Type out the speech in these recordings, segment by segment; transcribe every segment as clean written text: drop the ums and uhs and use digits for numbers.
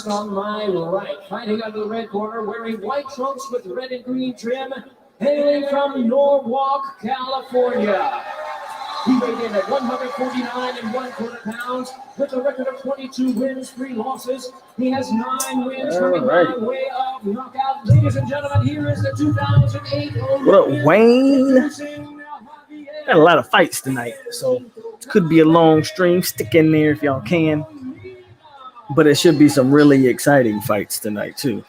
On my right, fighting out of the red corner, wearing white trunks with red and green trim, hailing from Norwalk, California. He weighed in at 149 and 1/4 pounds with a record of 22 wins, 3 losses. He has 9 wins coming by way of knockout. Ladies and gentlemen, here is the 2008 What up, Wayne? Got a lot of fights tonight, so it could be a long stream. Stick in there if y'all can. But it should be some really exciting fights tonight, too.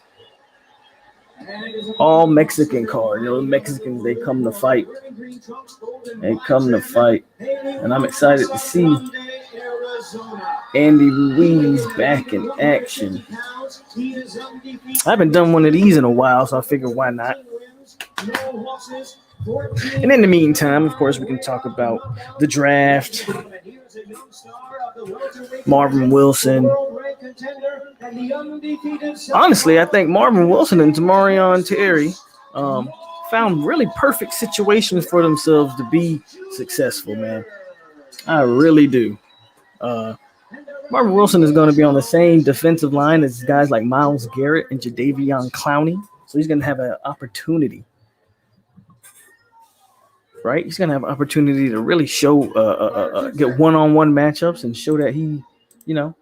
All Mexican card. You know, Mexicans, they come to fight. They come to fight. And I'm excited to see Andy Ruiz back in action. I haven't done one of these in a while, so I figured why not. And in the meantime, of course, we can talk about the draft. Marvin Wilson. Honestly, I think Marvin Wilson and Tamarion Terry found really perfect situations for themselves to be successful, man. I really do. Marvin Wilson is going to be on the same defensive line as guys like Myles Garrett and Jadeveon Clowney. So he's going to have an opportunity. Right? He's going to have an opportunity to really show, get one-on-one matchups and show that he, you know,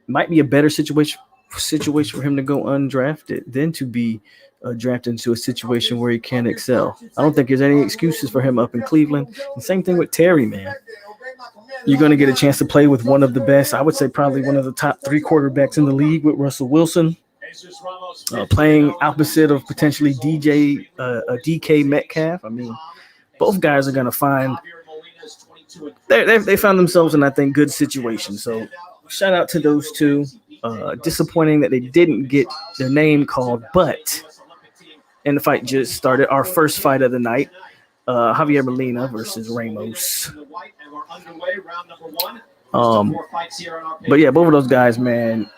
might be a better situation for him to go undrafted than to be drafted into a situation where he can excel. I don't think there's any excuses for him up in Cleveland. And same thing with Terry, man. You're going to get a chance to play with one of the best, I would say probably one of the top 3 quarterbacks in the league with Russell Wilson. Playing opposite of potentially DK Metcalf. I mean, both guys are going to find they found themselves in, I think, good situations. So shout out to those two. Disappointing that they didn't get their name called, but and the fight just started. Our first fight of the night, Javier Molina versus Ramos. But yeah, both of those guys, man,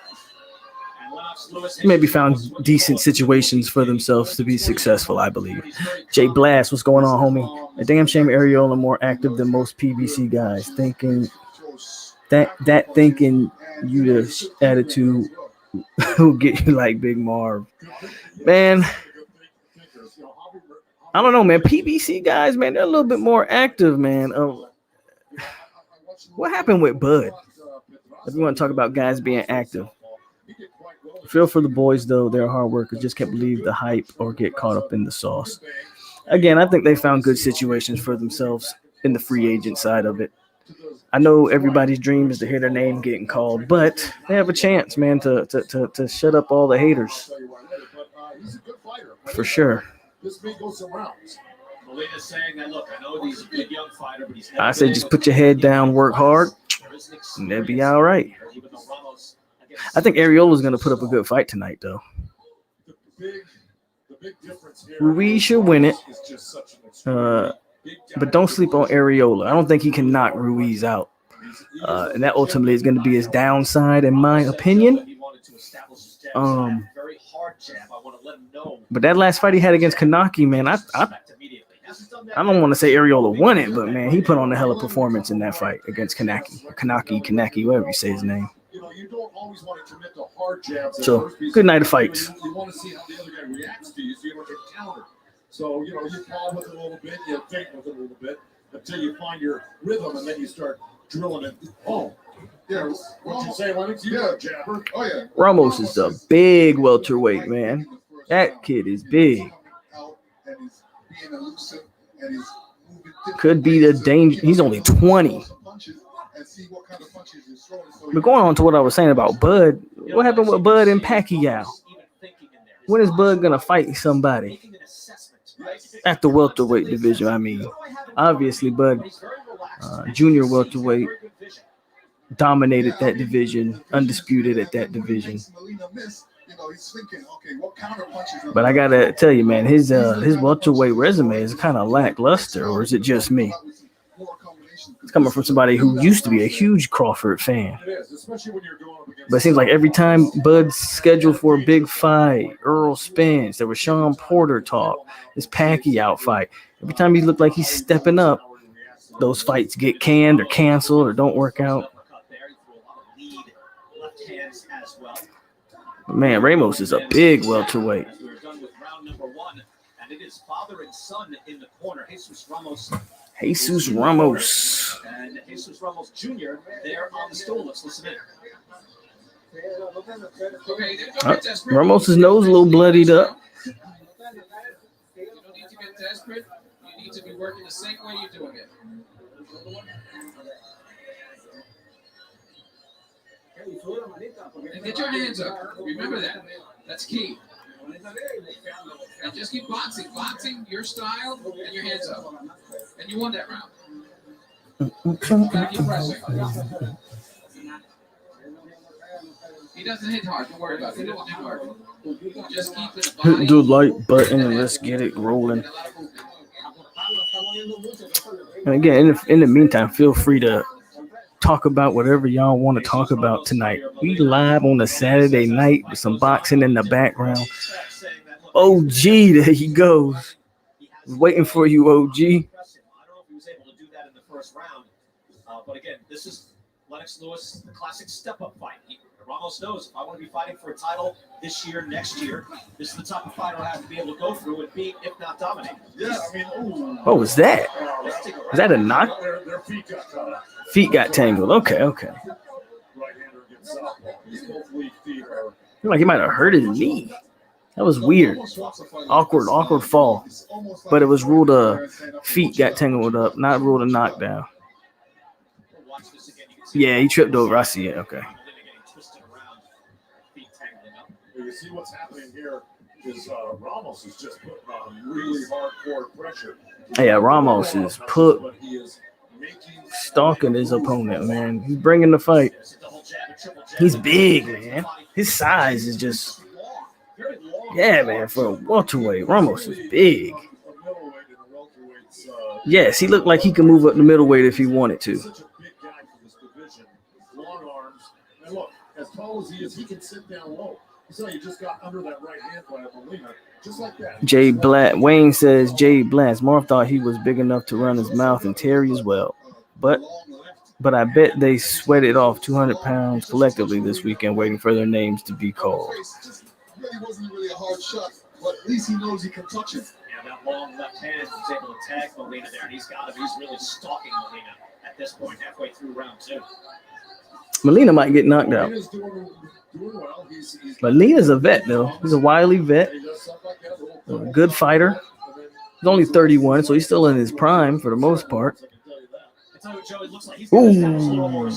maybe found decent situations for themselves to be successful, I believe. Jay Blast, what's going on, homie? A damn shame Arreola more active than most PBC guys. Thinking you the attitude will get you like Big Marv. Man, I don't know, man. PBC guys, man, they're a little bit more active, man. What happened with Bud? If you want to talk about guys being active. Feel for the boys, though. They're hard workers. Just can't believe the hype or get caught up in the sauce. Again, I think they found good situations for themselves in the free agent side of it. I know everybody's dream is to hear their name getting called, but they have a chance, man, to shut up all the haters. For sure. I say just put your head down, work hard, and they'll be all right. I think Arreola's going to put up a good fight tonight, though. Ruiz should win it, but don't sleep on Arreola. I don't think he can knock Ruiz out, and that ultimately is going to be his downside, in my opinion. But that last fight he had against Kanaki, man, I don't want to say Arreola won it, but man, he put on a hell of a performance in that fight against Kanaki, whatever you say his name. You don't always want to commit to hard jabs. So, good night of fights. You want to see how the other guy reacts to you so you don't get countered. So, you call with it a little bit, you think with it a little bit until you find your rhythm, and then you start drilling it. Oh, yeah. What you say, Lennox? You got a jabber. Oh, yeah. Ramos is a big welterweight, man. That kid is big. Could be the danger. He's only 20. But going on to what I was saying about Bud, what happened with Bud and Pacquiao? When is Bud going to fight somebody? At the welterweight division, I mean. Obviously, Bud, junior welterweight, dominated that division, undisputed at that division. But I got to tell you, man, his welterweight resume is kind of lackluster, or is it just me? It's coming from somebody who used to be a huge Crawford fan. But it seems like every time Bud's scheduled for a big fight, Earl Spence, there was Sean Porter talk, this Pacquiao fight. Every time he looked like he's stepping up, those fights get canned or canceled or don't work out. Man, Ramos is a big welterweight. As we're done with round number 1, and it is father and son in the corner. Jesus Ramos. And Jesus Ramos Jr. there on the stool. Let's listen in. Ramos' nose a little bloodied up. You don't need to get desperate. You need to be working the same way you're doing it. And get your hands up. Remember that. That's key. And just keep boxing. Boxing your style and your hands up. And you won that round. You gotta keep pressing. He doesn't hit hard. Don't worry about it. He doesn't hit hard. Just keep his body. Hit the like button and let's get it rolling. And again, in the meantime, feel free to talk about whatever y'all want to talk about tonight. We live on a Saturday night with some boxing in the background. OG, there he goes. Waiting for you, OG. I don't know if he was able to do that in the first round. But again, this is Lennox Lewis, the classic step-up fight. Ramos knows if I want to be fighting for a title this year, next year, this is the type of fighter I have to be able to go through and beat, if not dominate. Yeah, I mean, What was that? Is that a knock? their feet got caught up. Feet got tangled. Okay. Right-hander gets southpaw. His both weak feet are. Like he might have hurt his knee. That was weird. Awkward fall. But it was ruled a feet got tangled up, not ruled a knockdown. Yeah, he tripped over. I see it. Okay. You see what's happening here is Ramos is just putting on really hardcore pressure. Yeah, Ramos is stalking his opponent, man. He's bringing the fight. He's big, man. His size is just, yeah, man. For a welterweight, Ramos is big. Yes, he looked like he could move up the middleweight if he wanted to. Such a big guy for this division, long arms, and look, as tall as he is, he can sit down low. So you just got under that right hand by Molina, just like that. Jay Blatt, Wayne says Jay Blatt. Marv thought he was big enough to run his mouth, and Terry as well. But I bet they sweated off 200 pounds collectively this weekend, waiting for their names to be called. Really wasn't really a hard shot, but at least he knows he can touch it. Yeah, that long left hand was able to tag Molina there, and he's really stalking Molina at this point, halfway through round 2. Molina might get knocked out. Doing well. Molina's a vet, though. He's a wily vet, a good fighter. He's only 31, so he's still in his prime for the most part. Ooh,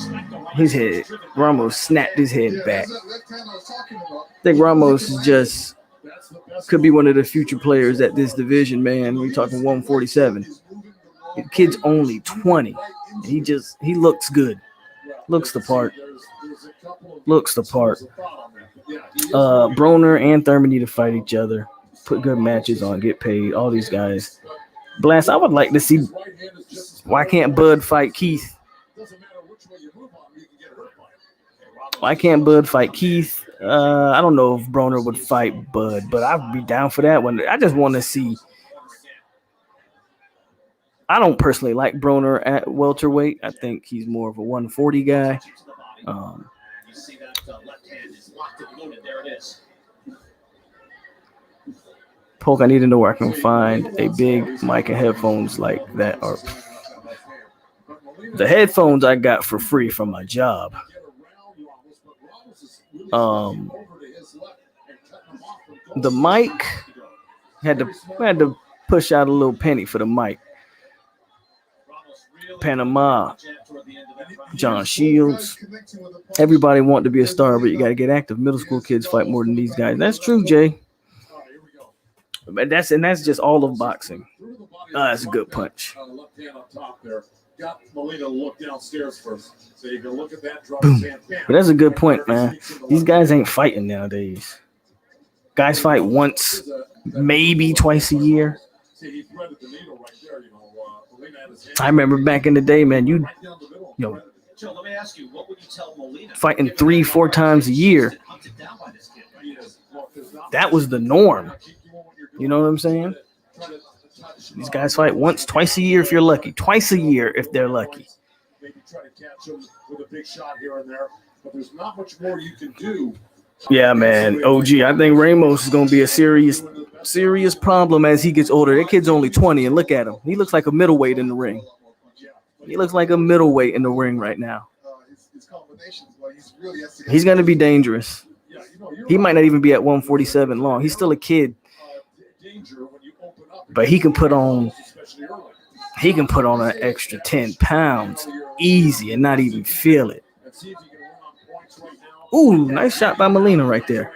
his head. Ramos snapped his head back. I think Ramos is just could be one of the future players at this division, man. We're talking 147. The kid's only 20. And he looks good. Looks the part. Broner and Thurman need to fight each other, put good matches on, get paid. All these guys. Blast, I would like to see. Why can't Bud fight Keith? Why can't Bud fight Keith? I don't know if Broner would fight Bud, but I'd be down for that one. I just want to see. I don't personally like Broner at welterweight. I think he's more of a 140 guy. You see that left hand is locked and loaded. There it is. Polk, I need to know where I can find a big mic and headphones like that. Or the headphones I got for free from my job. The mic had to push out a little penny for the mic. Panama, John Shields. Everybody want to be a star, but you got to get active. Middle school kids fight more than these guys. That's true, Jay. But that's just all of boxing. That's a good punch. Got Molina to look downstairs first, so you can look at that. Boom. But that's a good point, man. These guys ain't fighting nowadays. Guys fight once, maybe twice a year. I remember back in the day, man, fighting 3-4 times a year. That was the norm. You know what I'm saying? These guys fight once, twice a year if you're lucky. Twice a year if they're lucky. Maybe try to catch them with a big shot here and there, but there's not much more you can do Yeah, man. OG. I think Ramos is gonna be a serious problem as he gets older. That kid's only 20, and look at him. He looks like a middleweight in the ring. He looks like a middleweight in the ring right now. He's gonna be dangerous. He might not even be at 147 long. He's still a kid, but he can put on an extra 10 pounds easy and not even feel it. Ooh, nice shot by Molina right there.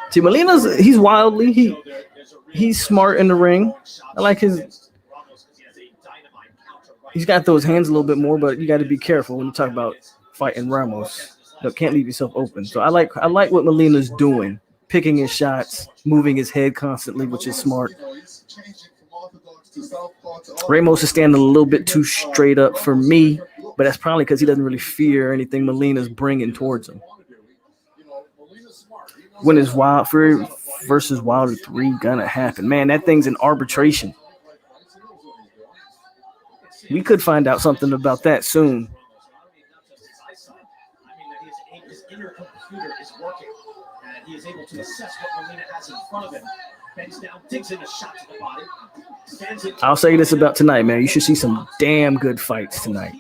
See, he's wildly, he's smart in the ring. I like he's got those hands a little bit more, but you got to be careful when you talk about fighting Ramos. You can't leave yourself open. So I like what Molina's doing, picking his shots, moving his head constantly, which is smart. Ramos is standing a little bit too straight up for me, but that's probably because he doesn't really fear anything Molina's bringing towards him. When is Fury versus Wilder 3 gonna happen? Man, that thing's in arbitration. We could find out something about that soon. His inner computer is working, and he is able to assess what Molina has in front of him. Bends down, digs in a shot to the body. I'll say this about tonight, man. You should see some damn good fights tonight.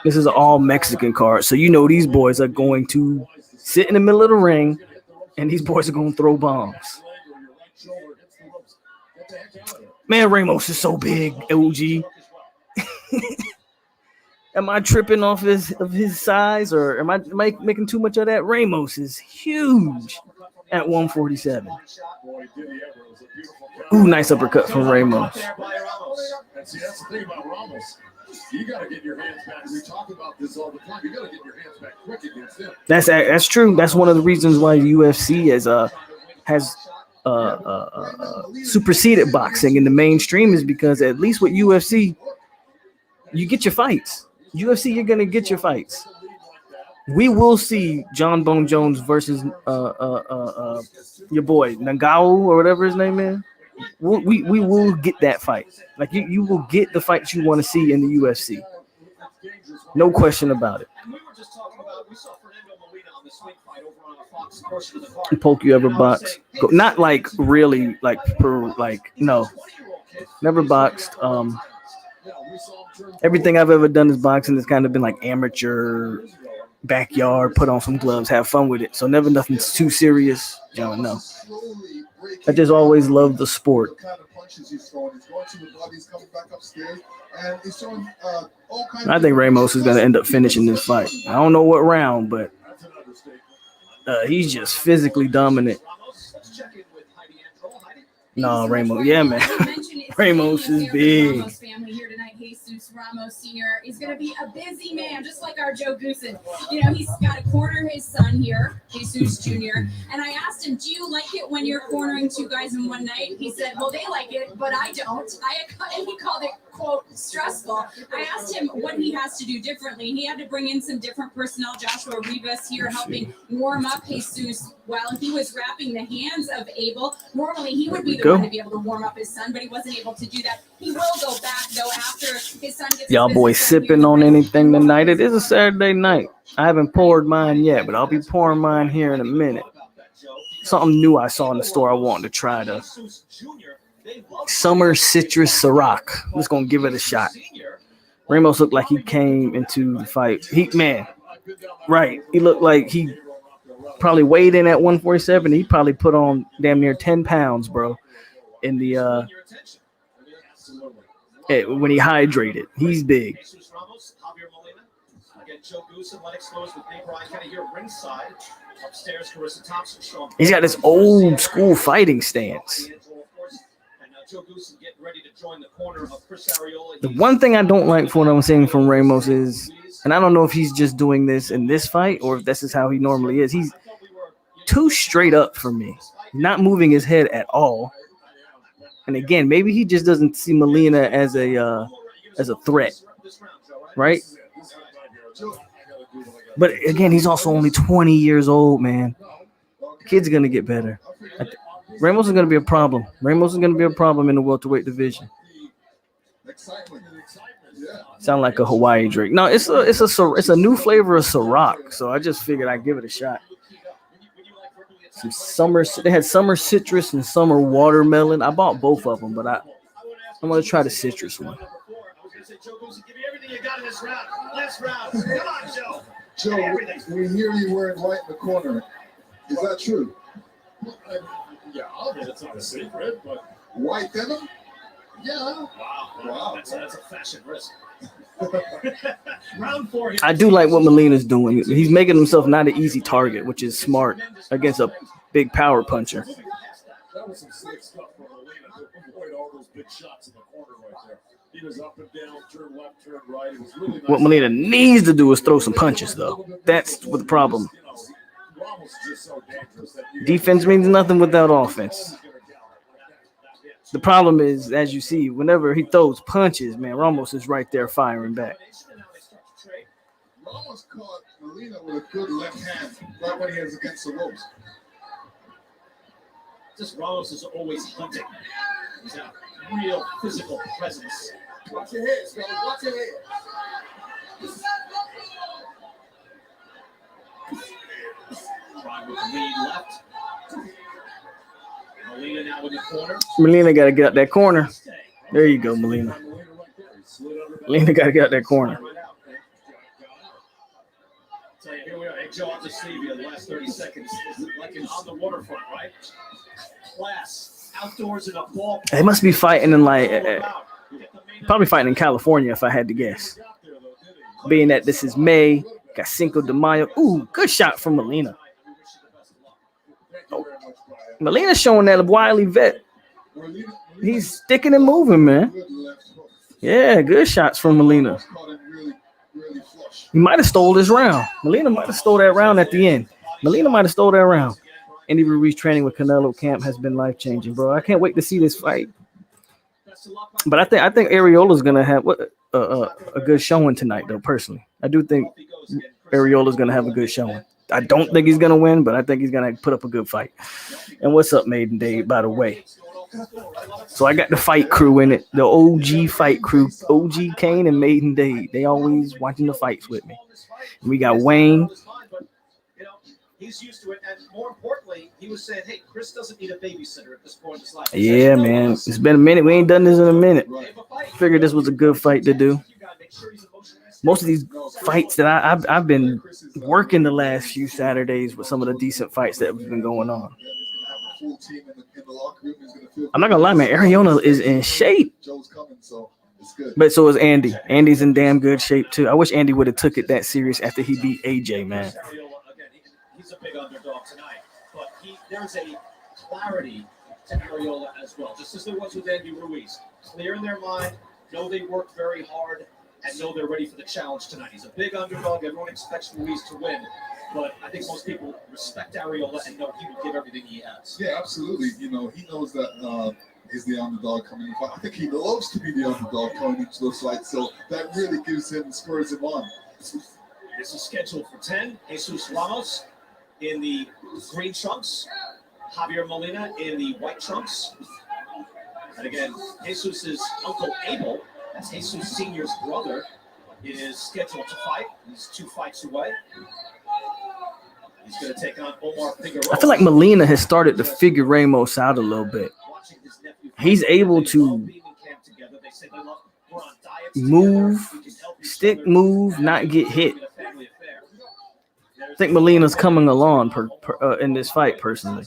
This is an all Mexican card, so you know these boys are going to sit in the middle of the ring, and these boys are going to throw bombs. Man, Ramos is so big, OG. Am I tripping off his size, or am I making too much of that? Ramos is huge at 147. Ooh, nice uppercut from Ramos. See, that's the thing about Ramos. You got to get your hands back. We talk about this all the time. You got to get your hands back quick against him. That's true. That's one of the reasons why UFC has superseded boxing in the mainstream, is because at least with UFC, you get your fights. UFC, you're gonna get your fights. We will see John Bone Jones versus your boy Ngannou or whatever his name is. We will get that fight. Like you will get the fights you want to see in the UFC. No question about it. POLK, you ever boxed? Not like really, no. Never boxed. Everything I've ever done is boxing has kind of been like amateur, backyard, put on some gloves, have fun with it. So never nothing too serious. No. I just always loved the sport. I think Ramos is going to end up finishing this fight. I don't know what round, but he's just physically dominant. No, Ramos. Yeah, man. Ramos is big. Ramos family here tonight. Jesus Ramos Sr. is going to be a busy man, just like our Joe Goosen. You know, he's got to corner his son here, Jesus Jr. And I asked him, do you like it when you're cornering two guys in one night? He said, well, they like it, but I don't. And he called it, quote, stressful. I asked him what he has to do differently. He had to bring in some different personnel. Joshua Rivas here helping warm up Jesus while he was wrapping the hands of Abel. Normally, he would be the one to be able to warm up his son, but he wasn't able to do that. He will go back, though, after his son gets y'all boys sipping on anything tonight? It is a Saturday night. I haven't poured mine yet, but I'll be pouring mine here in a minute. Something new I saw in the store I wanted to try, the Summer Citrus Ciroc. I'm just going to give it a shot. Ramos looked like he came into the fight. He looked like he probably weighed in at 147. He probably put on damn near 10 pounds, bro, in the when he hydrated. He's big. He's got this old school fighting stance. The one thing I don't like for what I'm seeing from Ramos is, and I don't know if he's just doing this in this fight or if this is how he normally is, he's too straight up for me, not moving his head at all. And again, maybe he just doesn't see Molina as a threat, right? But again, he's also only 20 years old, man. The kid's gonna get better. Ramos is gonna be a problem. Ramos is gonna be a problem in the welterweight division. excitement. Yeah. Sound like a Hawaii drink. No, it's a new flavor of Ciroc. So I just figured I'd give it a shot. Some summer, they had summer citrus and summer watermelon. I bought both of them, but I'm gonna try the citrus one. Joe, we hear you wearing white in the corner. Is that true? Yeah, it's not a secret, but White denim? yeah. Wow. That's a fashion risk. Round 4 here. I do like what Molina's doing. He's making himself not an easy target, which is smart against a big power puncher. That was some slick stuff from Molina to avoid all those big shots in the corner right there. He was up and down, turn left, turn right. It was really nice. What Molina needs to do is throw some punches, though. That's what the problem. Ramos is just so dangerous that you Defense means nothing without offense. The problem is, as you see, whenever he throws punches, man, Ramos is right there firing back. Ramos caught Molina with a good left hand right when he was against the ropes. Just Ramos is always hunting. He's a real physical presence. Watch your head, fellas. Watch your head. Trying with the lead left. Molina now in the corner. Molina got to get out that corner. There you go, Molina. Molina got to get out that corner. Tell you, here we are. Hey, Joe, I'll just leave you in the last 30 seconds. Like in On the Waterfront, right? Class, outdoors in a ball. They must be fighting in probably fighting in California if I had to guess. Being that this is May, got Cinco de Mayo. Ooh, good shot from Molina. Oh, Molina's showing that wily vet. He's sticking and moving, man. Yeah, good shots from Molina. He might have stole this round. Molina might have stole that round at the end. Molina might have stole that round. Andy Ruiz training with Canelo Camp has been life-changing, bro. I can't wait to see this fight. But I think Arreola's gonna have a good showing tonight, though. Personally, I do think Arreola's gonna have a good showing. I don't think he's gonna win, but I think he's gonna put up a good fight. And what's up, Maiden Day? By the way, so I got the fight crew in it, the OG fight crew, OG Kane and Maiden Day. They always watching the fights with me. And we got Wayne. He's used to it, and more importantly, he was saying, "Hey, Chris doesn't need a babysitter at this point in his life." Yeah, man, it's been a minute. We ain't done this in a minute. Figured this was a good fight to do. Most of these fights that I've been working the last few Saturdays with some of the decent fights that have been going on. I'm not gonna lie, man. Arreola is in shape, but so is Andy. Andy's in damn good shape too. I wish Andy would have took it that serious after he beat AJ, man. He's a big underdog tonight, but there's a clarity to Arreola as well, just as there was with Andy Ruiz. Clear in their mind, know they worked very hard, and know they're ready for the challenge tonight. He's a big underdog. Everyone expects Ruiz to win, but I think most people respect Arreola and know he will give everything he has. Yeah, absolutely. You know, he knows that he's the underdog coming in. I think he loves to be the underdog coming into those fights, so that really spurs him on. This is scheduled for 10. Jesus Ramos in the green trunks, Javier Molina in the white trunks. And again, Jesus' uncle Abel, that's Jesus Sr.'s brother, is scheduled to fight. He's 2 fights away. He's going to take on Omar Figueroa. I feel like Molina has started to figure Ramos out a little bit. He's able to move, stick move, not get hit. I think Molina's coming along in this fight, personally.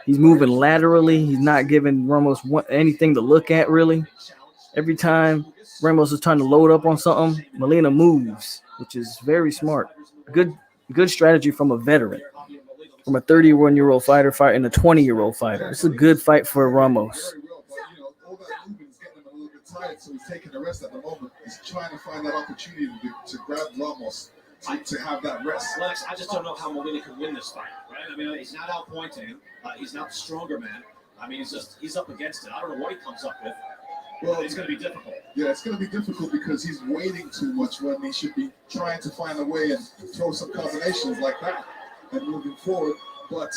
He's moving laterally. He's not giving Ramos anything to look at, really. Every time Ramos is trying to load up on something, Molina moves, which is very smart. Good strategy from a veteran, from a 31-year-old fighter fighting a 20-year-old fighter. It's a good fight for Ramos. All that movement is getting him a little bit tired, so he's taking a rest at the moment. He's trying to find that opportunity to grab Ramos. To have that rest. Lex, I just don't know how Molina can win this fight, right? I mean, he's not outpointing him. He's not the stronger man. I mean, he's up against it. I don't know what he comes up with. Well, it's going to be difficult. Yeah, it's going to be difficult because he's waiting too much when he should be trying to find a way and throw some combinations like that and moving forward. But,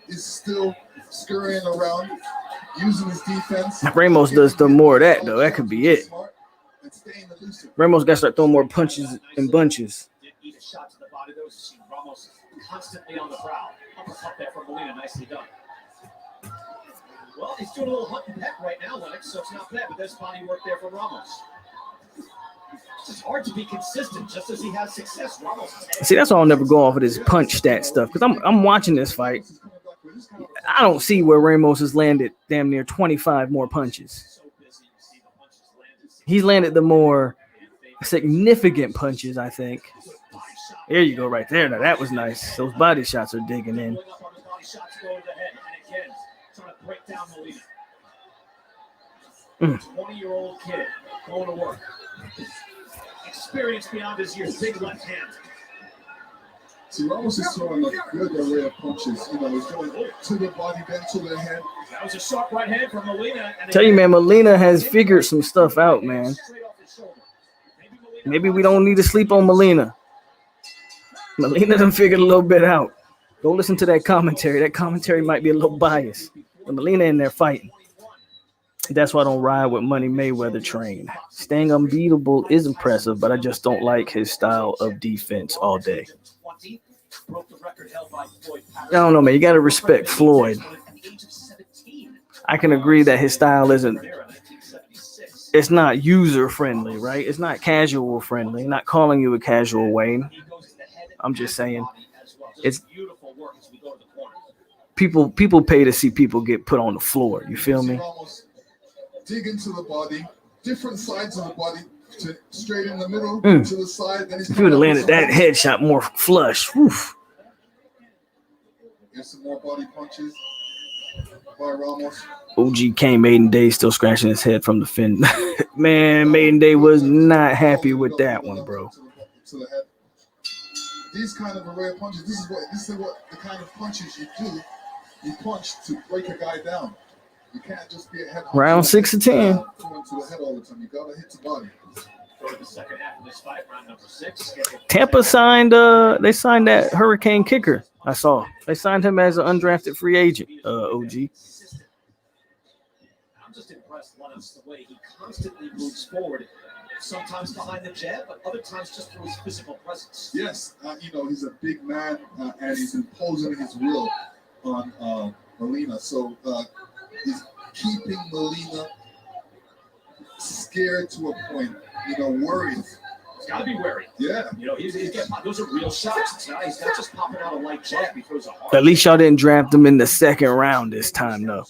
he's still scurrying around, using his defense. Ramos does the more of that though. That could be it. Ramos got to start throwing more punches in bunches. Did eat a shot to the body, though. See Ramos constantly on the prowl. Uppercut there from Molina, nicely done. Well, he's doing a little hunt and peck right now, Lennox, so it's not bad, but there's body work there from Ramos. It's hard to be consistent, just as he has success. Ramos. See, that's why I'll never go off of this punch stat stuff, because I'm watching this fight. I don't see where Ramos has landed damn near 25 more punches. He's landed the more significant punches, I think. There you go, right there. Now that was nice. Those body shots are digging in. Break down Molina. 20-year-old kid going to work. Experience beyond his years, big left hand. See, Ramos is throwing a good array of punches. You know, he's going to the body, then to the head. That was a sharp right hand from Molina. Tell you, man, Molina has figured some stuff out, man. Maybe we don't need to sleep on Molina. Molina done figured a little bit out. Go listen to that commentary. That commentary might be a little biased. But Molina in there fighting. That's why I don't ride with Money Mayweather train. Staying unbeatable is impressive, but I just don't like his style of defense all day. I don't know, man. You got to respect Floyd. I can agree that his style it's not user friendly, right? It's not casual friendly. Not calling you a casual Wayne. I'm just saying it's people pay to see people get put on the floor. You feel me? Dig into the body, different sides of the body, to straight in the middle, to the side. Then if you would have landed that headshot more flush, woof. Here's some more body punches by Ramos. OG came Maiden Day still scratching his head from the fin. Man, Maiden Day was not happy with that one, bro. To the head. These kind of array of punches, this is what the kind of punches you do. You punch to break a guy down. You can't just be a head. Round 6 of 10. To the head all the time. You gotta hit the body. For the second half of this fight, round number 6. Tampa signed they signed that Hurricane kicker. I saw. They signed him as an undrafted free agent, OG. I'm just impressed, Lennox, the way he constantly moves forward. Sometimes behind the jab, but other times just through his physical presence. Yes, you know, he's a big man and he's imposing his will on Molina. So he's keeping Molina scared to a point, you know, worried. He's got to be wary. Yeah. You know, he's getting, those are real shots. He's not just popping out a light jab. He throws a hard. At least y'all didn't draft him in the second round this time, though.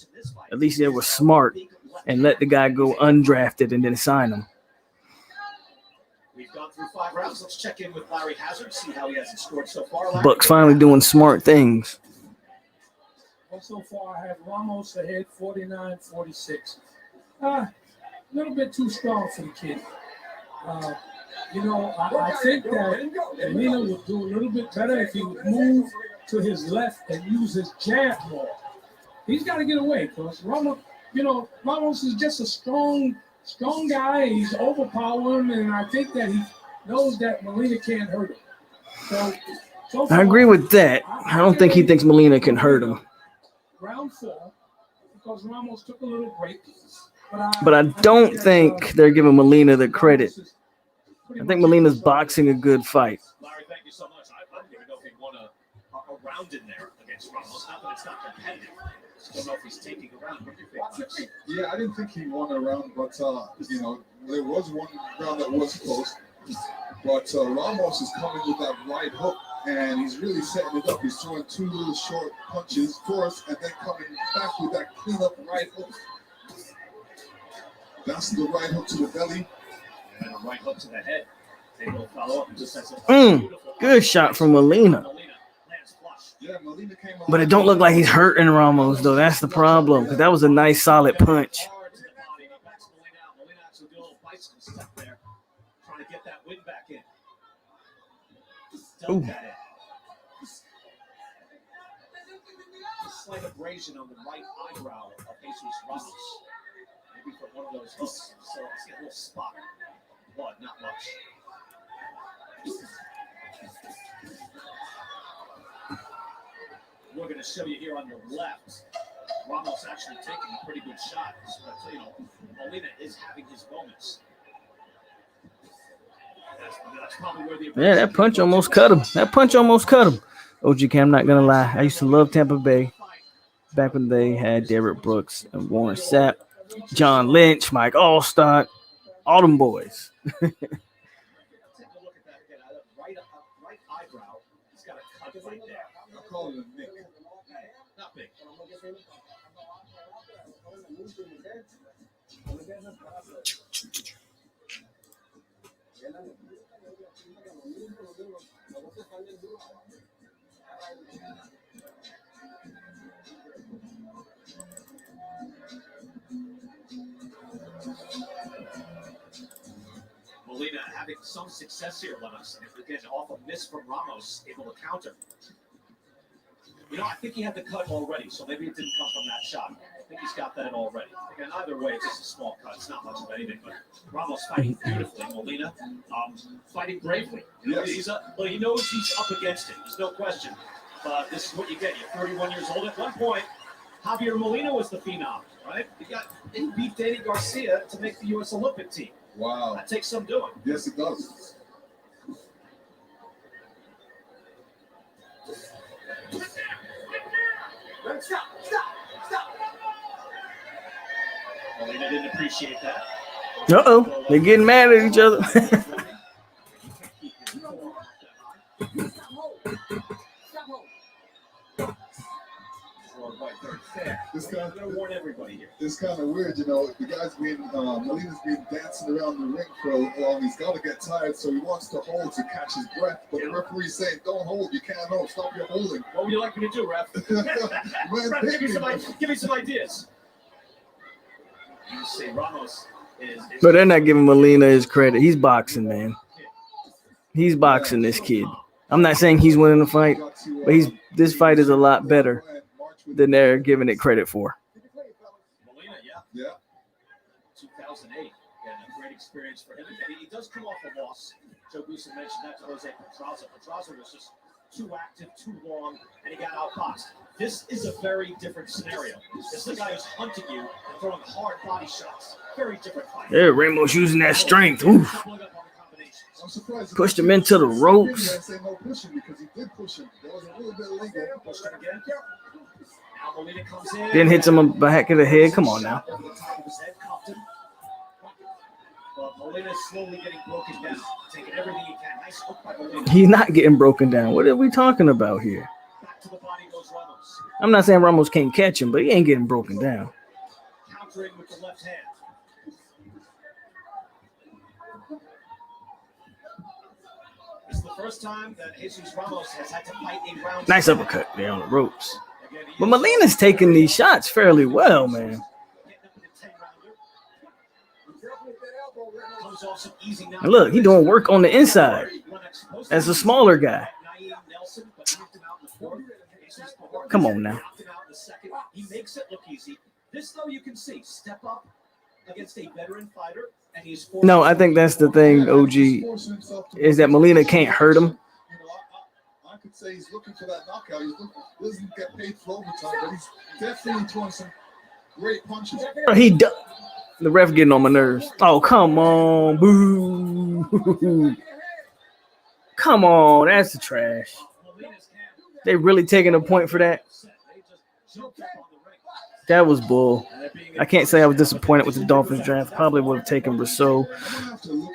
At least they were smart and let the guy go undrafted and then sign him. We've gone through 5 rounds. Let's check in with Larry Hazard, see how he hasn't scored so far. Larry, Buck's finally doing smart things. Well, so far I have Ramos ahead 49-46. A little bit too strong for the kid. You know, I think that Molina would do a little bit better if he would move to his left and use his jab more. He's got to get away because Ramos is just a strong guy. He's overpowering, and I think that he knows that Molina can't hurt him. So I agree with that. I don't think he thinks Molina can hurt him. Round 4, because Ramos took a little break. But I don't think they're giving Molina the credit. I think Molina's boxing a good fight. Larry, thank you so much. I didn't even know if he won a round in there against Ramos. Not that it's not competitive. I don't know if he's taking a round. What do you think? Yeah, I didn't think he won a round, but you know, there was one round that was close. But Ramos is coming with that right hook, and he's really setting it up. He's throwing 2 little short punches first, and then coming back with that clean-up right hook. That's the right hook to the belly. And a right hook to the head. They will follow up just as a Good shot from Molina. Yeah, Molina came But it don't look like he's hurting Ramos, though. That's the problem, because that was a nice, solid punch. Molina actually did a little bicycle step there, trying to get that win back in. Ooh. That in. A slight abrasion on the right eyebrow of Jesus Ramos. Maybe for one of those hooks. So I see a little spot. Blood, not much. We're going to show you here on your left. Ramos actually taking a pretty good shot. But, you know, Molina is having his moments. That's probably where the Yeah, that punch almost cut him. That punch almost cut him. OG Cam, I'm not gonna lie. I used to love Tampa Bay back when they had Derrick Brooks and Warren Sapp, John Lynch, Mike Allstott, all them boys. Take a look at that again. Right eyebrow. He's got a cut right there. I call it a nick. Not big. Molina having some success here, Lennox. And again, off a miss from Ramos, able to counter. You know, I think he had the cut already, so maybe it didn't come from that shot. I think he's got that already. Again, either way, it's just a small cut. It's not much of anything, but Ramos fighting beautifully. Molina fighting bravely. Yes. But he knows he's up against it. There's no question. But this is what you get. You're 31 years old. At one point, Javier Molina was the phenom, right? He beat Danny Garcia to make the U.S. Olympic team. Wow. That takes some doing. Yes, it does. Stop. Molina didn't appreciate that. Uh-oh. They're getting mad at each other. It's kind of weird, you know. The guy's Molina's been dancing around the ring for a long. He's got to get tired, so he wants to hold to catch his breath. But the referee's saying, "Don't hold. You can't hold. Stop your holding." What would you like me to do, ref? Ref, give me some ideas. You see, Ramos is But they're not giving Molina his credit. He's boxing, man. He's boxing this kid. I'm not saying he's winning the fight, but this fight is a lot better than they're giving it credit for. Molina, Yeah. 2008. Again, a great experience for him. And he does come off a loss. Joe Goosen mentioned that to Jose Pedraza. Pedraza was just too active, too long, and he got outboxed. This is a very different scenario. This is a guy who's hunting you and throwing hard body shots. Very different fight. Yeah, Ramos using that strength. Oof. I'm surprised. Pushed him into the ropes. Say no pushing because he did push him. There was a little bit illegal. Pushed him again. Now Molina comes in. Then hits him on the back of the head. Come on now. Over the top of his head, cuffed him. But Molina's slowly getting broken down, taking everything he can. Nice hook by Molina. He's not getting broken down. What are we talking about here? Back to the body goes Ramos. I'm not saying Ramos can't catch him, but he ain't getting broken down. Countering with the left hand. It's the first time that Jesus Ramos has had to fight a round. Nice uppercut there on the ropes. But Molina's taking these shots fairly well, man. And look, he's doing work on the inside as a smaller guy. Come on now. He makes it look easy. This, though, you can see, step up against a veteran fighter, and he's No, I think that's the thing, OG, is that Molina can't hurt him. I could say he's looking for that knockout. He doesn't get paid for overtime, but he's definitely throwing some great punches. The ref getting on my nerves. Oh, come on. Boo. Come on. That's the trash. They really taking a point for that? That was bull. I can't say I was disappointed with the Dolphins draft. Probably would have taken Rousseau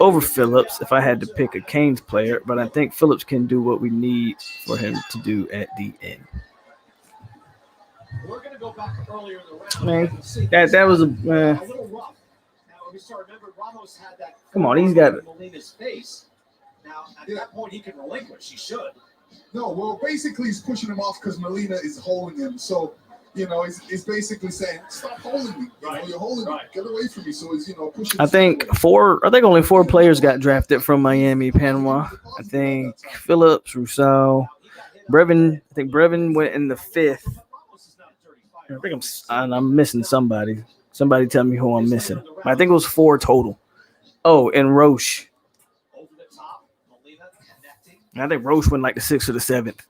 over Phillips if I had to pick a Canes player, but I think Phillips can do what we need for him to do at the end. We're going to go back earlier in the round. Man, that was a little rough. Now, we start remember Ramos had that. Come on, he's got Molina's face. Now, at that point, he can relinquish. He should. No, well, basically, he's pushing him off because Molina is holding him. So, you know, he's basically saying, "Stop holding me. You know, you're holding me. Get away from me." So he's, pushing. I think only four players got drafted from Miami, Panama. I think Phillips, Rousseau, Brevin. I think Brevin went in the 5th. I think I'm missing somebody. Somebody tell me who I'm missing. I think it was 4 total. Oh, and Roche. I think Roche went like the 6th or the 7th.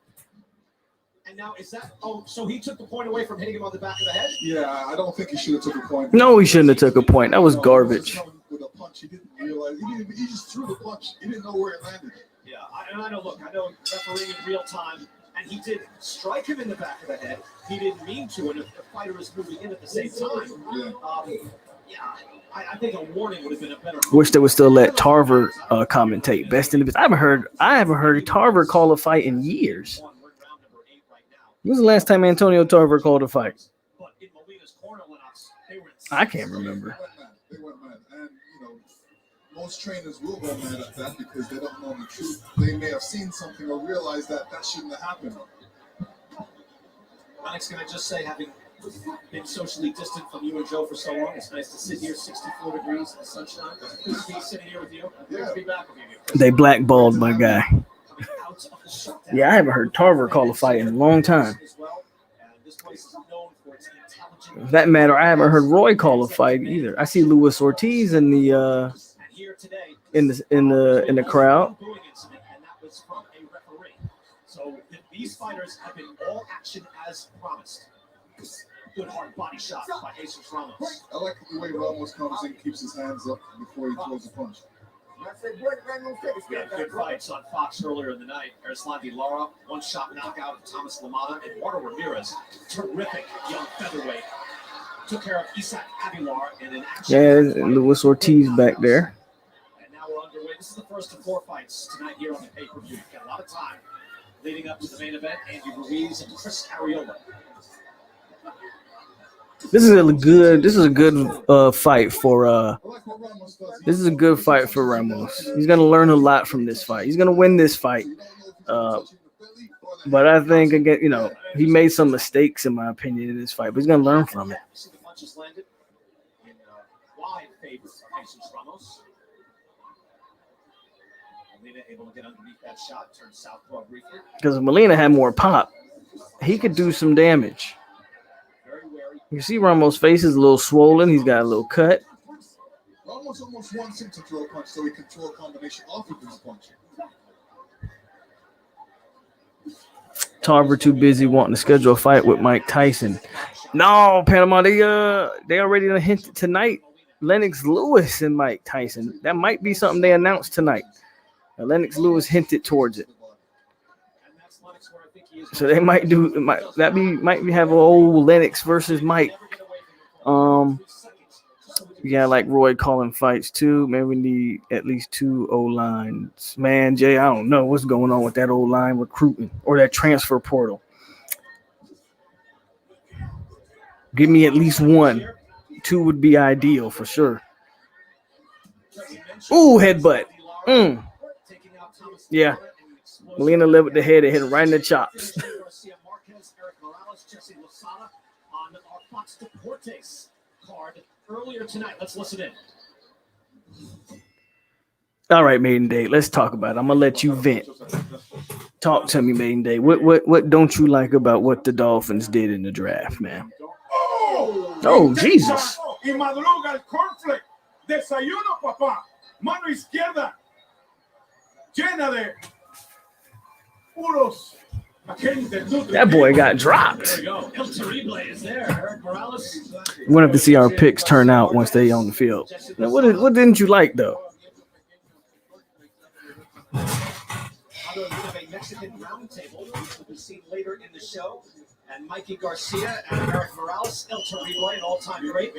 And now is that? Oh, so he took the point away from hitting him on the back of the head? Yeah, I don't think he should have took a point. No, he shouldn't have took a point. That was garbage. With a punch, he didn't realize. He just threw the punch. He didn't know where it landed. Yeah, I know. Look, I know refereeing in real time, and he did strike him in the back of the head. He didn't mean to, and the fighter was moving in at the same time. Yeah. I think a warning would have been a better. Wish they would still let Tarver commentate. Best in the business. I haven't heard Tarver call a fight in years. When was the last time Antonio Tarver called a fight? But in Molina's corner, Lennox, they were I can't remember. They went mad. And, most trainers will go mad at that because they don't know the truth. They may have seen something or realized that shouldn't have happened. Lennox, can I just say, having been socially distant from you and Joe for so long, it's nice to sit here 64 degrees in the sunshine. Good to be sitting here with you. Good to be back with you. They blackballed my guy. Yeah, I haven't heard Tarver call a fight in a long time. For that matter, I haven't heard Roy call a fight either. I see Luis Ortiz in the crowd. So these fighters have been all action as promised. Good hard body shot by Jesus Ramos. I like the way Ramos comes in, keeps his hands up before he throws a punch. We had good fights on Fox earlier in the night. Erislandy Lara, one-shot knockout of Thomas Lamana, and Eduardo Ramirez, terrific young featherweight, took care of Isaac Aguilar in an action. Yeah, Luis Ortiz back there. And now we're underway. This is the first of 4 fights tonight here on the pay-per-view. We've got a lot of time leading up to the main event. Andy Ruiz and Chris Arreola. This is a good fight for this is a good fight for Ramos. He's gonna learn a lot from this fight. He's gonna win this fight. But I think again, he made some mistakes in my opinion in this fight, but he's gonna learn from it. The punches landed in wide favor of Jesus Ramos. Molina able to get underneath that shot, turn southpaw briefly. Because if Molina had more pop, he could do some damage. You see Ramos' face is a little swollen. He's got a little cut. Ramos almost wants him to throw a punch so he can throw a combination off of his punch. Tarver too busy wanting to schedule a fight with Mike Tyson. No, Panama, they already hinted tonight. Lennox Lewis and Mike Tyson. That might be something they announced tonight. Lennox Lewis hinted towards it. So they might have an old Lennox versus Mike. We got like Roy calling fights too. Maybe we need at least 2 O-lines. Man, Jay, I don't know what's going on with that O-line recruiting or that transfer portal. Give me at least 1. 2 would be ideal for sure. Ooh, headbutt. Yeah. Molina led with the head and hit him right in the chops. Earlier tonight, let's listen in. All right, Maiden Day. Let's talk about it. I'm gonna let you vent. Talk to me, Maiden Day. What don't you like about what the Dolphins did in the draft, man? Oh, Jesus. Y madruga el cornflake. Desayuno, papá. Mano izquierda. Llena de puros. That boy got dropped. We're gonna have to see our picks turn out once they on the field. Now, what didn't you like though? A Mexican roundtable, which will be seen later in the show, and Mikey Garcia and Eric Morales, El Terrible, an all-time great,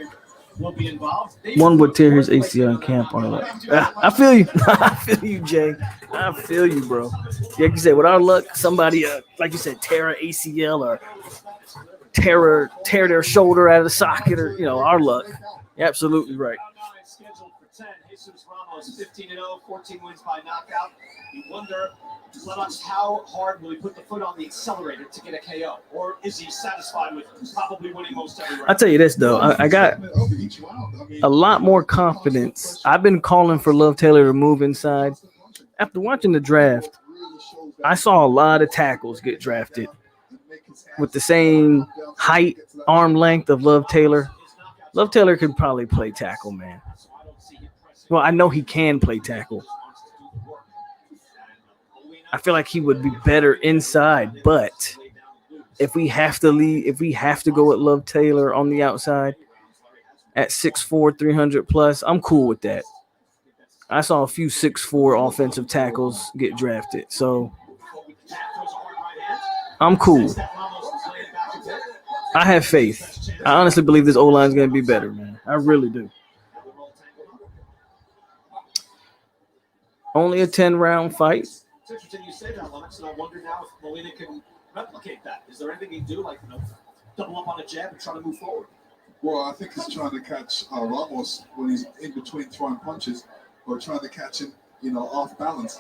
will be involved. One would tear his ACL in camp on that. I feel you. I feel you, Jay. I feel you, bro. Like you said, with our luck, somebody, like you said, tear an ACL or tear their shoulder out of the socket, or our luck. You're absolutely right. Scheduled for 10. Jesus Ramos, 15-0, 14 wins by knockout. You wonder, Lennox, how hard will he put the foot on the accelerator to get a KO? Or is he satisfied with probably winning most every round? I'll tell you this, though. I got a lot more confidence. I've been calling for Love Taylor to move inside. After watching the draft, I saw a lot of tackles get drafted with the same height, arm length of Love Taylor. Love Taylor could probably play tackle, man. Well, I know he can play tackle. I feel like he would be better inside, but if we have to leave, if we have to go with Love Taylor on the outside at 6'4", 300 plus, I'm cool with that. I saw a few 6'4" offensive tackles get drafted, so I'm cool. I have faith. I honestly believe this O-line is going to be better, man. I really do. Only a 10-round fight. It's interesting you say that, Lennox, and I wonder now if Molina can replicate that. Is there anything he can do, like, you know, double up on a jab and try to move forward? Well, I think he's trying to catch Ramos when he's in between throwing punches, or trying to catch him, you know, off balance.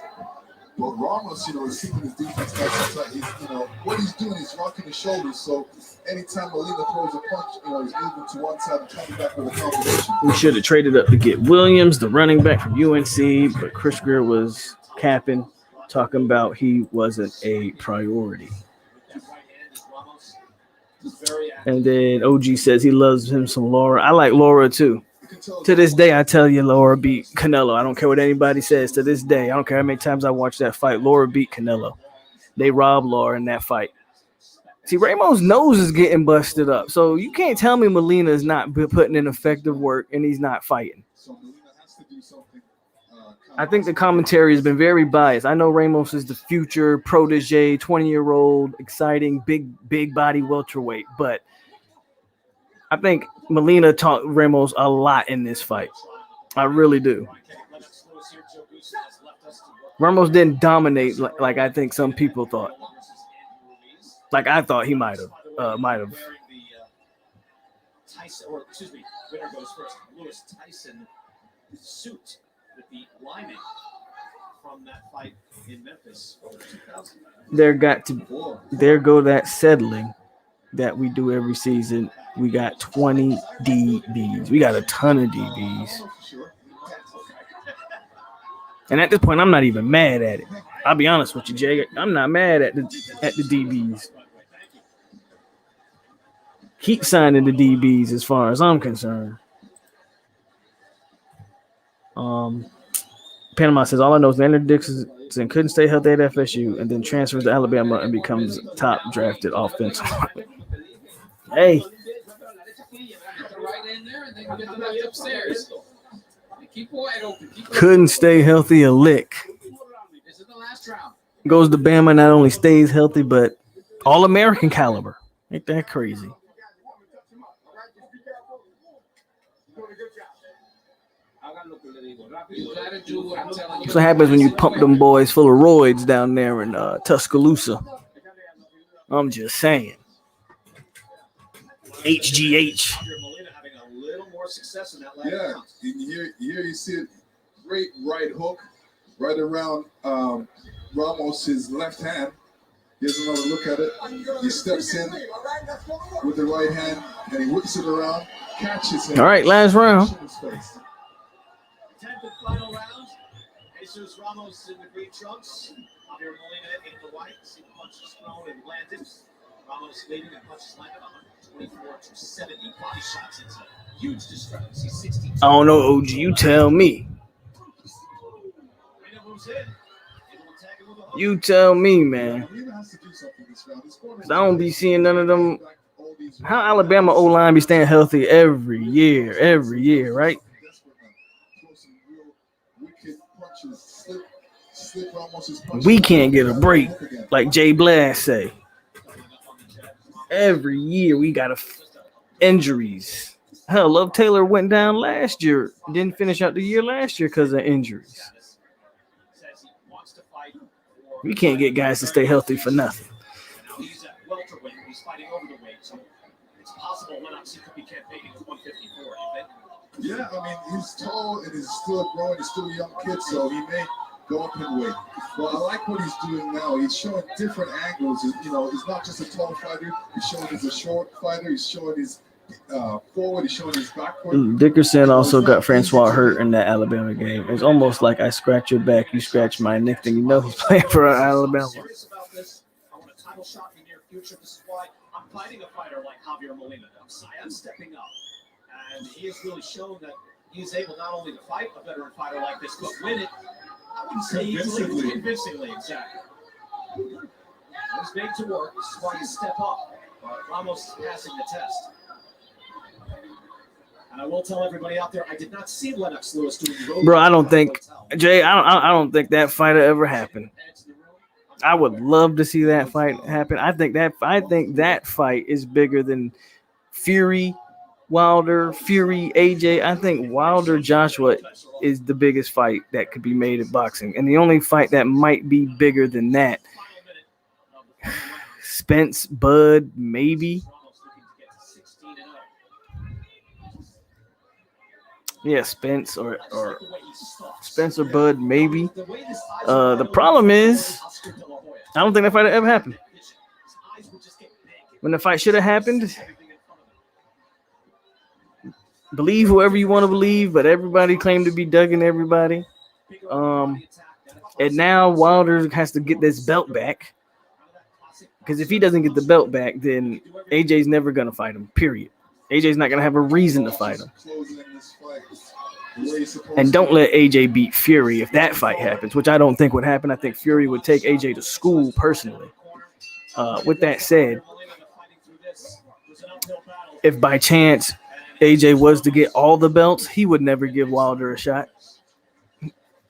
But Ramos, you know, is keeping his defense nice and tight. He's, you know, what he's doing is rocking his shoulders. So anytime Molina throws a punch, you know, he's moving to one side and coming back with a combination. We should have traded up to get Williams, the running back from UNC, but Chris Greer was capping, talking about he wasn't a priority. And then OG says he loves him some Laura. I like Laura too. To this day, I tell you, Laura beat Canelo. I don't care what anybody says. To this day, I don't care how many times I watch that fight. Laura beat Canelo. They robbed Laura in that fight. See, Ramos' nose is getting busted up. So you can't tell me Molina is not putting in effective work and he's not fighting. I think the commentary has been very biased. I know Ramos is the future protege, 20-year-old, exciting, big body welterweight. But I think Molina taught Ramos a lot in this fight. I really do. Ramos didn't dominate like I think some people thought. Like I thought he might have. Tyson, or excuse me, winner goes first. Lewis Tyson suit with the lineman from that fight in Memphis over 2000. There go that settling that we do every season. We got 20 DBs. We got a ton of DBs. And at this point, I'm not even mad at it. I'll be honest with you, Jay. I'm not mad at the DBs. Keep signing the DBs as far as I'm concerned. Panama says, all I know is Landon Dixon couldn't stay healthy at FSU and then transfers to Alabama and becomes top drafted offensive. Hey. Couldn't stay healthy a lick. Goes to Bama, not only stays healthy, but All-American caliber. Ain't that crazy? That's what happens when you pump them boys full of roids down there in Tuscaloosa. I'm just saying. HGH. Yeah, and here you see a great right hook right around Ramos' left hand. Here's another look at it. He steps in with the right hand and he whips it around, catches him. All right, last round. 10th and final round. Jesus Ramos in the green trunks. Javier Molina in the white. See the punches thrown and landed. Ramos leading and punches landed 124 to 70 body shots. It's a huge discrepancy. 62. I don't know, OG. You tell me. You tell me, man. I don't be seeing none of them. How Alabama O-line be staying healthy every year, right? We can't get a break, like Jay Blast say. Every year we got injuries. Hell, Love Taylor went down last year. Didn't finish out the year last year because of injuries. We can't get guys to stay healthy for nothing. He's at welterweight. He's fighting over the weight, so it's possible Lennox could be campaigning at 154. You think? Yeah, I mean he's tall and he's still growing. He's still a young kid, so he may go up in weight. Well, I like what he's doing now. He's showing different angles. You know, he's not just a tall fighter. He's showing he's a short fighter. He's showing his forward. He's showing his backward. Dickerson also got Francois hurt in that Alabama game. It's almost like I scratch your back, you scratch my neck, then you know he's playing for Alabama. I'm serious about this. I want a title shot in the near future. This is why I'm fighting a fighter like Javier Molina. I'm stepping up, and he has really shown that he's able not only to fight a veteran fighter like this, but win it. I wouldn't say easily, convincingly, exactly. He's made to work. This is why you step up. But Ramos is passing the test. And I will tell everybody out there, I did not see Lennox Lewis doing road. Bro, I don't think Jay. I don't think that fight will ever happen. I would love to see that fight happen. I think that fight is bigger than Fury, Wilder, Fury, AJ. I think Wilder Joshua is the biggest fight that could be made in boxing, and the only fight that might be bigger than that, Spence, Bud, maybe. Yeah, Spence or Spence or Bud, maybe. The problem is, I don't think that fight will ever happen. When the fight should have happened, believe whoever you want to believe, but everybody claimed to be dugging everybody. And now Wilder has to get this belt back. Because if he doesn't get the belt back, then AJ's never going to fight him, period. AJ's not going to have a reason to fight him. And don't let AJ beat Fury if that fight happens, which I don't think would happen. I think Fury would take AJ to school personally. With that said, if by chance AJ was to get all the belts, he would never give Wilder a shot.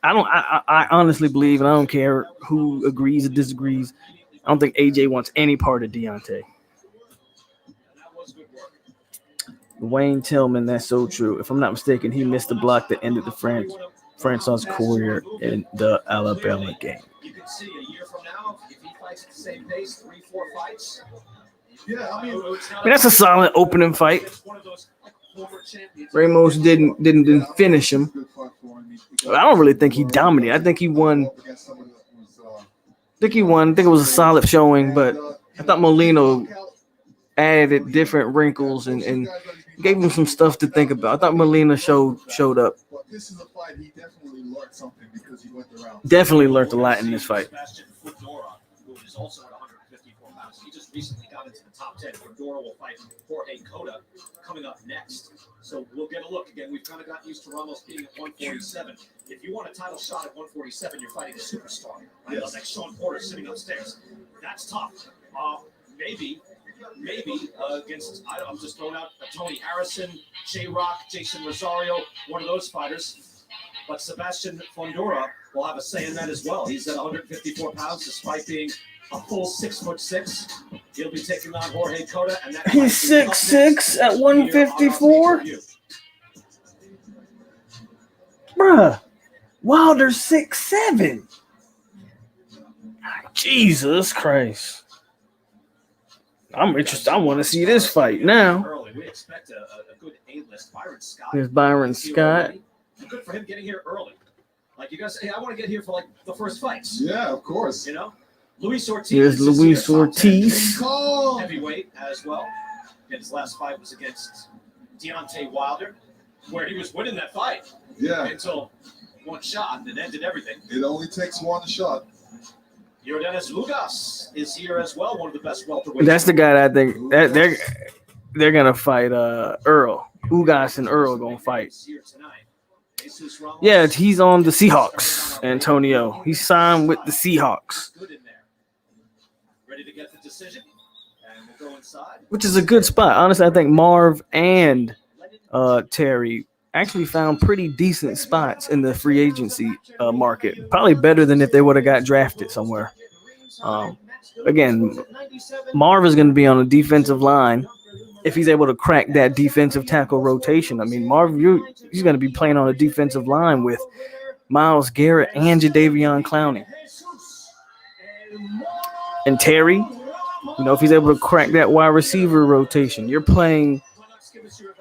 I honestly believe, and I don't care who agrees or disagrees, I don't think AJ wants any part of Deontay. Wayne Tillman, that's so true. If I'm not mistaken, he missed the block that ended the Francois career in the Alabama game. You can see a year from now, if he fights at the same pace, 3-4 fights. Yeah, I mean, That's a solid opening fight. Ramos didn't finish him. But I don't really think he dominated. I think he won. I think it was a solid showing, but I thought Molino added different wrinkles and gave him some stuff to think about. I thought Molina showed up. but this is a fight he definitely learned something because he went around. Definitely learned a lot in this fight. Who is also at 154 pounds. He just recently got into the top 10. Fedora will fight Jorge Cota coming up next. So we'll get a look. Again, we've kind of gotten used to Ramos being at 147. If you want a title shot at 147, you're fighting a superstar. Right? Like Sean Porter sitting upstairs. That's tough. Maybe against, I'm just throwing out Tony Harrison, J-Rock, Jason Rosario, one of those fighters. But Sebastian Fondora will have a say in that as well. He's at 154 pounds, despite being a full 6'6". He'll be taking on Jorge Cota, and that He's 6'6" at 154. Bruh, Wilder's 6'7". Jesus Christ. I'm interested. I want to see this fight now. Early. We expect a good A-list. Byron Scott. There's Byron Scott. Good for him getting here early. Like you guys say, hey, I want to get here for like the first fights. Yeah, of course. You know, Luis Ortiz. Here's Luis Ortiz. Heavyweight as well. And his last fight was against Deontay Wilder, where he was winning that fight. Yeah. Until one shot and ended everything. It only takes one shot. Yordenis Ugas is here as well, one of the best welterweights. That's the guy that I think that they're gonna fight. Earl Ugas and Earl gonna fight. Yeah, he's on the Seahawks. Antonio, he signed with the Seahawks, Ready to get the decision, and we'll go inside. which is a good spot. Honestly, I think Marv and Terry actually found pretty decent spots in the free agency market. Probably better than if they would have got drafted somewhere. Again, Marv is going to be on a defensive line if he's able to crack that defensive tackle rotation. I mean, Marv, he's going to be playing on a defensive line with Myles Garrett and Jadeveon Clowney. And Terry, if he's able to crack that wide receiver rotation, you're playing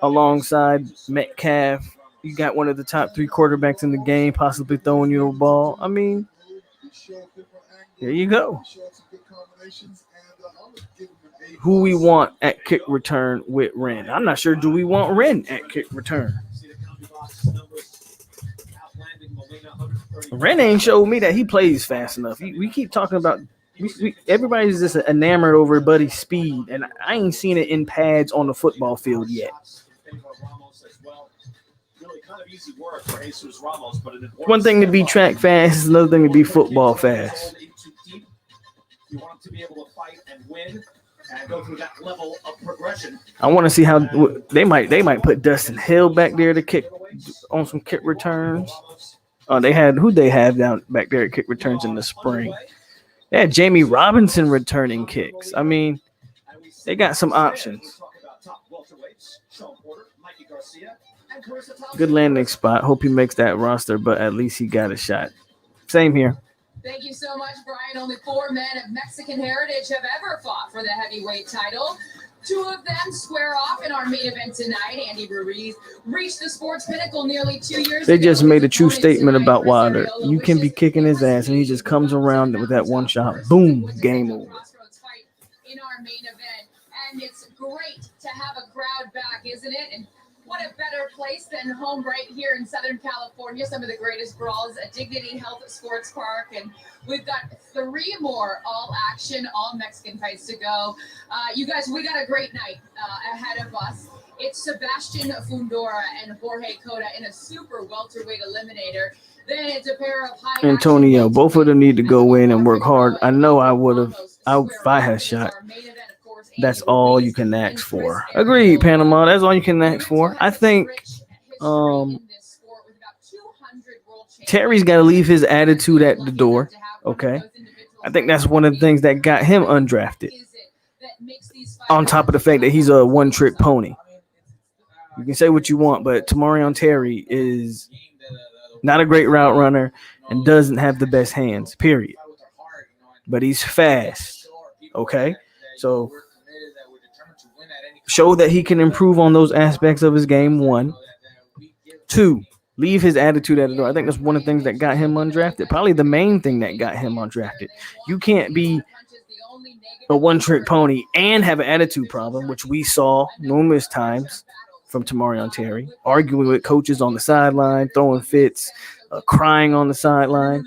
alongside Metcalf. You got one of the top 3 quarterbacks in the game, possibly throwing you the ball. I mean, there you go. Who we want at kick return with Ren? I'm not sure. Do we want Ren at kick return? Ren ain't showed me that he plays fast enough. We keep talking about everybody's just enamored over Buddy's speed, and I ain't seen it in pads on the football field yet. One thing to be track fast is another thing to be football fast. to be able to fight and win and go through that level of progression. I want to see how they might put Dustin Hill back there to kick on some kick returns. They had who they have down back there at kick returns in the spring. They had Jamie Robinson returning kicks. I mean, they got some options. Good landing spot. Hope he makes that roster, but at least he got a shot. Same here. Thank you so much, Brian. Only 4 men of Mexican heritage have ever fought for the heavyweight title. 2 of them square off in our main event tonight. Andy Ruiz reached the sports pinnacle nearly 2 years ago. They just made a true statement about Wilder. You can be kicking his ass, and he just comes around with that one shot. Boom, game over. In our main event, and it's great to have a crowd back, isn't it? And what a better place than home right here in Southern California. Some of the greatest brawls at Dignity Health Sports Park. And we've got 3 more all-action, all-Mexican fights to go. You guys, we got a great night ahead of us. It's Sebastian Fundora and Jorge Cota in a super welterweight eliminator. Then it's a pair of high Antonio, both of them need to go in and work hard. I know I would have, if I had shot. That's all you can ask for. Agreed, Panama. That's all you can ask for. I think Terry's got to leave his attitude at the door. Okay. I think that's one of the things that got him undrafted. On top of the fact that he's a one-trick pony. You can say what you want, but Tamarion Terry is not a great route runner and doesn't have the best hands, period. But he's fast. Okay. So show that he can improve on those aspects of his game, 1. 2, leave his attitude at the door. I think that's one of the things that got him undrafted. Probably the main thing that got him undrafted. You can't be a one-trick pony and have an attitude problem, which we saw numerous times from Tamarion Terry, arguing with coaches on the sideline, throwing fits, crying on the sideline.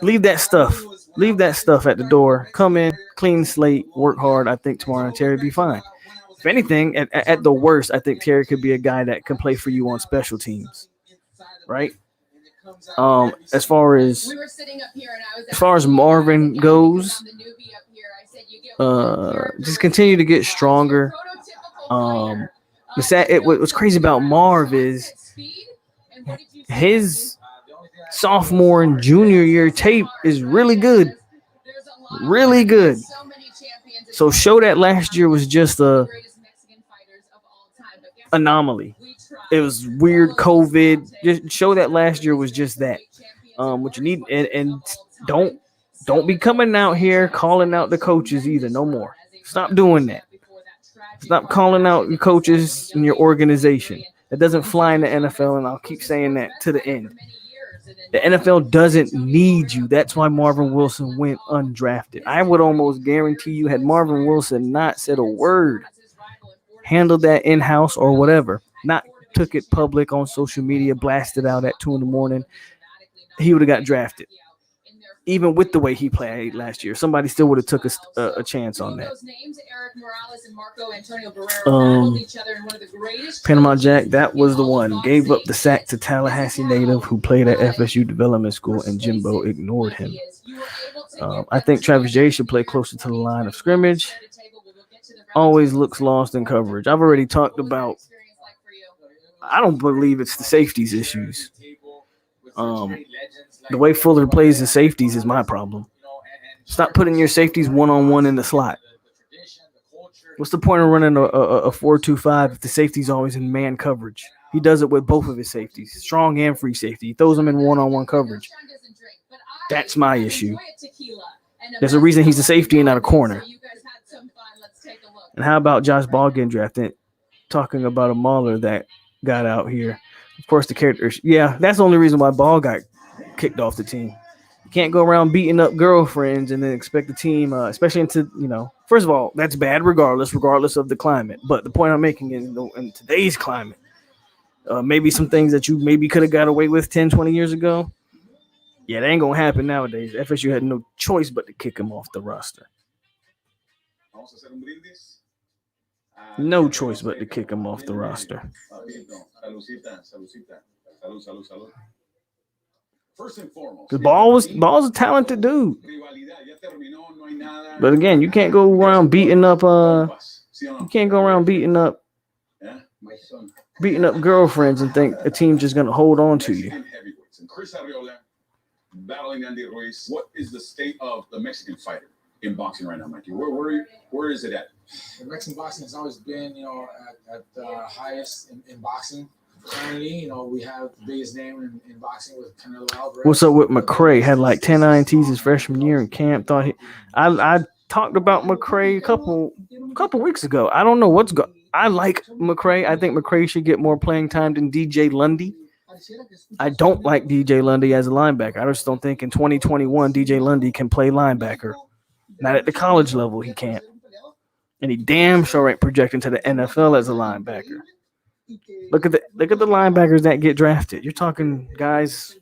Leave that stuff. Leave that stuff at the door. Come in, clean slate, work hard. I think Tamarion Terry be fine. If anything, at the worst, I think Terry could be a guy that can play for you on special teams, right? As far as Marvin goes, just continue to get stronger. What's crazy about Marv is his sophomore and junior year tape is really good. Really good. So show that last year was just a anomaly. It was weird COVID. Just show that last year was just that. What you need, and don't be coming out here calling out the coaches either. No more. Stop doing that. Stop calling out your coaches and your organization. That doesn't fly in the NFL, and I'll keep saying that to the end. The NFL doesn't need you. That's why Marvin Wilson went undrafted. I would almost guarantee you, had Marvin Wilson not said a word, handled that in-house or whatever, not took it public on social media, blasted out at 2 a.m, he would have got drafted. Even with the way he played last year, somebody still would have took a chance on that. Panama Jack, that was the one. Gave up the sack to Tallahassee native who played at FSU Development School, and Jimbo ignored him. I think Travis J should play closer to the line of scrimmage. Always looks lost in coverage. I've already talked about, I don't believe it's the safeties issues. The way Fuller plays the safeties is my problem. Stop putting your safeties one-on-one in the slot. What's the point of running a 4-2-5 if the safety's always in man coverage? He does it with both of his safeties, strong and free safety. He throws them in one-on-one coverage. That's my issue. There's a reason he's a safety and not a corner. And how about Josh Ball getting drafted? Talking about a mauler that got out here. Of course, the characters. Yeah, that's the only reason why Ball got kicked off the team. You can't go around beating up girlfriends and then expect the team, especially into, first of all, that's bad regardless of the climate. But the point I'm making is in today's climate, maybe some things that you maybe could have got away with 10, 20 years ago. Yeah, that ain't going to happen nowadays. FSU had no choice but to kick him off the roster. No choice but to kick him off the roster. First and foremost, Because Ball's a talented dude. But again, you can't go around beating up girlfriends and think a team's just gonna hold on to you. And Chris ARREOLA battling Andy Ruiz. What is the state of the Mexican fighter in boxing right now, Mikey? Where is it at? The Mexican boxing has always been, at the highest in boxing. Currently, we have the biggest name in boxing with Canelo Alvarez. What's up with McCray? Had like 10 INTs his freshman year in camp. I talked about McCray a couple weeks ago. I don't know what's going. I like McCray. I think McCray should get more playing time than DJ Lundy. I don't like DJ Lundy as a linebacker. I just don't think in 2021 DJ Lundy can play linebacker. Not at the college level, he can't. And he damn sure ain't projecting to the NFL as a linebacker. Look at the linebackers that get drafted. You're talking guys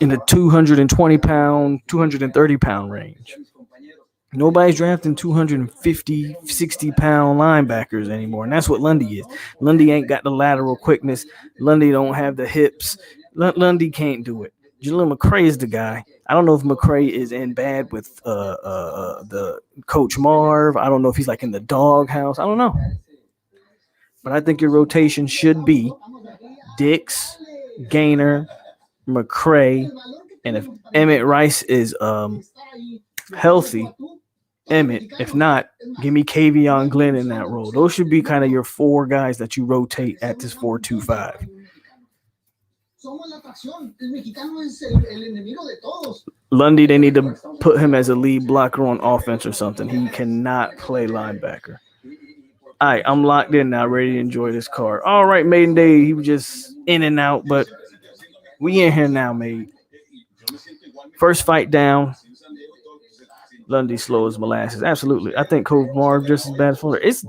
in the 220-pound, 230-pound range. Nobody's drafting 250, 60-pound linebackers anymore, and that's what Lundy is. Lundy ain't got the lateral quickness. Lundy don't have the hips. Lundy can't do it. Jaleel McCray is the guy. I don't know if McCray is in bad with the Coach Marv. I don't know if he's like in the doghouse. I don't know. But I think your rotation should be Dix, Gaynor, McCray, and if Emmett Rice is healthy, Emmett. If not, give me Kavion Glenn in that role. Those should be kind of your four guys that you rotate at this 4-2-5. Lundy, they need to put him as a lead blocker on offense or something. He cannot play linebacker. All right, I'm locked in now, ready to enjoy this card. All right, Maiden Day, he was just in and out, but we in here now, mate. First fight down. Lundy slow as molasses. Absolutely. I think Coach Marv just as bad as Fuller. It's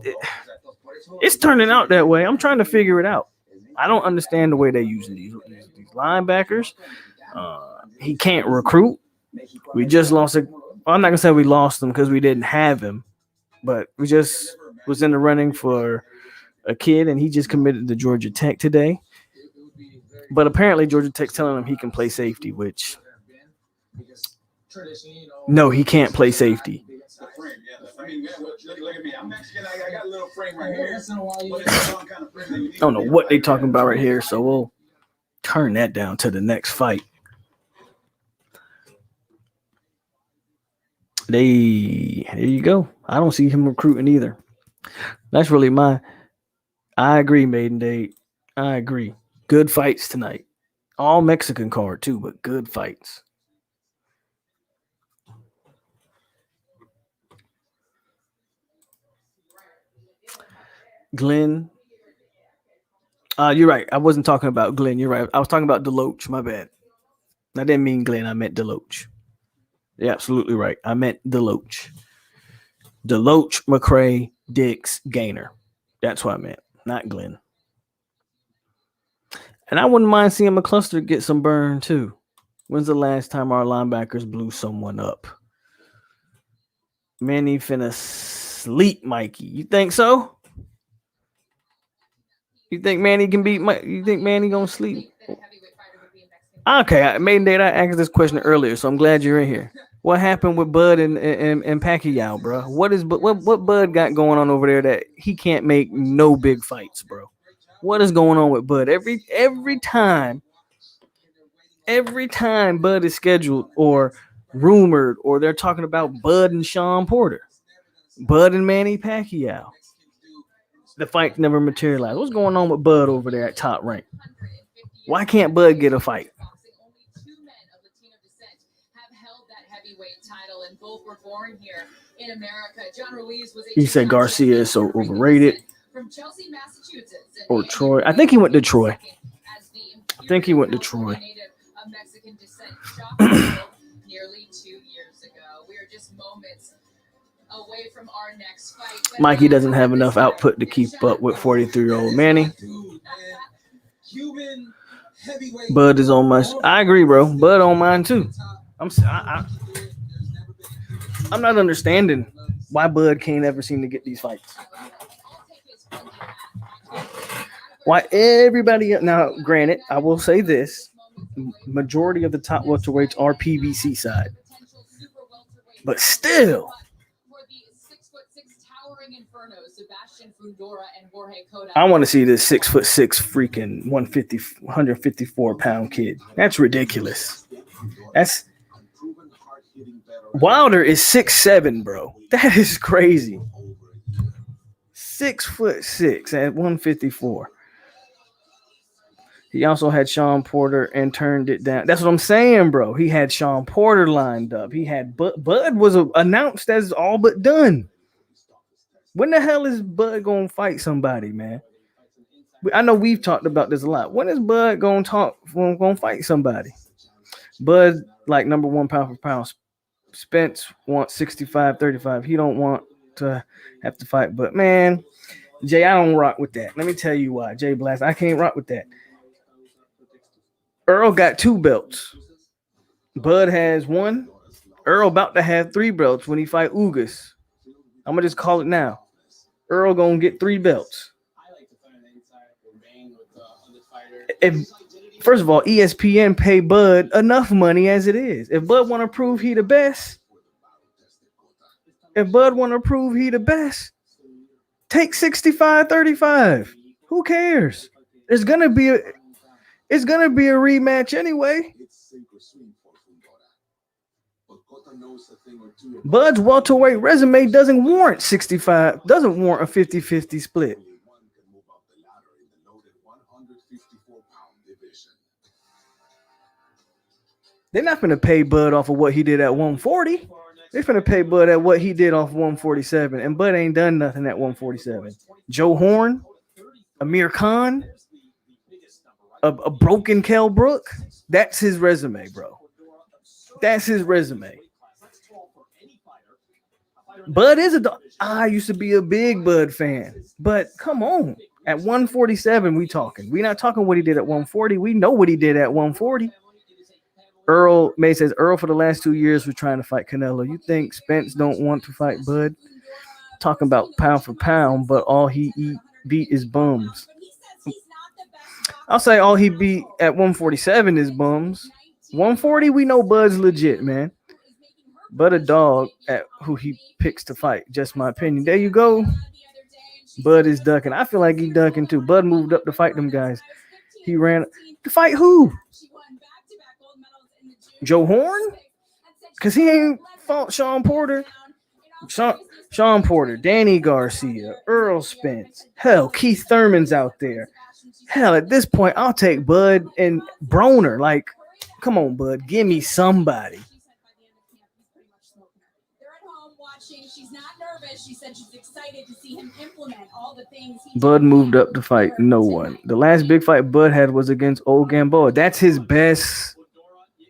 turning out that way. I'm trying to figure it out. I don't understand the way they're using these linebackers. He can't recruit. We just lost I'm not going to say we lost him because we didn't have him, but we just was in the running for a kid, and he just committed to Georgia Tech today. But apparently Georgia Tech's telling him he can play safety, which no, he can't play safety. I don't know what they're talking about right here, so we'll turn that down to the next fight. There you go. I don't see him recruiting either. That's really I agree, Maiden Day. I agree. Good fights tonight. All Mexican card too, but good fights. Glenn. You're right. I wasn't talking about Glenn. You're right. I was talking about Deloach. My bad. I didn't mean Glenn. I meant Deloach. You're absolutely right. I meant Deloach. Deloach, McCray, Dix, Gaynor. That's what I meant, not Glenn. And I wouldn't mind seeing McCluster get some burn too. When's the last time our linebackers blew someone up? Manny finna sleep Mikey. You think so? You think Manny can beat Mike? You think Manny gonna sleep? Okay, Maiden Day, I asked this question earlier, so I'm glad you're in here. What happened with Bud and Pacquiao, bro? What Bud got going on over there that he can't make no big fights, bro? What is going on with Bud? Every time Bud is scheduled or rumored, or they're talking about Bud and Sean Porter, Bud and Manny Pacquiao, the fight never materialized. What's going on with Bud over there at Top Rank? Why can't Bud get a fight? He said Garcia is so overrated. Or Troy. I think he went to Troy. Nearly 2 years ago. We are just moments away from our next fight. Mikey doesn't have enough output to keep up with 43-year-old Manny. Bud is on my. I agree, bro. Bud on mine too. I'm not understanding why Bud can't ever seem to get these fights. Why everybody now? Granted, I will say this: majority of the top welterweights are PBC side. But still, I want to see this 6'6" freaking 154 pound kid. That's ridiculous. That's Wilder is 6'7", bro. That is crazy. 6'6" at 154. He also had Sean Porter and turned it down. That's what I'm saying, bro. He had Sean Porter lined up. He had Bud was announced as all but done. When the hell is Bud gonna fight somebody, man? I know we've talked about this a lot. When is Bud gonna fight somebody? Bud, like number one pound for pound. Spence wants 65-35. He don't want to have to fight. But man, Jay, I don't rock with that. Let me tell you why. Jay Blast, I can't rock with that. Earl got 2 belts. Bud has 1. Earl about to have 3 belts when he fight Ugas. I'm gonna just call it now. Earl gonna get 3 belts. First of all, ESPN pay Bud enough money as it is. If Bud want to prove he the best, take 65-35. Who cares? It's gonna be a rematch anyway. Bud's welterweight resume doesn't warrant 65, doesn't warrant a 50-50 split. They're not going to pay Bud off of what he did at 140. They're going to pay Bud at what he did off 147. And Bud ain't done nothing at 147. Joe Horn, Amir Khan, a broken Kell Brook. That's his resume, bro. That's his resume. Bud is a dog. I used to be a big Bud fan. But come on. At 147, we talking. We're not talking what he did at 140. We know what he did at 140. Earl May says Earl for the last 2 years was trying to fight Canelo. You think Spence don't want to fight Bud? Talking about pound for pound, but all he beat is bums. I'll say all he beat at 147 is bums. 140, we know Bud's legit, man. Bud a dog at who he picks to fight. Just my opinion. There you go. Bud is ducking. I feel like he ducking too. Bud moved up to fight them guys. He ran to fight who? Joe Horn? Because he ain't fought Sean Porter. Sean Porter, Danny Garcia, Earl Spence. Hell, Keith Thurman's out there. Hell, at this point, I'll take Bud and Broner. Like, come on, Bud. Give me somebody. She's not nervous. She said she's excited to see him implement all the things. Bud moved up to fight no one. The last big fight Bud had was against old Gamboa. That's his best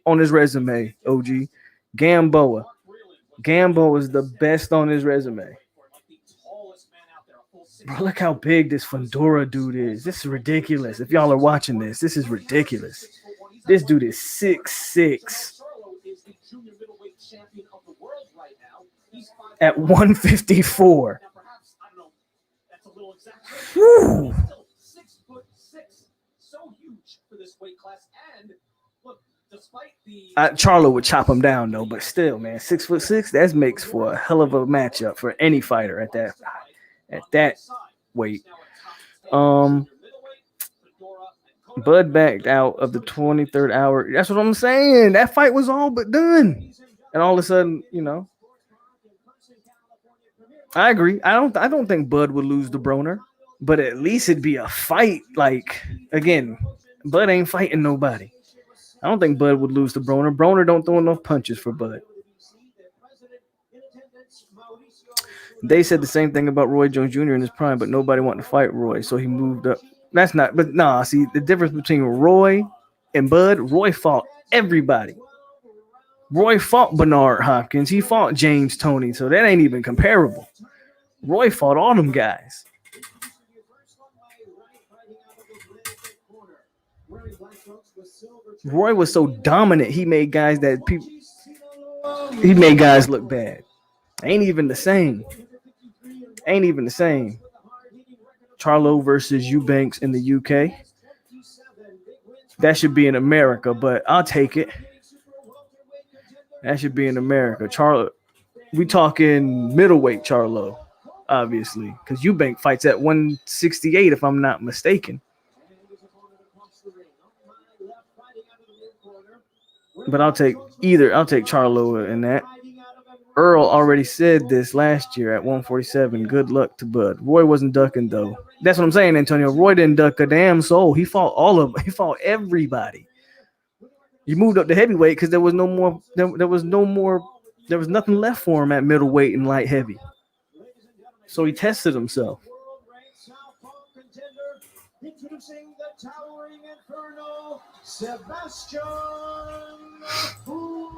on his resume, OG. Gamboa. Gamboa is the best on his resume. Bro, look how big this Fundora dude is. This is ridiculous. If y'all are watching this, this is ridiculous. This dude is 6'6". At 154. Whew. Charlo would chop him down though, but still, man, 6'6". That makes for a hell of a matchup for any fighter at that weight. Bud backed out of the 23rd hour. That's what I'm saying. That fight was all but done, and all of a sudden, you know. I agree. I don't think Bud would lose to Broner, but at least it'd be a fight. Like, again, Bud ain't fighting nobody. I don't think Bud would lose to Broner. Broner don't throw enough punches for Bud. They said the same thing about Roy Jones Jr. in his prime, but nobody wanted to fight Roy, so he moved up. That's not, but nah, see, the difference between Roy and Bud, Roy fought everybody. Roy fought Bernard Hopkins. He fought James Toney, so that ain't even comparable. Roy fought all them guys. Roy was so dominant, he made guys look bad. Ain't even the same. Charlo versus Eubanks in the UK. That should be in America, but I'll take it. That should be in America. Charlo, we talking middleweight Charlo, obviously, because Eubank fights at 168, if I'm not mistaken. But I'll take either. I'll take Charlo in that. Earl already said this last year at 147. Good luck to Bud. Roy wasn't ducking though. That's what I'm saying, Antonio. Roy didn't duck a damn soul. He fought he fought everybody. He moved up to heavyweight because there was no more. There was nothing left for him at middleweight and light heavy. So he tested himself. Introducing the towering inferno, Sebastian Fundora.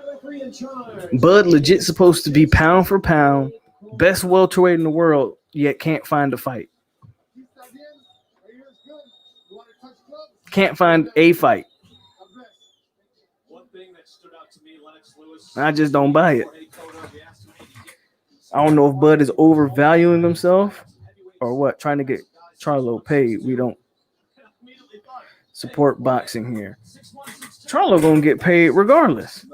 Referee in charge. Bud legit supposed to be pound for pound, best welterweight in the world, yet can't find a fight. Can't find a fight. One thing that stood out to me, Lennox Lewis. I just don't buy it. I don't know if Bud is overvaluing himself or what, trying to get Charlo paid. We don't support boxing here. Charlo gonna get paid regardless.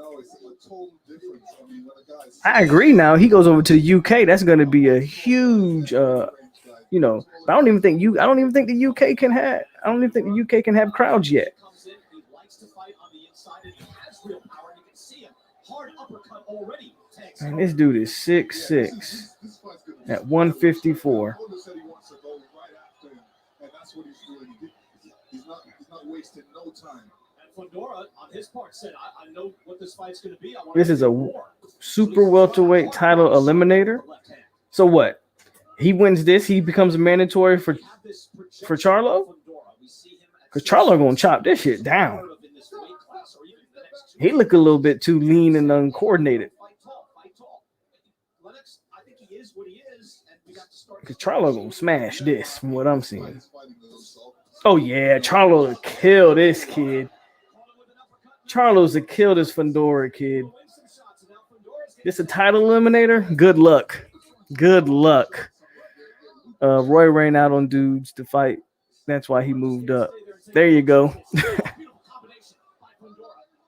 I agree. Now he goes over to the UK. That's going to be a huge, I don't even think the UK can have. I don't even think the UK can have crowds yet. And this dude is 6'6" at 154. He's not wasting no time. And Fundora, on his part, said, I know what this fight's going to be. This is a super welterweight title eliminator. So what? He wins this, he becomes a mandatory for Charlo? Because Charlo going to chop this shit down. He look a little bit too lean and uncoordinated. Because Charlo going to smash this from what I'm seeing. Oh, yeah. Charlo will kill this kid. Charlo's to kill this Fundora kid. This a title eliminator? Good luck. Good luck. Roy ran out on dudes to fight. That's why he moved up. There you go.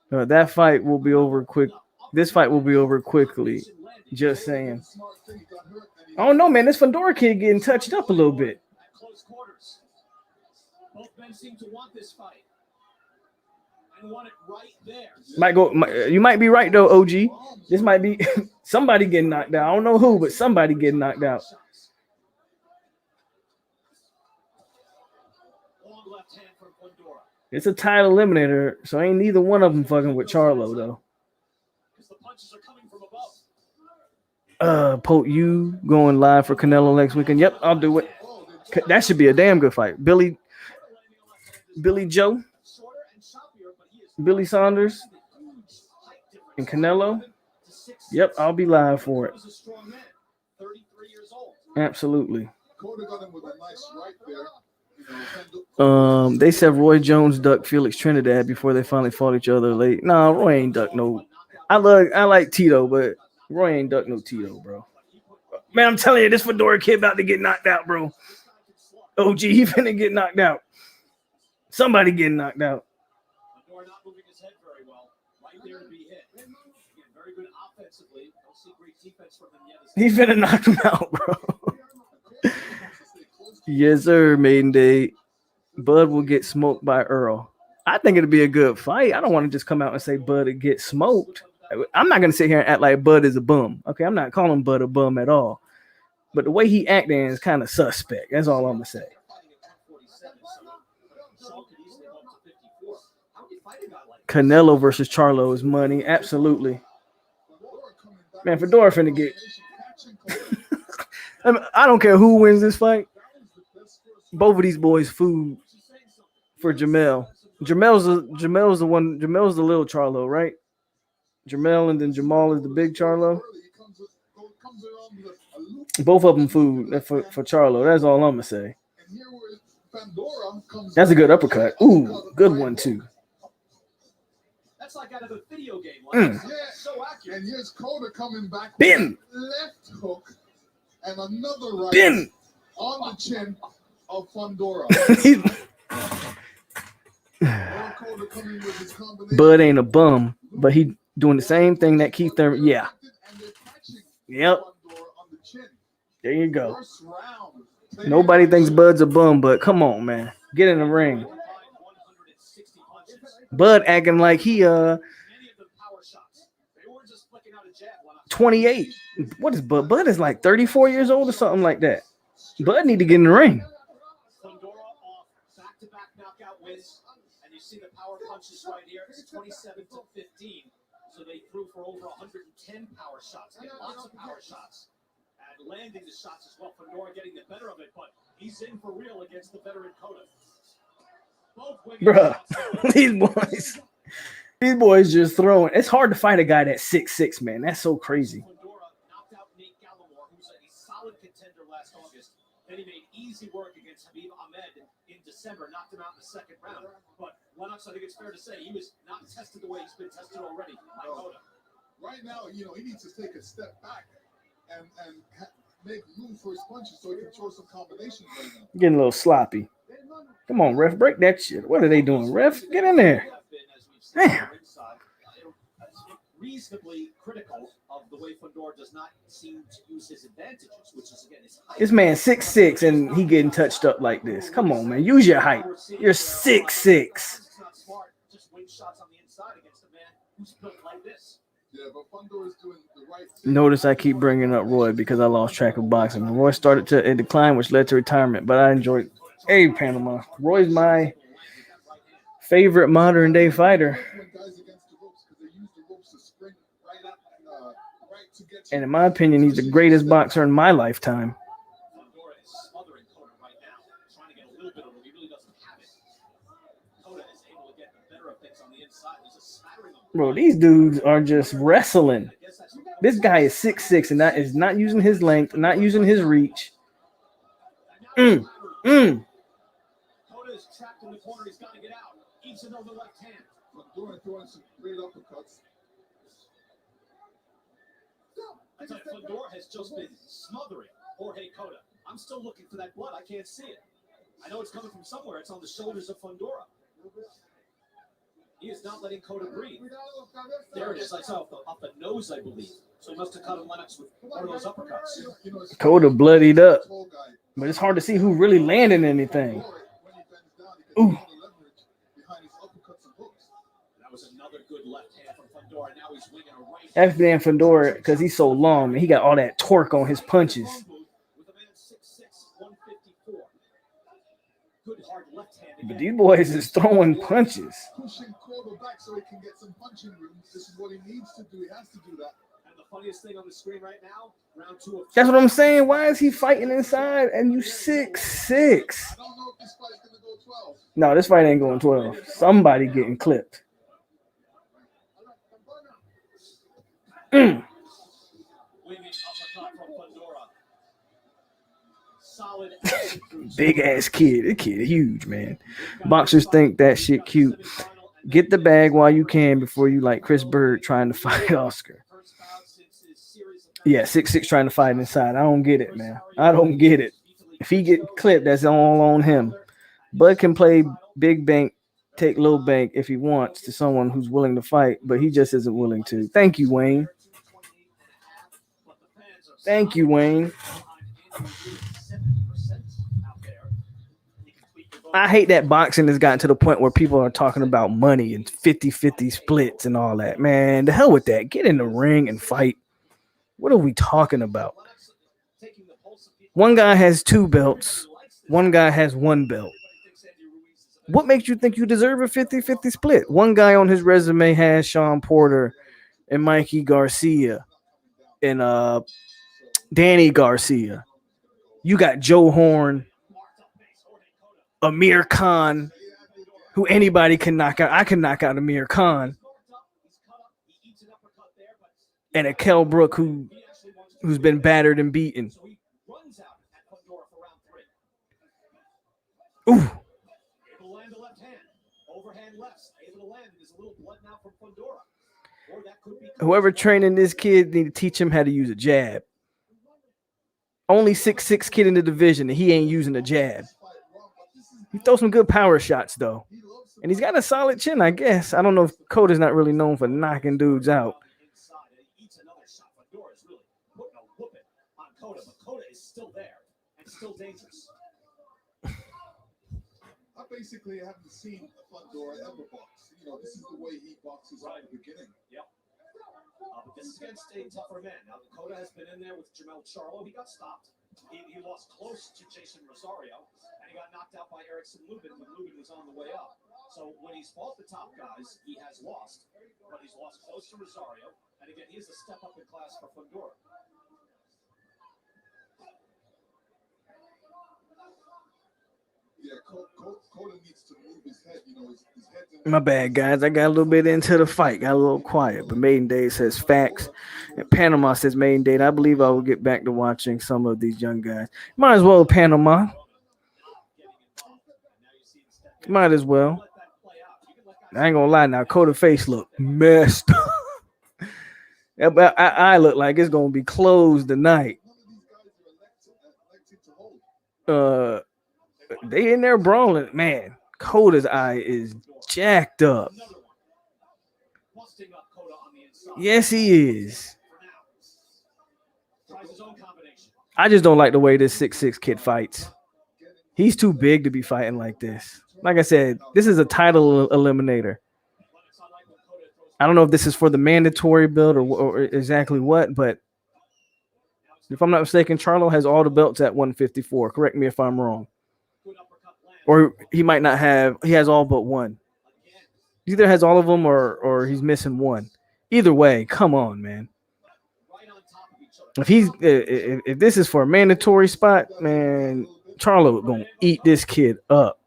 That fight will be over quick. This fight will be over quickly. Just saying. I don't know, man. This Fundora kid getting touched up a little bit. Both men seem to want this fight and want it right there. You might be right though, OG. This might be somebody getting knocked out. I don't know who, but somebody getting knocked out. It's a title eliminator, so ain't neither one of them fucking with Charlo though. Pope, you going live for Canelo next weekend? Yep, I'll do it. That should be a damn good fight. Billy Joe, Billy Saunders, and Canelo. Yep, I'll be live for it. Absolutely. They said Roy Jones ducked Felix Trinidad before they finally fought each other late. Nah, Roy ain't ducked no. I like Tito, but Roy ain't ducked no Tito, bro. Man, I'm telling you, this Fundora kid about to get knocked out, bro. OG, he finna get knocked out. Somebody getting knocked out. Fundora not moving his head very well. Right there to be hit. Again, very good offensively. Don't see great defense from him yet. He finna knock him out, bro. Yes, sir, maiden day. Bud will get smoked by Earl. I think it'll be a good fight. I don't want to just come out and say Bud will get smoked. I'm not going to sit here and act like Bud is a bum. Okay, I'm not calling Bud a bum at all. But the way he acting is kind of suspect. That's all I'm going to say. Canelo versus Charlo is money. Absolutely. Man, Fedor finna get... I don't care who wins this fight. Both of these boys food for Jamel. Jamel's the little Charlo, right? Jamel, and then Jamal is the big Charlo. Both of them food for Charlo. That's all I'm gonna say. That's a good uppercut. Ooh, good one too. That's like out of a video game. Like, so accurate. And here's Coda coming back. Bin. Left hook and another right Bin. on the chin. of Fundora. Bud ain't a bum, but he doing the same thing that Keith Thurman. Yeah. Yep. There you go. Nobody thinks Bud's a bum, but come on, man. Get in the ring. Bud acting like he 28. What is Bud? Bud is like 34 years old or something like that. Bud need to get in the ring. Back-to-back knockout wins, and you see the power punches right here. It's 27-15, so they threw for over 110 power shots. They had lots of power shots, and landing the shots as well. Fundora getting the better of it, but he's in for real against the veteran Cota. Bruh, these boys just throwing. It's hard to fight a guy that's 6'6", man. That's so crazy. Fundora knocked out Nate Gallimore, who's a solid contender last August. Then he made easy work against Habib Ahmed in December, knocked him out in the second round. But Lennox, I think it's fair to say, he was not tested the way he's been tested already by Cota. Right now, he needs to take a step back and make room for his punches so he can throw some combinations right now. Getting a little sloppy. Come on, ref, break that shit. What are they doing, ref? Get in there. Damn. Reasonably critical of the way Fundora does not seem to use his advantages, which is again his height. This man 6'6" and he getting touched up like this. Come on, man. Use your height. You're 6'6". It's not smart. Just wing shots on the inside against a man who's built like this. Yeah, but Fundora's doing the right thing. Notice I keep bringing up Roy because I lost track of boxing. Roy started to decline, which led to retirement, but I enjoyed. Hey, Panama. Roy's my favorite modern day fighter. And in my opinion, he's the greatest boxer in my lifetime. Fundora is smothering Cota right now, trying to get a little bit of it. He really doesn't have it. Cota is able to get the better of things on the inside. There's a smattering of Bro, these dudes are just wrestling. This guy is 6'6", and that is not using his length, not using his reach. Cota is trapped in the corner. He's got to get out. Eats another left hand. Fundora throwing some great uppercuts. I tell you, Fundora has just been smothering Jorge Cota. I'm still looking for that blood. I can't see it. I know it's coming from somewhere. It's on the shoulders of Fundora. He is not letting Cota breathe. There it is. I saw off the nose, I believe. So he must have cut him Lennox with one of those uppercuts. Cota bloodied up. But it's hard to see who really landed anything. Ooh. That was another good left hand from Fundora. Now he's winging a right. F man Fundora, because he's so long, man. He got all that torque on his punches. With a man 6'6", 154. Good hard left hand again. But these boys is throwing punches. Pushing Cota back so he can get some punching room. This is what he needs to do. He has to do that. And the funniest thing on the screen right now, round 2 of That's what I'm saying. Why is he fighting inside and you 6'6"? I don't know if this fight's going to go 12. No, this fight ain't going 12. Somebody getting clipped. winging uppercut from Fundora. Solid Big ass kid. This kid huge, man. Boxers think that shit cute. Get the bag while you can before you like Chris Bird trying to fight Oscar. Yeah, 6'6" trying to fight inside. I don't get it, man. I don't get it. If he get clipped, that's all on him. Bud can play big bank, take little bank if he wants to someone who's willing to fight, but he just isn't willing to. Thank you, Wayne. Thank you, Wayne. I hate that boxing has gotten to the point where people are talking about money and 50-50 splits and all that. Man, the hell with that. Get in the ring and fight. What are we talking about? One guy has 2 belts. One guy has 1 belt. What makes you think you deserve a 50-50 split? One guy on his resume has Sean Porter and Mikey Garcia and Danny Garcia. You got Joe Horn, Amir Khan, who anybody can knock out. I can knock out Amir Khan. And a Kell Brook who's been battered and beaten. Ooh. Whoever training this kid need to teach him how to use a jab. Only 6'6" kid in the division, and he ain't using a jab. He throws some good power shots though, and he's got a solid chin, I guess. I don't know if Coda's not really known for knocking dudes out. Eats another shot. Fundora's really putting a whooping on Coda, but Coda is still there and still dangerous. I basically haven't seen Fundora ever box. You know, this is the way he boxes right at the beginning. Yep. But this is against a tougher man. Now, Coda has been in there with Jamel Charlo. He got stopped. He lost close to Jason Rosario, and he got knocked out by Erickson Lubin when Lubin was on the way up. So when he's fought the top guys, he has lost, but he's lost close to Rosario. And again, he is a step up in class for Fundora. Yeah, Coda needs to move his head. You know, his head. My bad, guys. I got a little bit into the fight. Got a little quiet. But Maiden Day says facts. And Panama says Maiden Day. I believe I will get back to watching some of these young guys. Might as well Panama. Might as well. I ain't gonna lie now. Coda face look messed up. I look like it's gonna be closed tonight. They in there brawling. Man, Coda's eye is jacked up. Yes, he is. I just don't like the way this 6'6" kid fights. He's too big to be fighting like this. Like I said, this is a title eliminator. I don't know if this is for the mandatory belt or exactly what, but if I'm not mistaken, Charlo has all the belts at 154. Correct me if I'm wrong. Or he might not have. He has all but one. Either has all of them or he's missing one. Either way, come on, man. If this is for a mandatory spot, man, Charlo gonna eat this kid up.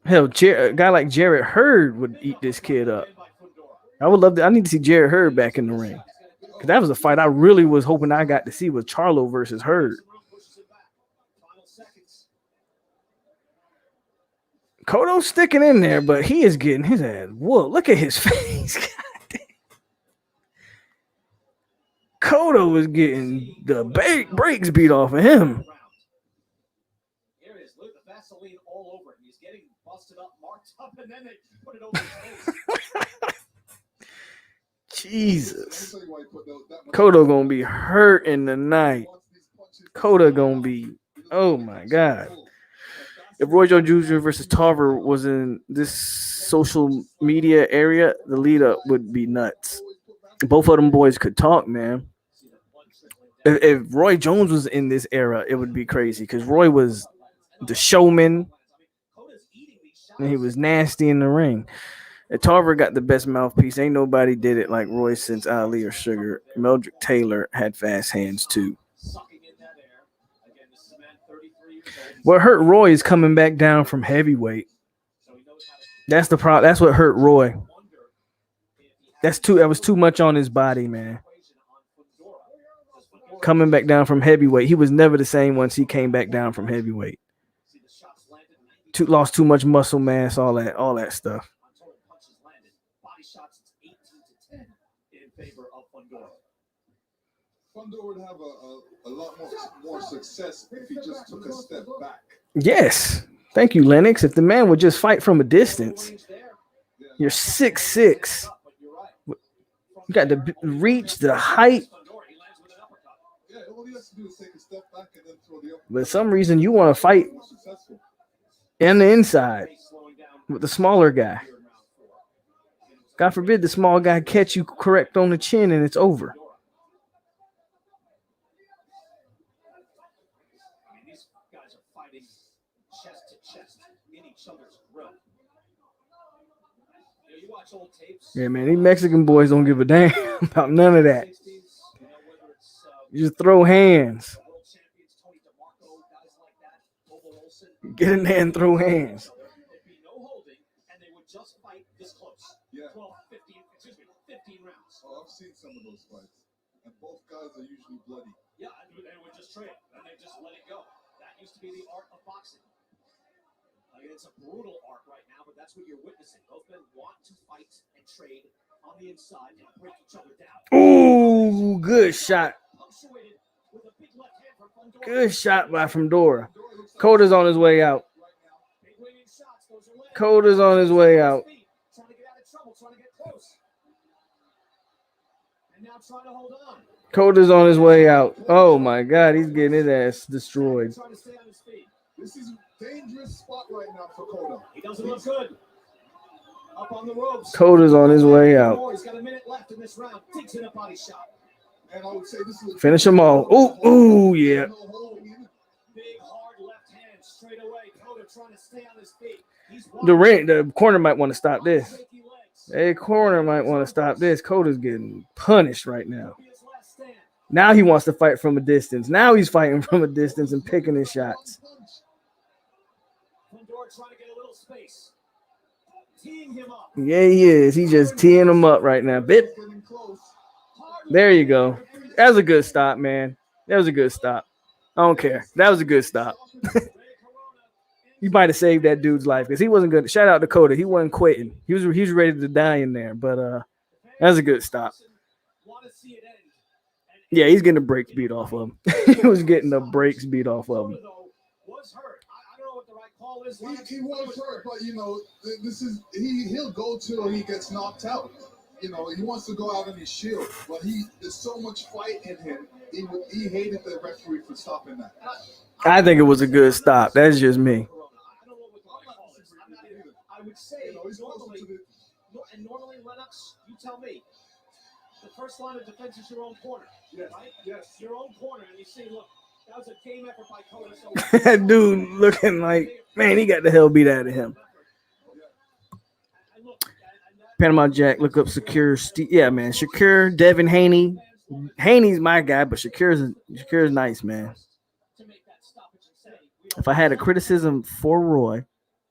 Hell, a guy like Jarrett Hurd would eat this kid up. I would love to. I need to see Jarrett Hurd back in the ring. Because that was a fight I really was hoping I got to see with Charlo versus Hurd. Cotto's sticking in there, but he is getting his ass whooped. Look at his face. Cotto is getting the brakes beat off of him. Here it is. Look, the Vaseline all over him. He's getting busted up, marked up, and then they put it over his face. Jesus. Cotto gonna be hurting tonight. Cotto gonna be, oh my God. If Roy Jones Jr. versus Tarver was in this social media area, the lead up would be nuts. Both of them boys could talk, man. If Roy Jones was in this era, it would be crazy because Roy was the showman and he was nasty in the ring. And Tarver got the best mouthpiece. Ain't nobody did it like Roy since Ali or Sugar. Meldrick Taylor had fast hands too. What hurt Roy is coming back down from heavyweight. That's the problem. That's what hurt Roy. That was too much on his body, man. Coming back down from heavyweight. He was never the same once he came back down from heavyweight. Lost too much muscle mass, all that stuff. Fundora would have a lot more success if he just took a step back. Yes. Thank you, Lennox. If the man would just fight from a distance, you're 6'6". You got the reach, the height. But for some reason, you want to fight in the inside with the smaller guy. God forbid the small guy catch you correct on the chin and it's over. Yeah, man, these Mexican boys don't give a damn about none of that. You just throw hands. Get in there and throw hands. Yeah. 15 rounds. Oh, I've seen some of those fights. And both guys are usually bloody. Yeah, and they would just trade, and they just let it go. That used to be the art of boxing. It's a brutal art right now, but that's what you're witnessing. Both men want to fight and trade on the inside and break each other down. Ooh, good shot. Punctuated with a big left hand from Fundora. Good shot by Fundora. Coda's on his way out. Big winging shots goes away. Coda's on his way out. Trying to get out of trouble, trying to get close. And now trying to hold on. Coda's on his way out. Oh my God, he's getting his ass destroyed. Trying to stay on his feet. This is a dangerous spot right now for Coda. He doesn't look good. Up on the ropes. Coda's on his way out. He's got a minute left in this round. Digs in a body shot. And I would say this is Finish them all. Ooh, yeah. Big hard left hand straight away. Coda trying to stay on his feet. He's The corner might want to stop this. shaky legs. Hey, corner might want to stop this. Coda's getting punished right now. Be his last stand. Now he wants to fight from a distance. Now he's fighting from a distance and picking his shots. Fundora trying to get a little space. Teeing him up. Yeah, he is. He's just teeing him up right now. Bit. There you go. That was a good stop, man. That was a good stop. I don't care. That was a good stop. You might have saved that dude's life because he wasn't good. Shout out to Coda. He wasn't quitting. He was ready to die in there. But that was a good stop. Want to see it end. Yeah, he's getting the brakes beat off of him. He was getting the brakes beat off of him. Was hurt. I don't know what the right call is. He was hurt, but you know, this is he'll go till he gets knocked out. You know, he wants to go out on his shield, but there's so much fight in him. He hated the referee for stopping that. I think it was a good stop. That's just me. I don't know what the right call is. I'm not even. I would say normally, Lennox, you tell me. The first line of defense is your own corner, right? Yes. Your own corner, and you see, look, that was a team effort by Coda. So That dude looking like, man, he got the hell beat out of him. Panama Jack, look up Secure. Yeah, man. Shakir, Devin Haney. Haney's my guy, but Shakir's nice, man. If I had a criticism for Roy,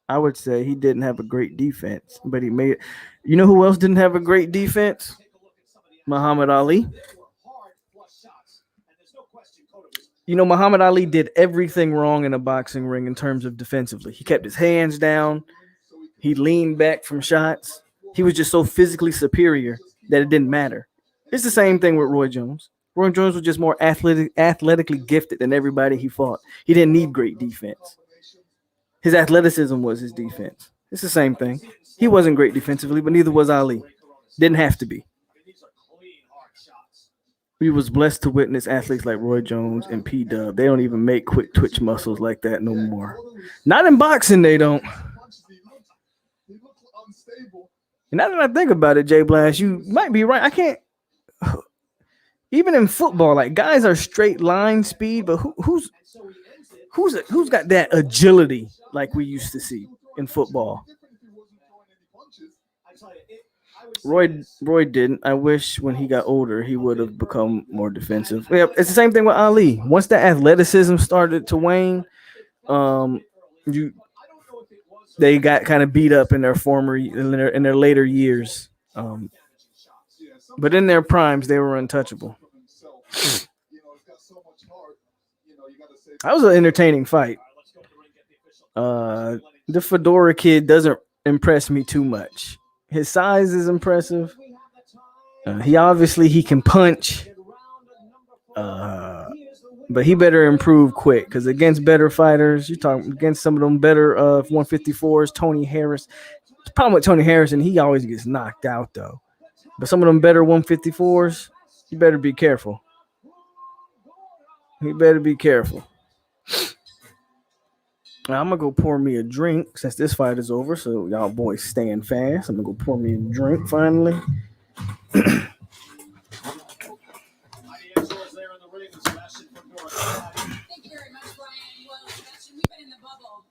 I would say he didn't have a great defense, but he made it. You know who else didn't have a great defense? Muhammad Ali. You know, Muhammad Ali did everything wrong in a boxing ring in terms of defensively. He kept his hands down. He leaned back from shots. He was just so physically superior that it didn't matter. It's the same thing with Roy Jones. Roy Jones was just more athletically gifted than everybody he fought. He didn't need great defense. His athleticism was his defense. It's the same thing. He wasn't great defensively, but neither was Ali. Didn't have to be. We was blessed to witness athletes like Roy Jones and P-Dub. They don't even make quick twitch muscles like that no more. Not in boxing, they don't. And now that I think about it, Jay Blast, you might be right. I can't. Even in football, like guys are straight line speed, but who's got that agility like we used to see in football? Roy didn't. I wish when he got older he would have become more defensive. Yeah, it's the same thing with Ali. Once the athleticism started to wane, they got kind of beat up in their later years. But in their primes, they were untouchable. That was an entertaining fight. The Fedora kid doesn't impress me too much. His size is impressive. He can punch. But he better improve quick because against better fighters, you're talking against some of them better 154s, Tony Harris. The problem with Tony Harrison, he always gets knocked out though. But some of them better 154s, you better be careful. You better be careful. Now, I'm going to go pour me a drink since this fight is over. So y'all boys staying fast. I'm going to go pour me a drink finally. Thank you very much, Brian. Well, Sebastian, we've been in the bubble.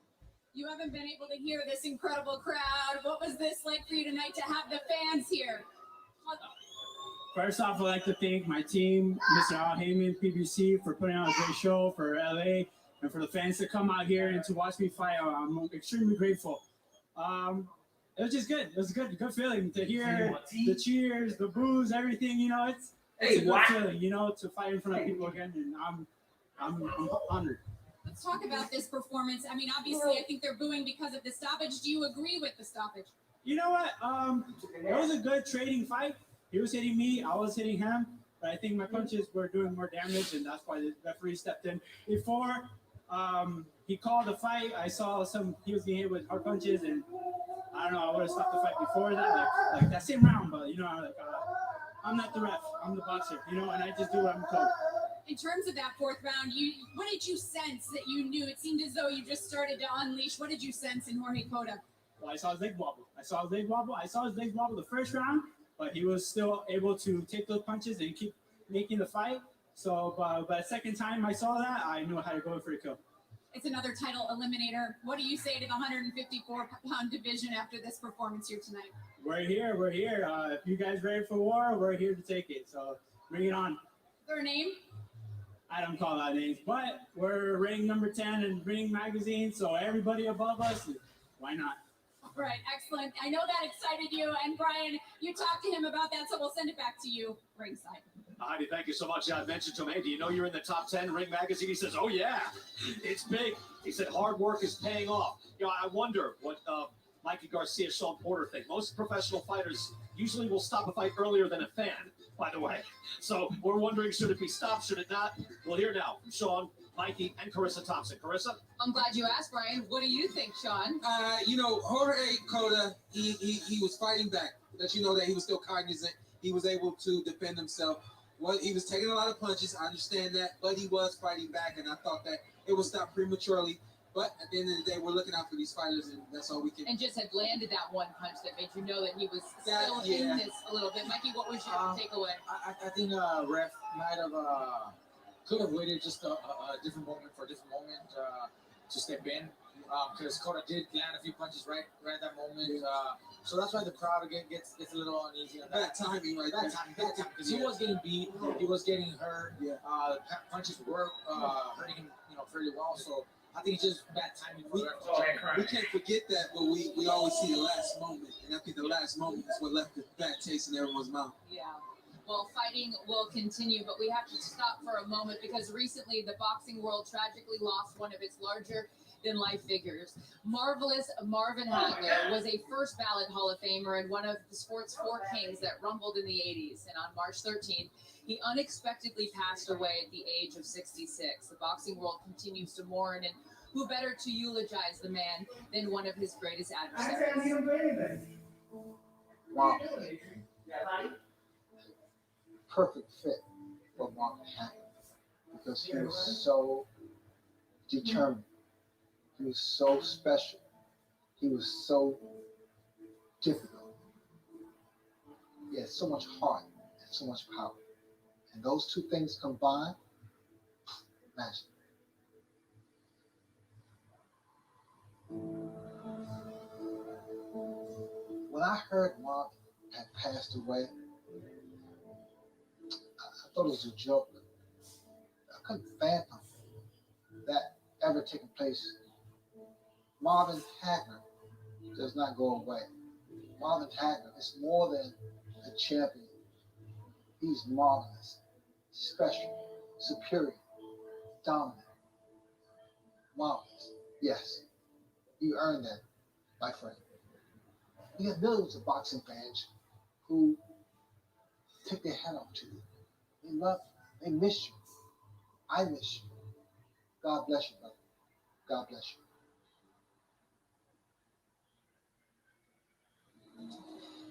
You haven't been able to hear this incredible crowd. What was this like for you tonight to have the fans here? First off, I'd like to thank my team, Mr. Al Heyman, PBC, for putting on a great show for LA and for the fans to come out here and to watch me fight. I'm extremely grateful. It was just good. It was a good feeling to hear the cheers, the boos, everything. You know, it's a good feeling. You know, to fight in front of people again, and I'm honored. Let's talk about this performance. I mean, obviously, I think they're booing because of the stoppage. Do you agree with the stoppage? You know what? It was a good trading fight. He was hitting me, I was hitting him, but I think my punches were doing more damage, and that's why the referee stepped in. Before he called the fight, I saw he was getting hit with hard punches, and I don't know, I would have stopped the fight before that, like that same round, but I'm not the ref, I'm the boxer, and I just do what I'm told. In terms of that fourth round, what did you sense that you knew? It seemed as though you just started to unleash. What did you sense in Jorge Cota? Well, I saw his leg wobble. I saw his legs wobble the first round, but he was still able to take those punches and keep making the fight. So, but the second time I saw that, I knew how to go for a kill. It's another title eliminator. What do you say to the 154-pound division after this performance here tonight? We're here. If you guys ready for war, we're here to take it. So bring it on. Their name? I don't call out names, but we're ranked number 10 in Ring Magazine, so everybody above us, why not? All right, excellent. I know that excited you, and Brian, you talked to him about that, so we'll send it back to you ringside. Heidi, thank you so much. I mentioned to him, hey, do you know you're in the top 10 Ring Magazine? He says, oh, yeah, it's big. He said, hard work is paying off. I wonder what Mikey Garcia, Sean Porter think. Most professional fighters usually will stop a fight earlier than a fan, by the way. So we're wondering, should it be stopped? Should it not? We'll hear now from Sean, Mikey, and Carissa Thompson. Carissa? I'm glad you asked, Brian. What do you think, Sean? Jorge Cota, he was fighting back. Let you know that he was still cognizant. He was able to defend himself. Well, he was taking a lot of punches. I understand that, but he was fighting back, and I thought that it would stop prematurely. But at the end of the day, we're looking out for these fighters, and that's all we can. And just had landed that one punch that made you know that he was still in this a little bit. Mikey, what was your takeaway? I think ref might have could have waited just a different moment for a different moment to step in, because Cota did land a few punches right at that moment. So that's why the crowd again gets a little uneasy on that. Bad timing, right? Bad timing, because he was getting beat, he was getting hurt. Punches were hurting him, fairly well. So I think it's just bad timing. We can't forget that, but we always see the last moment, and I think the last moment is what left the bad taste in everyone's mouth. Yeah. Well, fighting will continue, but we have to stop for a moment because recently the boxing world tragically lost one of its larger-than-life figures. Marvelous Marvin Hagler was a first-ballot Hall of Famer and one of the sport's four kings that rumbled in the 80s. And on March 13th, he unexpectedly passed away at the age of 66. The boxing world continues to mourn, and who better to eulogize the man than one of his greatest adversaries? Wow. Perfect fit for Marvin Hagler because he was so determined. He was so special. He was so difficult. He had so much heart and so much power. And those two things combined, magic. When I heard Marvin had passed away, I thought it was a joke. I couldn't fathom that ever taking place. Marvin Hagler does not go away. Marvin Hagler is more than a champion. He's marvelous, special, superior, dominant, marvelous. Yes, you earned that, my friend. We have millions of boxing fans who take their hat off to you. They love you. They miss you. I miss you. God bless you, brother. God bless you.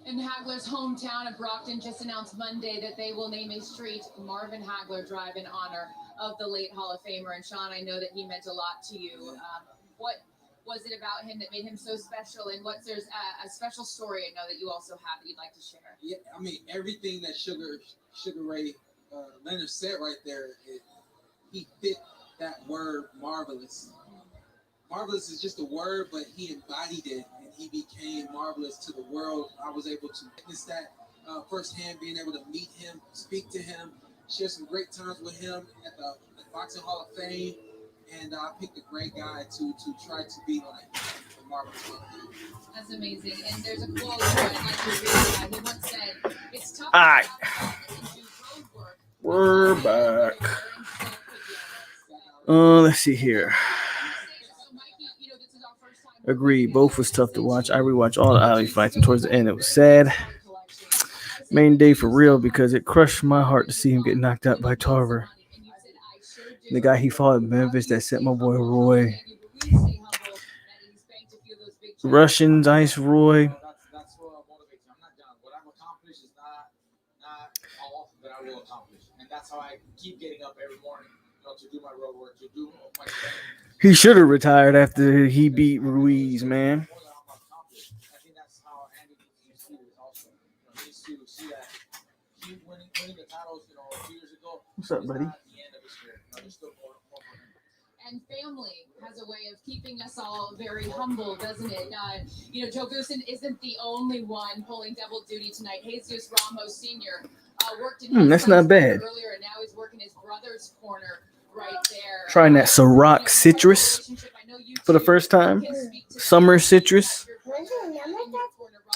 In Hagler's hometown of Brockton just announced Monday that they will name a street Marvin Hagler Drive in honor of the late Hall of Famer. And Sean, I know that he meant a lot to you. What was it about him that made him so special? And there's a special story I know that you also have that you'd like to share? Yeah, I mean, everything that Sugar Ray Leonard said right there, he fit that word marvelous. Marvelous is just a word, but he embodied it, and he became marvelous to the world. I was able to witness that firsthand, being able to meet him, speak to him, share some great times with him at the Boxing Hall of Fame, and I picked a great guy to try to be like the Marvelous Marvin. That's amazing. And there's a quote that I'd like to read. He once said, "It's tough." All right. We're back. Let's see here. So, Mikey, this is our first time Agreed. Both was tough to watch. I rewatched all the Ali fights, and towards the end, it was sad. Main day for real because it crushed my heart to see him get knocked out by Tarver. The guy he fought in Memphis that sent my boy Roy. Russians, Ice Roy. That's what motivates me. I'm not done. What I've accomplished is not all that I will accomplish, and that's how I keep getting up every morning, to do my road work, to do my training. He should have retired after he beat Ruiz, man. I think that's how Andy needs to see it also. He needs to see that he winning the titles, 2 years ago. What's up, buddy? Not the end of his career. There's still more for him. And family has a way of keeping us all very humble, doesn't it? Joe Goosen isn't the only one pulling double duty tonight. Jesus Ramos Sr. Worked in his That's not bad. earlier, and now he's working his brother's corner right there. Trying that Ciroc citrus for the first time. Summer citrus.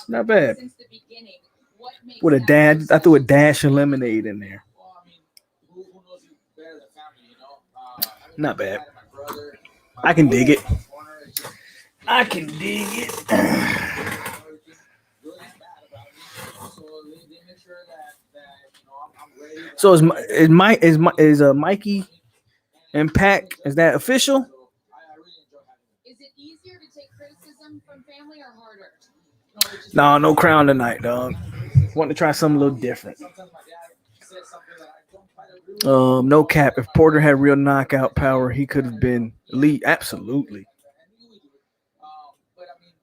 Not bad. With a dash, I threw a dash of lemonade in there. Well, I mean, who knows you better than family, Not bad. I can dig it. I can dig it. So is Mikey and Pac, is that official? Is it easier to take criticism from family or harder? No crown tonight, dog. Want to try something a little different. No cap. If Porter had real knockout power, he could have been elite. Absolutely. But I mean,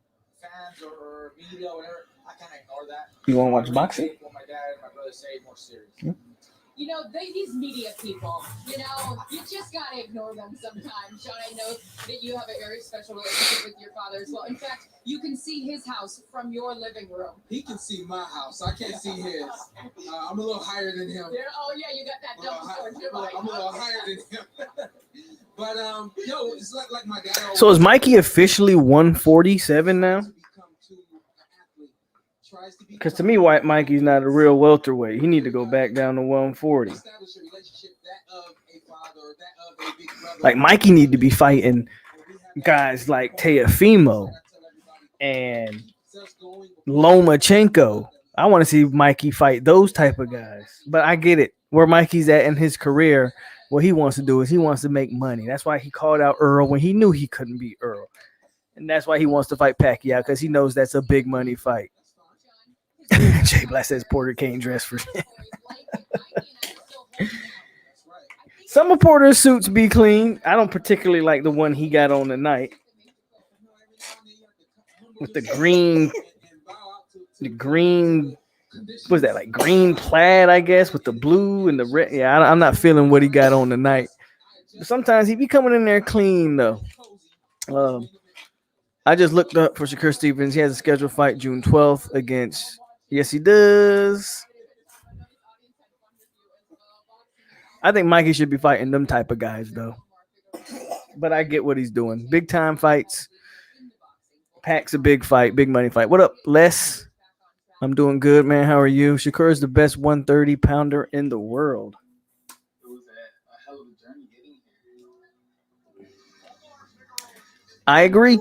fans or media or whatever, I kind of ignore that. You want to watch boxing? What my dad and my brother say more serious. These media people, you just got to ignore them sometimes. Sean, I know that you have a very special relationship with your father as well. In fact, you can see his house from your living room. He can see my house. I can't see his. I'm a little higher than him. Oh, yeah, you got that double sword. I'm a little higher than him. But, it's like my dad. So is Mikey officially 147 now? Because to me, White Mikey's not a real welterweight. He need to go back down to 140. Like Mikey need to be fighting guys like Teofimo and Lomachenko. I want to see Mikey fight those type of guys. But I get it. Where Mikey's at in his career, what he wants to do is he wants to make money. That's why he called out Earl when he knew he couldn't beat Earl. And that's why he wants to fight Pacquiao, because he knows that's a big money fight. Jay Black says Porter can't dress for shit. Some of Porter's suits be clean. I don't particularly like the one he got on tonight. With the green, what's that, like green plaid, I guess, with the blue and the red. Yeah, I'm not feeling what he got on tonight. But sometimes he be coming in there clean, though. I just looked up for Shakur Stevens. He has a scheduled fight June 12th against... Yes, he does. I think Mikey should be fighting them type of guys, though. But I get what he's doing. Big time fights. Pac's a big fight, big money fight. What up, Les? I'm doing good, man. How are you? Shakur is the best 130 pounder in the world. It was a hell of a journey getting here. I agree.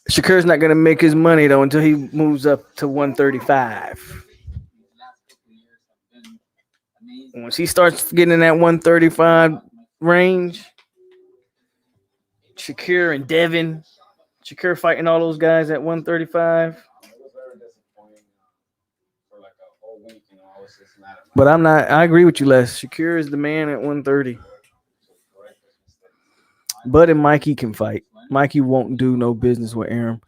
Shakur's not going to make his money, though, until he moves up to 135. Once he starts getting in that 135 range, Shakur and Devin, Shakur fighting all those guys at 135. It was very disappointing for like a whole week. I was just mad at But I agree with you, Les. Shakur is the man at 130. Bud and Mikey can fight. Mikey won't do no business with Aaron.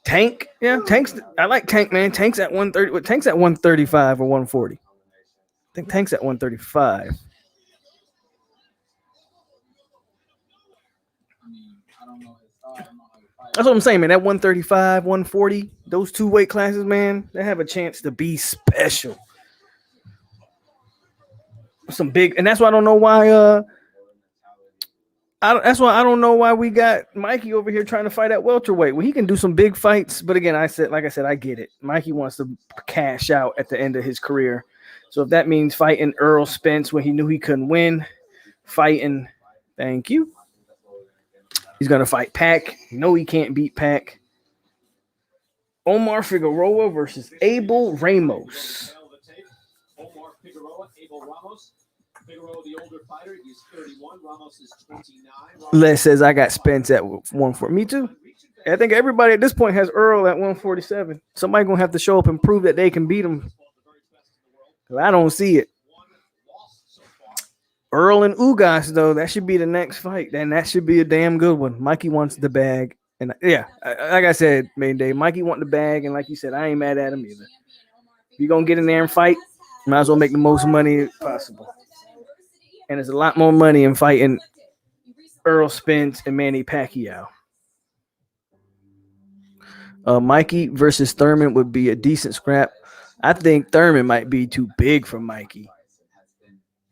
Tank, yeah, Tank's. I like Tank, man. Tank's at 130. Tank's at 135 or 140. I think Tank's at 135. That's what I'm saying, man. That 135, 140, those two weight classes, man, they have a chance to be special. Some big, and that's why I don't know why. That's why I don't know why we got Mikey over here trying to fight at welterweight. Well, he can do some big fights, but again, like I said, I get it. Mikey wants to cash out at the end of his career. So if that means fighting Earl Spence when he knew he couldn't win, thank you. He's gonna fight Pac. No, he can't beat Pac. Omar Figueroa versus Abel Ramos. Omar Figueroa, Abel Ramos. Figueroa, the older fighter, he's 31. Ramos is 29. Les says I got Spence at 140. Me too. I think everybody at this point has Earl at 147. Somebody gonna have to show up and prove that they can beat him. I don't see it. Earl and Ugas, though, that should be the next fight. And that should be a damn good one. Mikey wants the bag. And yeah, like I said, main day, Mikey want the bag. And like you said, I ain't mad at him either. If you're going to get in there and fight, might as well make the most money possible. And there's a lot more money in fighting Earl Spence and Manny Pacquiao. Mikey versus Thurman would be a decent scrap. I think Thurman might be too big for Mikey.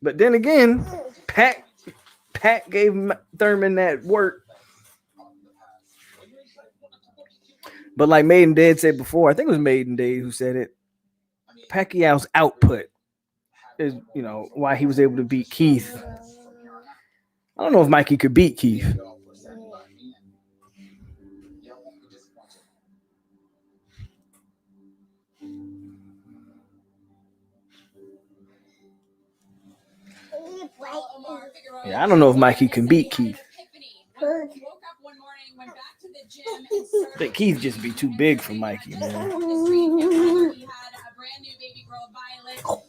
But then again, Pat gave Thurman that work. But like Maiden Dead said before, I think it was Maiden Dead who said it, Pacquiao's output is, why he was able to beat Keith. I don't know if Mikey could beat Keith. Yeah, I don't know if Mikey can beat Keith. I think Keith just be too big for Mikey, man.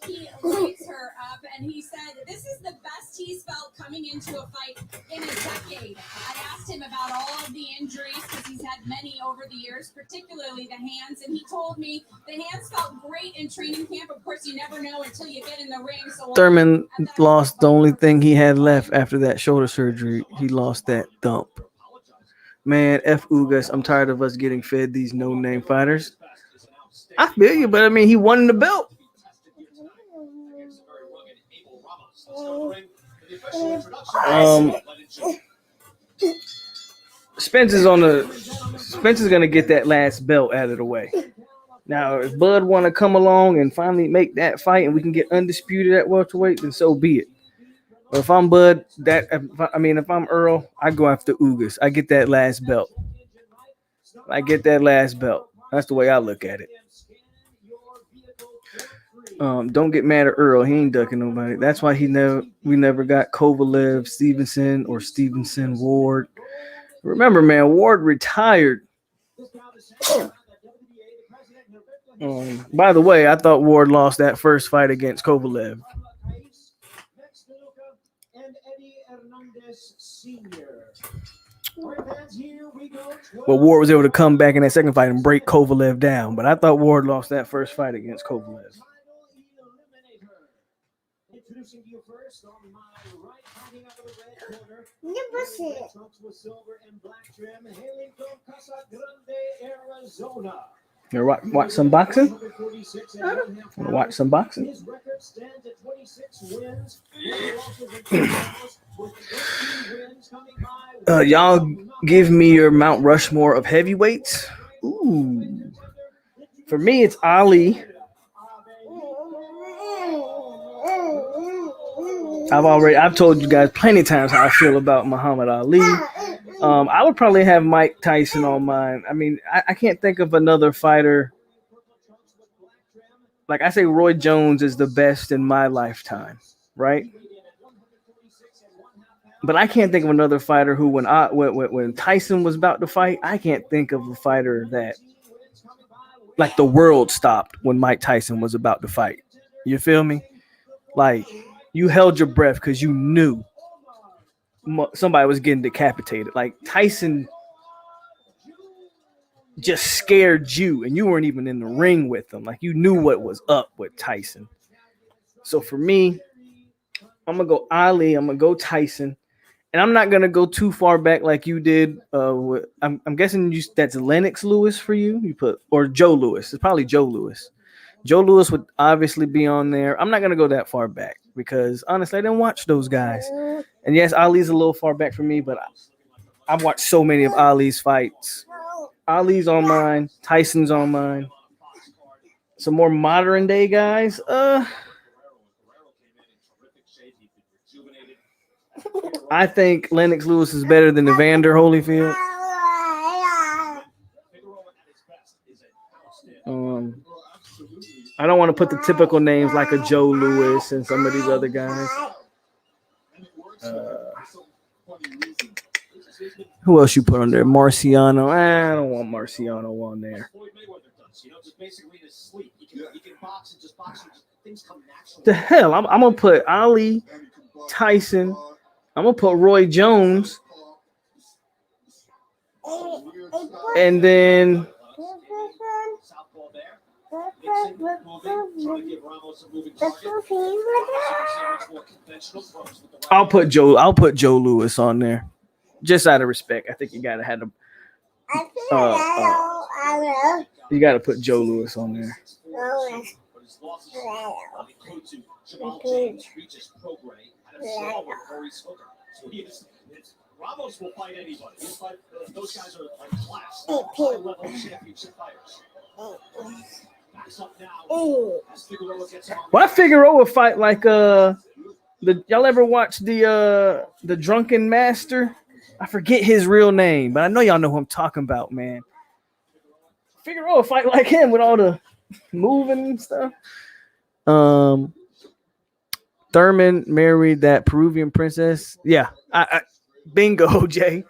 He lights her up, and he said this is the best he's felt coming into a fight in a decade. I asked him about all of the injuries because he's had many over the years, particularly the hands, and he told me the hands felt great in training camp. Of course, you never know until you get in the ring. So Thurman lost the only thing he had left after that shoulder surgery. He lost that thump. Man, F Ugas, I'm tired of us getting fed these no-name fighters. I feel you, but I mean, he won the belt. Spence is gonna get that last belt out of the way. Now, if Bud want to come along and finally make that fight, and we can get undisputed at welterweight, then so be it. But if I'm Bud, if I'm Earl, I go after Ugas. I get that last belt. That's the way I look at it. Don't get mad at Earl. He ain't ducking nobody. That's why we never got Kovalev, Stevenson, or Stevenson Ward. Remember, man, Ward retired. By the way, I thought Ward lost that first fight against Kovalev. Well, Ward was able to come back in that second fight and break Kovalev down. But I thought Ward lost that first fight against Kovalev. Introducing you first on my right, fighting out of the red corner. Red trunks with silver and black trim, hailing from Casa Grande, Arizona. You watch some boxing? Watch some boxing? His record stands at 26 wins. Y'all give me your Mount Rushmore of heavyweights. Ooh. For me, it's Ali. I've told you guys plenty of times how I feel about Muhammad Ali. I would probably have Mike Tyson on mine. I mean, I can't think of another fighter. Like I say, Roy Jones is the best in my lifetime, right? But I can't think of another fighter who, when Tyson was about to fight, I can't think of a fighter that, like, the world stopped when Mike Tyson was about to fight. You feel me? Like, you held your breath because you knew somebody was getting decapitated. Like, Tyson just scared you, and you weren't even in the ring with him. Like, you knew what was up with Tyson. So for me, I'm going to go Ali. I'm going to go Tyson. And I'm not going to go too far back like you did. I'm guessing that's Lennox Lewis for you. Or Joe Louis. It's probably Joe Louis. Joe Louis would obviously be on there. I'm not going to go that far back because, honestly, I didn't watch those guys. And, yes, Ali's a little far back for me, but I've watched so many of Ali's fights. Ali's on mine. Tyson's on mine. Some more modern-day guys. I think Lennox Lewis is better than Evander Holyfield. I don't want to put the typical names like a Joe Louis and some of these other guys. Who else you put on there? Marciano. I don't want Marciano on there. The hell? I'm gonna put Ali, Tyson. I'm gonna put Roy Jones, and then I'll put Joe Louis on there, just out of respect. I think you gotta have him. You gotta put Joe Louis on there. Ramos will fight anybody. Those guys are like class, high-level championship fighters. Backs up now. As Figueroa gets on. Why Figueroa fight like y'all ever watch the Drunken Master? I forget his real name, but I know y'all know who I'm talking about, man. Figueroa fight like him with all the moving and stuff. Thurman married that Peruvian princess. Yeah, bingo, Jay.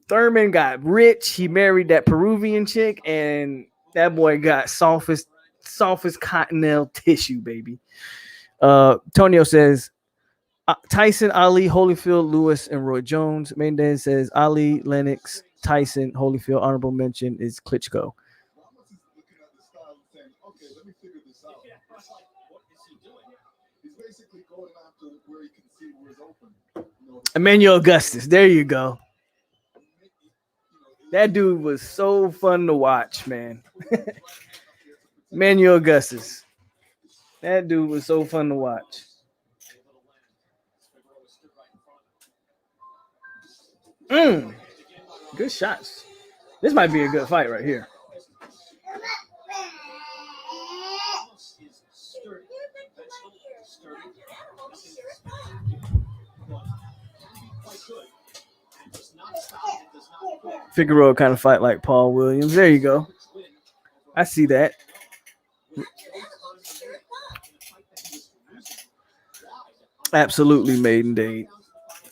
Thurman got rich. He married that Peruvian chick, and that boy got softest cottonelle tissue, baby. Tonio says Tyson, Ali, Holyfield, Lewis, and Roy Jones. Mendez says Ali, Lennox, Tyson, Holyfield. Honorable mention is Klitschko. Emmanuel Augustus. There you go. That dude was so fun to watch, man. Emmanuel Augustus. That dude was so fun to watch. Good shots. This might be a good fight right here. Figueroa kind of fight like Paul Williams. There you go. I see that. Absolutely maiden date.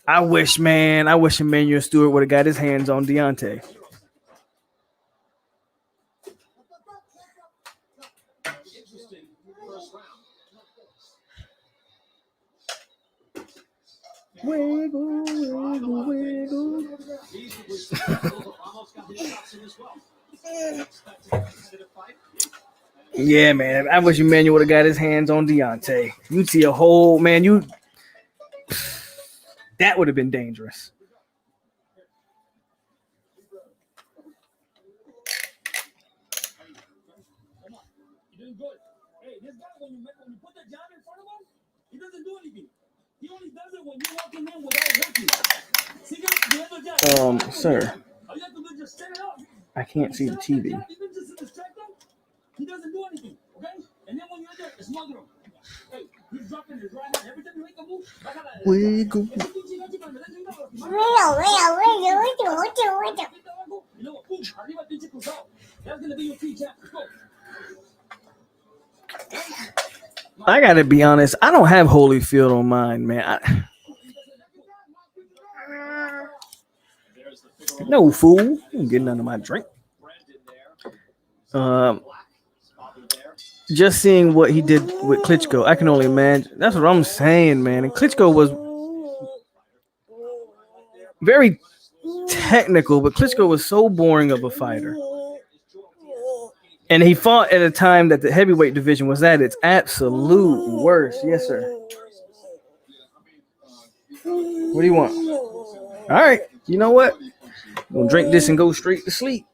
I wish Emmanuel Stewart would have got his hands on Deontay. Wiggle, wiggle, wiggle. Yeah, man. I wish Emmanuel would have got his hands on Deontay. You'd see a whole man. That would have been dangerous. You're doing good. Hey, this guy, when you put the jab in front of him, he doesn't do anything. He only does it when you're walking in without working. See, Sir, all you have to do is just set it up. I can't see the TV. You can just distract him. He doesn't do anything, okay? And then when you're there, smother him. Hey, he's dropping his right hand. Every time you make a move, wiggle. You know what? Boom, arriba pinche cruzado. That's gonna be your key jab. Go. I gotta be honest. I don't have Holyfield on mine, man. No fool. You don't get none of my drink. Just seeing what he did with Klitschko, I can only imagine. That's what I'm saying, man. And Klitschko was very technical, but Klitschko was so boring of a fighter. And he fought at a time that the heavyweight division was at its absolute worst. Yes, sir. What do you want? All right. You know what? I'm going to drink this and go straight to sleep.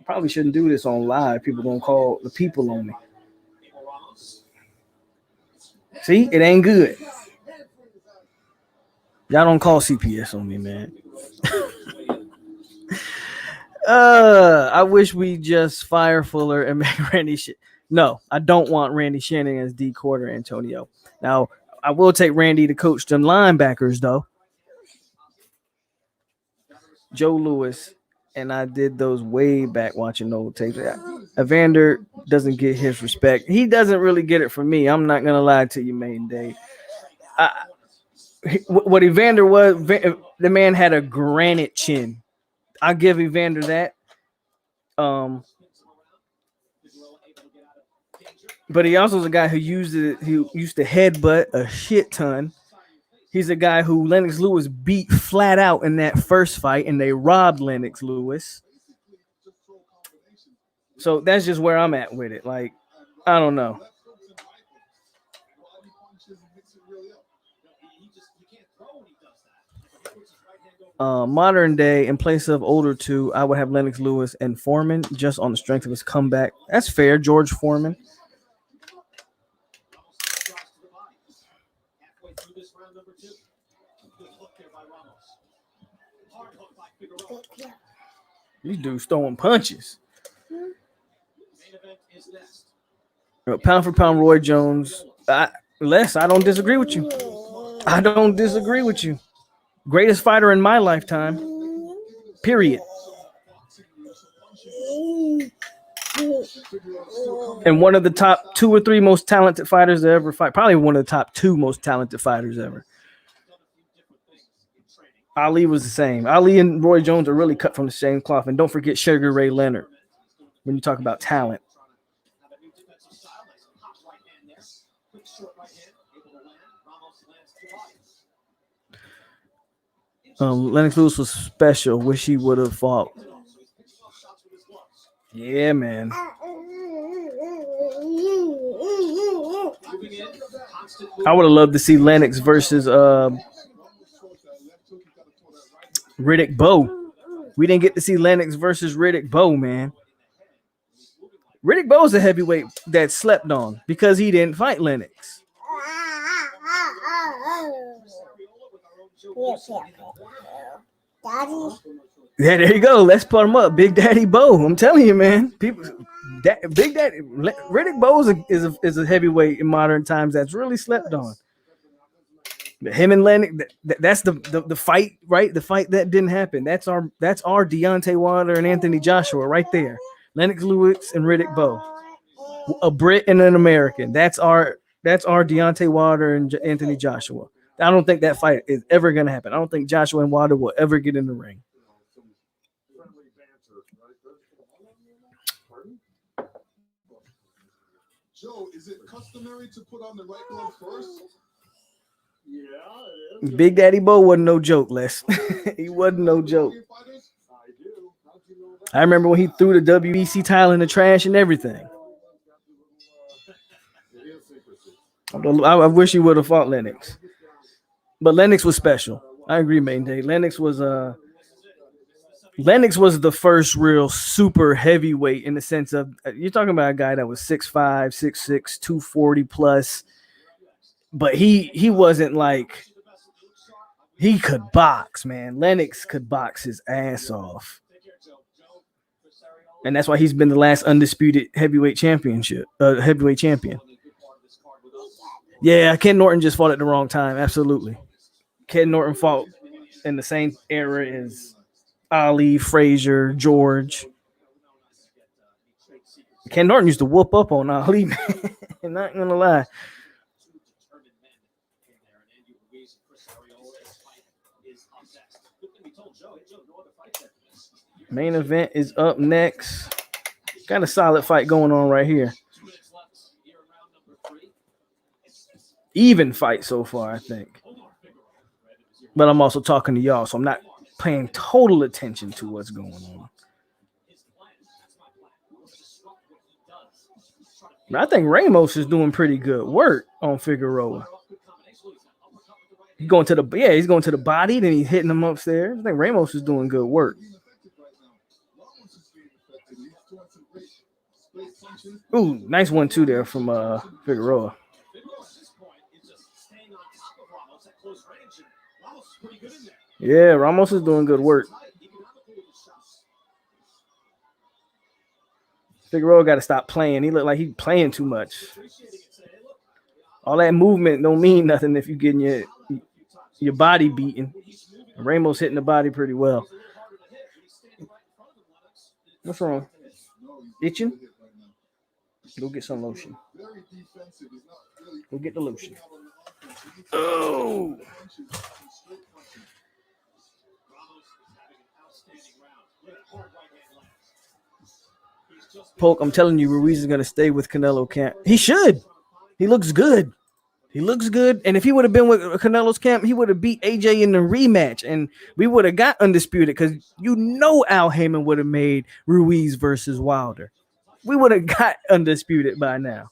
Probably shouldn't do this on live. People going to call the people on me. See? It ain't good. Y'all don't call CPS on me, man. I wish we just fire Fuller and make Randy No, I don't want Randy Shannon as D quarter, Antonio. Now, I will take Randy to coach the linebackers though. Joe Louis, and I did those way back watching old tapes. Evander doesn't get his respect. He doesn't really get it from me. I'm not gonna lie to you, main day. What Evander was, the man had a granite chin. I'll give Evander that. But he also is a guy who used to headbutt a shit ton. He's a guy who Lennox Lewis beat flat out in that first fight, and they robbed Lennox Lewis. So that's just where I'm at with it. Like, I don't know. Modern day, in place of older two, I would have Lennox Lewis and Foreman just on the strength of his comeback. That's fair, George Foreman. These dudes throwing punches. Pound for pound, Roy Jones. Les, I don't disagree with you. I don't disagree with you. Greatest fighter in my lifetime. Period. And one of the top 2 or 3 most talented fighters to ever fight. Probably one of the top 2 most talented fighters ever. Ali was the same. Ali and Roy Jones are really cut from the same cloth. And don't forget Sugar Ray Leonard when you talk about talent. Lennox Lewis was special. Wish he would have fought. Yeah, man. I would have loved to see Lennox versus Riddick Bowe. We didn't get to see Lennox versus Riddick Bowe, man. Riddick Bowe's a heavyweight that slept on because he didn't fight Lennox. Yeah, there you go. Let's put him up, Big Daddy Bowe. I'm telling you, man. People, Big Daddy Riddick Bowe is a heavyweight in modern times that's really slept on. Him and Lennox, that's the fight, right? The fight that didn't happen. That's our Deontay Wilder and Anthony Joshua right there. Lennox Lewis and Riddick Bowe, a Brit and an American. That's our Deontay Wilder and Anthony Joshua. I don't think that fight is ever going to happen. I don't think Joshua and Wilder will ever get in the ring. Joe, is it customary to put on the right glove first? Yeah. Big Daddy Bowe wasn't no joke, Les. He wasn't no joke. I remember when he threw the WBC title in the trash and everything. I wish he would have fought Lennox. But Lennox was special. I agree, Main Day. Lennox was the first real super heavyweight in the sense of you're talking about a guy that was 6'5", 6'6", 240 plus. But he wasn't like he could box, man. Lennox could box his ass off. And that's why he's been the last undisputed heavyweight champion. Yeah, Ken Norton just fought at the wrong time. Absolutely. Ken Norton fought in the same era as Ali, Frazier, George. Ken Norton used to whoop up on Ali, man. I'm not going to lie. Main event is up next. Got a solid fight going on right here. Even fight so far, I think. But I'm also talking to y'all, so I'm not paying total attention to what's going on. But I think Ramos is doing pretty good work on Figueroa. He's going to the body, then he's hitting him upstairs. I think Ramos is doing good work. Ooh, nice 1-2 there from Figueroa. Yeah, Ramos is doing good work. Figueroa got to stop playing. He looked like he's playing too much. All that movement don't mean nothing if you're getting your body beaten. Ramos hitting the body pretty well. What's wrong? Itching? Go get some lotion. Go get the lotion. Oh. Polk, I'm telling you, Ruiz is going to stay with Canelo camp. He should. He looks good. He looks good. And if he would have been with Canelo's camp, he would have beat AJ in the rematch. And we would have got undisputed because you know Al Heyman would have made Ruiz versus Wilder. We would have got undisputed by now.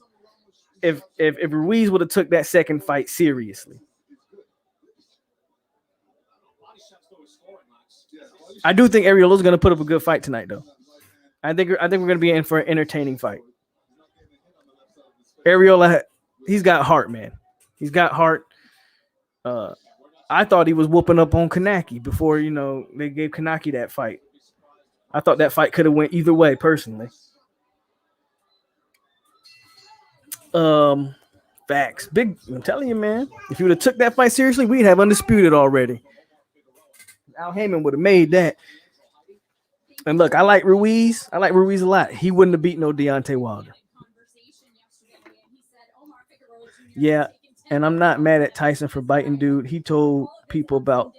If Ruiz would have took that second fight seriously. I do think Arreola's going to put up a good fight tonight, though. I think we're going to be in for an entertaining fight. Arreola, he's got heart, man. He's got heart. I thought he was whooping up on Kanaki before, they gave Kanaki that fight. I thought that fight could have went either way, personally. Facts. Big. I'm telling you, man. If you would have took that fight seriously, we'd have undisputed already. Al Heyman would have made that. And look, I like Ruiz. I like Ruiz a lot. He wouldn't have beat no Deontay Wilder. Yeah, and I'm not mad at Tyson for biting dude. He told people about,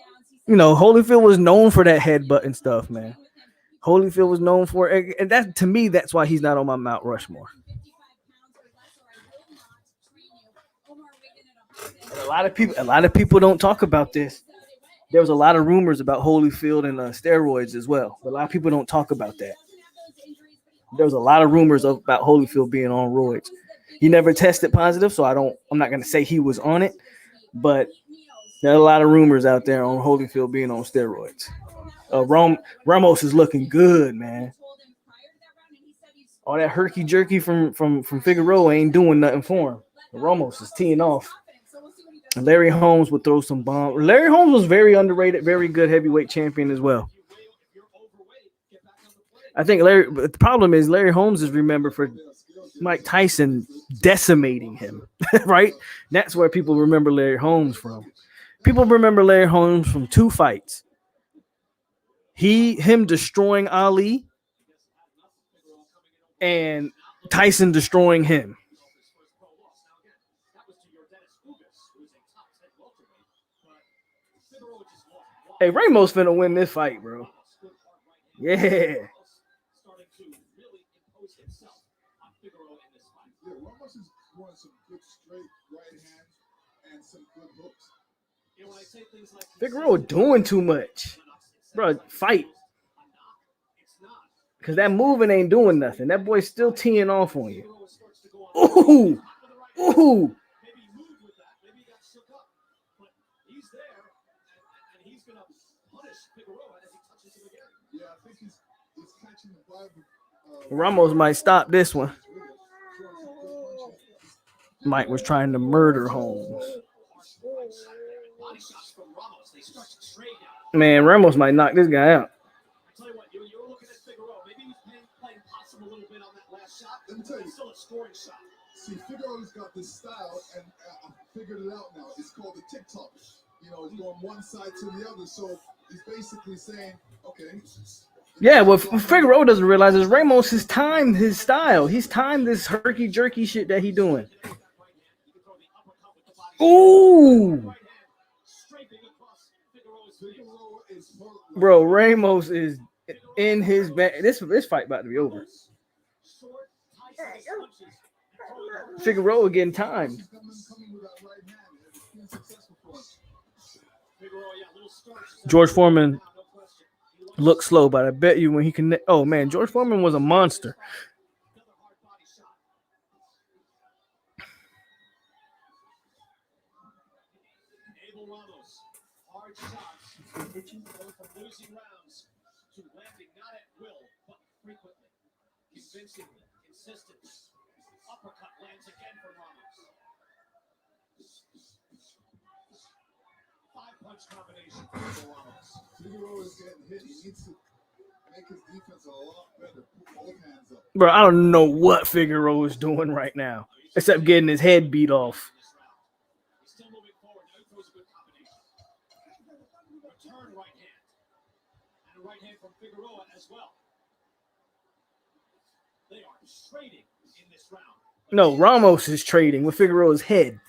Holyfield was known for that headbutt and stuff, man. Holyfield was known for it. And that, to me, that's why he's not on my Mount Rushmore. A lot of people don't talk about this. There was a lot of rumors about Holyfield and steroids as well. But a lot of people don't talk about that. There was a lot of rumors about Holyfield being on roids. He never tested positive, so I'm not going to say he was on it, but there are a lot of rumors out there on Holyfield being on steroids. Ramos is looking good, man. All that herky jerky from Figueroa ain't doing nothing for him. Ramos is teeing off. Larry Holmes would throw some bombs. Larry Holmes was very underrated, very good heavyweight champion as well. I think the problem is Larry Holmes is remembered for Mike Tyson decimating him, right? That's where people remember Larry Holmes from. People remember Larry Holmes from two fights. Him destroying Ali and Tyson destroying him. Hey, Ramos finna win this fight, bro. Yeah. Ramos is throwing some good straight right hands and some good hooks. Figueroa doing too much. Bro, fight. Because that moving ain't doing nothing. That boy's still teeing off on you. Ooh. Ooh. Ramos might stop this one. Mike was trying to murder Holmes. Man, Ramos might knock this guy out. Let me tell you, see, Figueroa's got this style, and I figured it out now. It's called the TikTok. It's going one side to the other. So he's basically saying, okay. Yeah, what Figueroa doesn't realize is Ramos has timed his style. He's timed this herky-jerky shit that he's doing. Ooh. Bro, Ramos is in his back. This fight about to be over. Figueroa getting timed. George Foreman looks slow, but I bet you when he can. Oh man, George Foreman was a monster. Convincingly, consistent. Uppercut lands again for Ramos. 5-punch combination for Ramos. Figueroa is getting hit. He needs to make his defense a lot better. Put both hands up. Bro, I don't know what Figueroa is doing right now, except getting his head beat off. moving forward. Now he throws a good combination. Return right hand. And a right hand from Figueroa as well. They are trading in this round. No, Ramos is trading with Figueroa's head.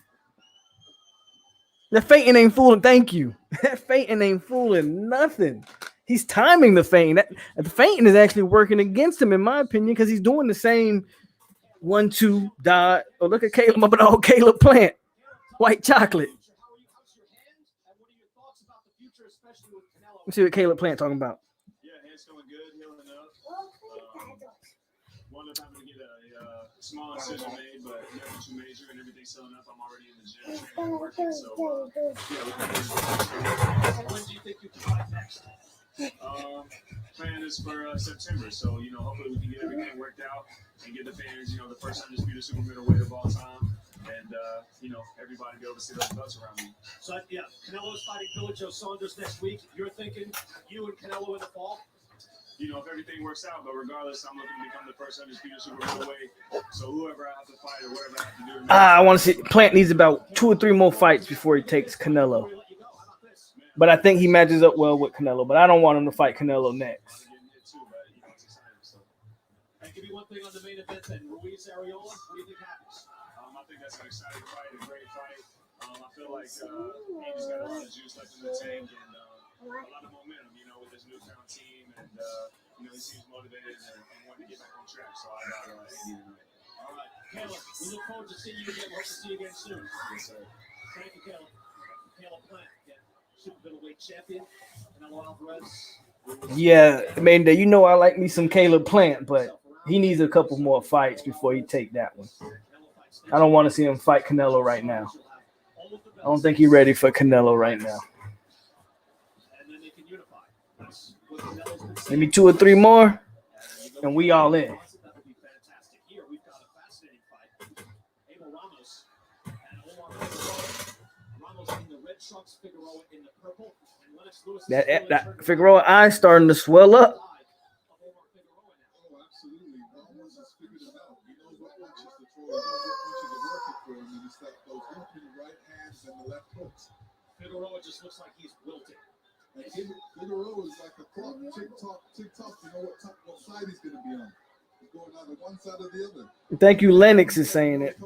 The feinting ain't fooling. Thank you. That feinting ain't fooling nothing. He's timing the feint. The feinting is actually working against him, in my opinion, because he's doing the same 1-2 dot. Oh, look at Caleb up at all Caleb Plant. White chocolate. Let's see what Caleb Plant talking about. Yeah, hand's feeling good, healing up. Wound up having to get a small incision made, but nothing too major, and everything's healing up. I'm already in the gym training and working, so When do you think you can fight next? Plan is for September, so hopefully we can get everything worked out and get the fans, the first undisputed super middleweight of all time, and everybody be able to see those belts around me. So yeah, Canelo's fighting Billy Joe Saunders next week. You're thinking you and Canelo in the fall? If everything works out, but regardless, I'm looking to become the first undisputed super middleweight. So whoever I have to fight or whatever I have to do. I want to see Plant needs about 2 or 3 more fights before he takes Canelo. But I think he matches up well with Canelo. But I don't want him to fight Canelo next. And give me one thing on the main event then. RUIZ ARREOLA, what do you think happens? I think that's an exciting fight, a great fight. I feel like Andy's got a lot of juice left in the tank and a lot of momentum, with his newfound team. And, he seems motivated and wanting to get back on track. So I got Andy tonight. All right, Caleb, we look forward to seeing you again. Hope to see you again soon. Yes, sir. Thank you, Caleb. Caleb Plant, super middleweight champion. Canelo Alvarez. Yeah, I mean, I like me some Caleb Plant, but he needs a couple more fights before he take that one. I don't want to see him fight Canelo right now. I don't think he's ready for Canelo right now. Give me 2 or 3 more, and we all in. That would be fantastic. Here we've got a fascinating fight. Abel Ramos and Omar Figueroa. Ramos in the red trunks, Figueroa in the purple, and Lennox Lewis. That Figueroa eye starting to swell up. Oh, absolutely. Ramos has figured it out. He knows what punches to throw. He knows what punches are working for him. And it's like those working right hands and the left hooks. Figueroa just looks like he's wilting. And Figueroa is like a clock. Tick tock. You know what side he's going to be on. He's going either one side or the other. Thank you, Lennox is saying it.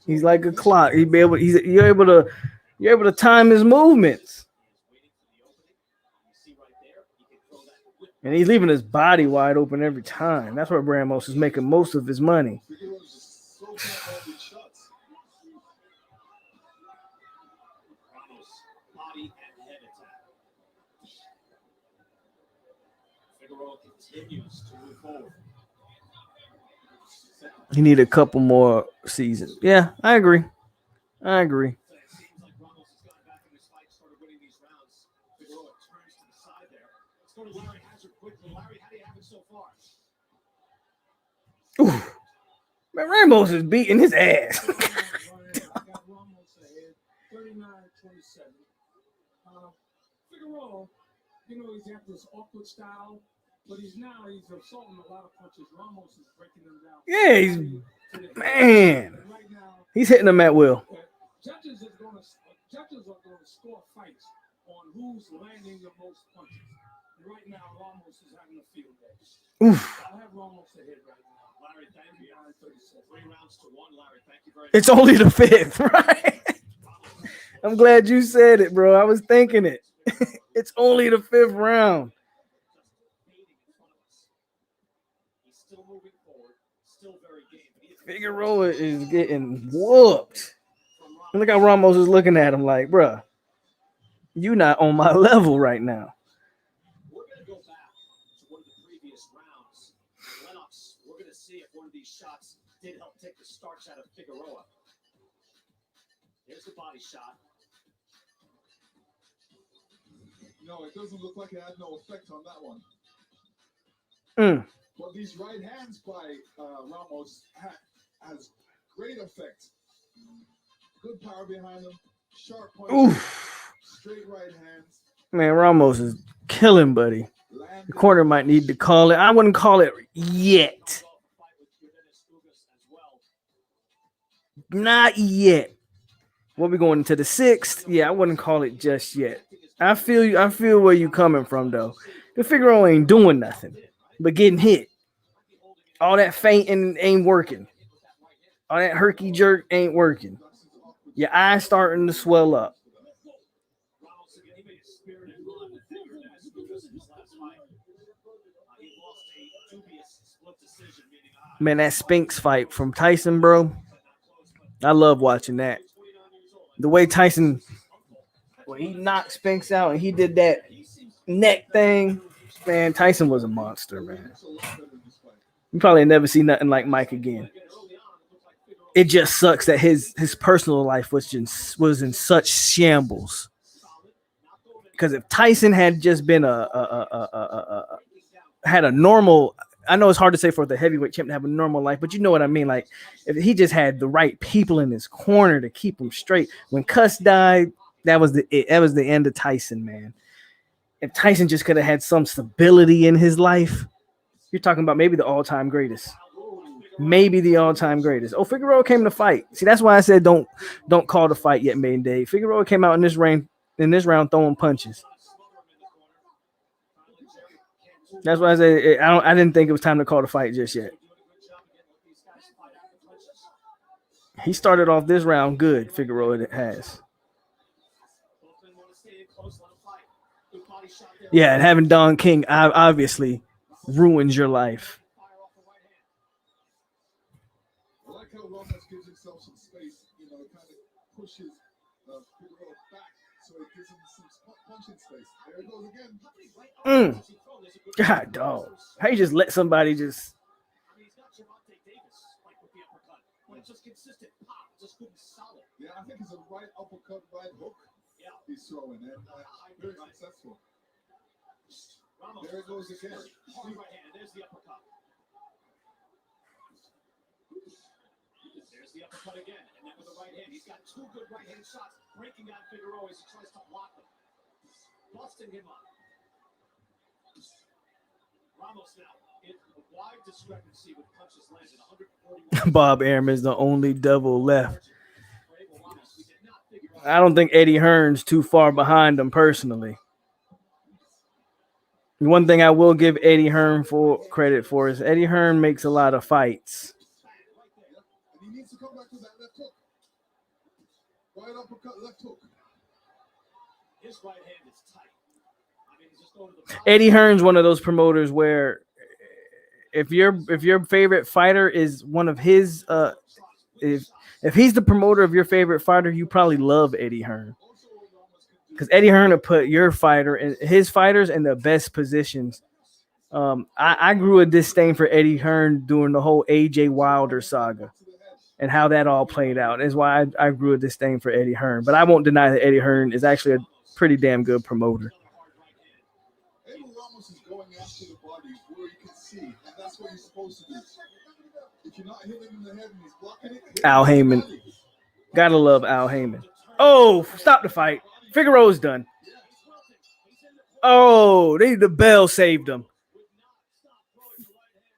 He's like a clock. You're able to time his movements. And he's leaving his body wide open every time. That's where Ramos is making most of his money. Body and head attack. Figueroa continues to move forward. He need a couple more seasons. Yeah, I agree. It seems like Ramos has gotten back in his fight, started winning these rounds. Figueroa turns to the side there. Let's go to Larry Hazard quickly. Larry, how do you have it so far? Ooh. Man, Ramos is beating his ass. I got Ramos ahead, 39-27. Figueroa, he's got this awkward style, but he's assaulting a lot of punches. Ramos is breaking them down. Yeah, he's hitting them at will. Judges are going to score fights on who's landing the most punches. And right now, Ramos is having a field day. Oof. I have Ramos ahead right now. Larry, thank you. 3 rounds to 1. Larry, thank you very much. It's only the 5th, right? I'm glad you said it, bro. I was thinking it. It's only the 5th round. He's still moving forward, still very game. Figueroa is getting whooped. And look how Ramos is looking at him like, bruh, you not on my level right now. We're going to go back to one of the previous rounds. Lennox, we're going to see if one of these shots did help take the starch out of Figueroa. Here's the body shot. No, it doesn't look like it had no effect on that one. But these right hands by Ramos has great effect. Good power behind him. Sharp punches. Straight right hands. Man, Ramos is killing, buddy. The corner might need to call it. I wouldn't call it yet. Not yet. What we going into the 6th? Yeah, I wouldn't call it just yet. I feel you. I feel where you coming from though. The Figueroa ain't doing nothing, but getting hit. All that feinting ain't working. All that herky jerk ain't working. Your eyes starting to swell up. Man, that Spinks fight from Tyson, bro. I love watching that. The way Tyson, when he knocked Spinks out and he did that neck thing, man, Tyson was a monster, man. You probably never see nothing like Mike again. It just sucks that his personal life was in such shambles. Because if Tyson had just been had a normal, I know it's hard to say for the heavyweight champ to have a normal life, but you know what I mean. Like if he just had the right people in his corner to keep him straight. When Cuss died, that was the end of Tyson, man. If Tyson just could have had some stability in his life, you're talking about maybe the all-time greatest. Maybe the all-time greatest. Oh, Figueroa came to fight. See, that's why I said don't call the fight yet, main day. Figueroa came out in this round throwing punches. That's why I said I didn't think it was time to call the fight just yet. He started off this round good. Figueroa has. Yeah, and having Don King obviously ruins your life. I like how Ramos gives himself some space, kind of pushes Figueroa back so it gives him some punching space. There it goes again. God, dog. How you just let somebody just. Yeah, I think it's a right uppercut, right hook. Yeah, he's throwing it. Very successful. There it goes again. There's the uppercut. There's the uppercut again, and then with the right hand. He's got two good right hand shots, breaking out Figueroa as he tries to block them. Busting him up. Ramos now in a wide discrepancy with punches landed. 141. Bob Arum is the only devil left. I don't think Eddie Hearn's too far behind him personally. One thing I will give Eddie Hearn credit for is Eddie Hearn makes a lot of fights. And he needs to come back to that left hook. Right uppercut, left hook. His right hand is tight. Eddie Hearn's one of those promoters where if your favorite fighter is one of his if he's the promoter of your favorite fighter, you probably love Eddie Hearn. Because Eddie Hearn will put your fighter and his fighters in the best positions. I grew a disdain for Eddie Hearn during the whole AJ Wilder saga and how that all played out. That's why I grew a disdain for Eddie Hearn. But I won't deny that Eddie Hearn is actually a pretty damn good promoter. Eddie Ramos is going after the body where you can see, and that's what you're supposed to do. If you're not hitting him in the head and he's blocking it, Al Heyman. Gotta love Al Heyman. Oh, stop the fight. Figueroa's done. Oh, the bell saved him.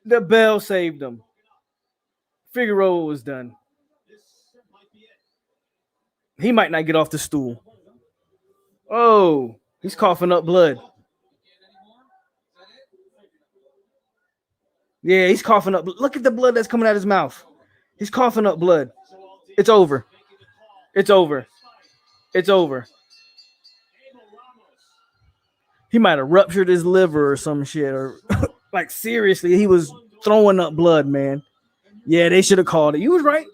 The bell saved him. Figueroa was done. He might not get off the stool. Oh, he's coughing up blood. Yeah, he's coughing up. Look at the blood that's coming out of his mouth. He's coughing up blood. It's over. It's over. It's over. He might have ruptured his liver or some shit. Or like seriously, he was throwing up blood, man. Yeah, they should have called it. You was right.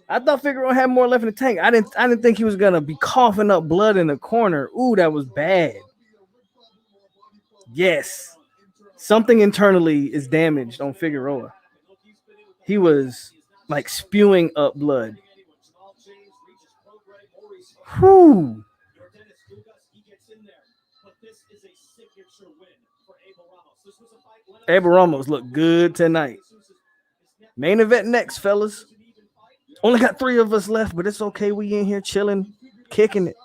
I thought Figueroa had more left in the tank. I didn't think he was gonna be coughing up blood in the corner. Ooh, that was bad. Yes. Something internally is damaged on Figueroa. He was like spewing up blood. Whew. Abel Ramos looked good tonight. Main event next, fellas. Only got 3 of us left, but it's okay. We in here chilling, kicking it.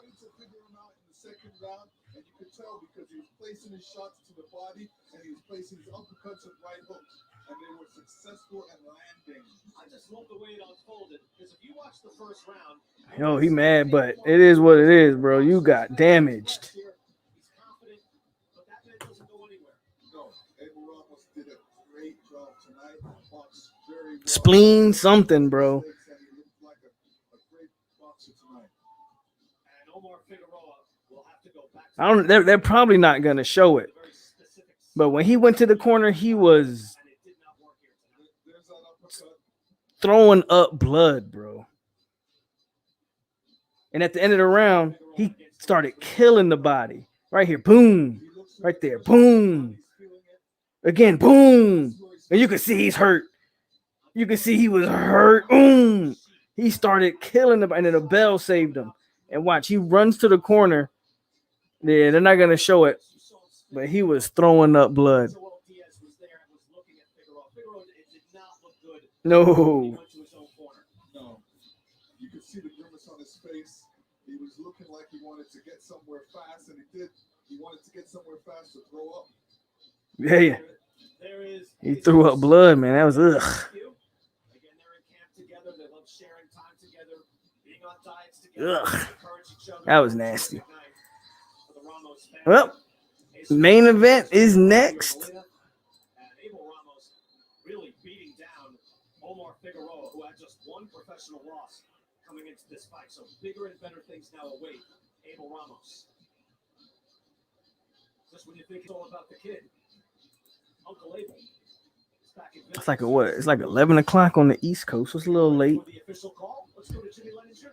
Placing his shots to the body, and he was placing his uppercuts and right hooks, and they were successful and landing. I just love the way it unfolded because if you watch the first round, Yo, he mad, but it is what it is, bro. You got damaged. he's confident, but that man doesn't go anywhere. No, Abel Ramos did a great job tonight. Boxed very well. Spleen something, bro. And he looked like a great boxer tonight. And Omar Figueroa will have to go back. I don't. They're probably not gonna show it. But when he went to the corner, he was throwing up blood, bro. And at the end of the round, he started killing the body. Right here, boom. Right there, boom. Again, boom. And you can see he's hurt. You can see he was hurt. Boom. He started killing the body, and then the bell saved him. And watch, he runs to the corner. Yeah, they're not gonna show it, but he was throwing up blood. No. No. You could see the grimace on his face. He was looking like he wanted to get somewhere fast, and he did. He wanted to get somewhere fast to throw up. Yeah. He threw up blood, man. That was ugh. Ugh. That was nasty. Well, main event is next. Really beating down Omar Figueroa, who had just one professional loss coming into this fight. So bigger and better things now await Abel Ramos. Just when you think it's all about the kid, Uncle Abel is back in. It's like what? It's like 11 o'clock on the East Coast. So it's a little late. The official call. Let's go to Jimmy Lennon Jr.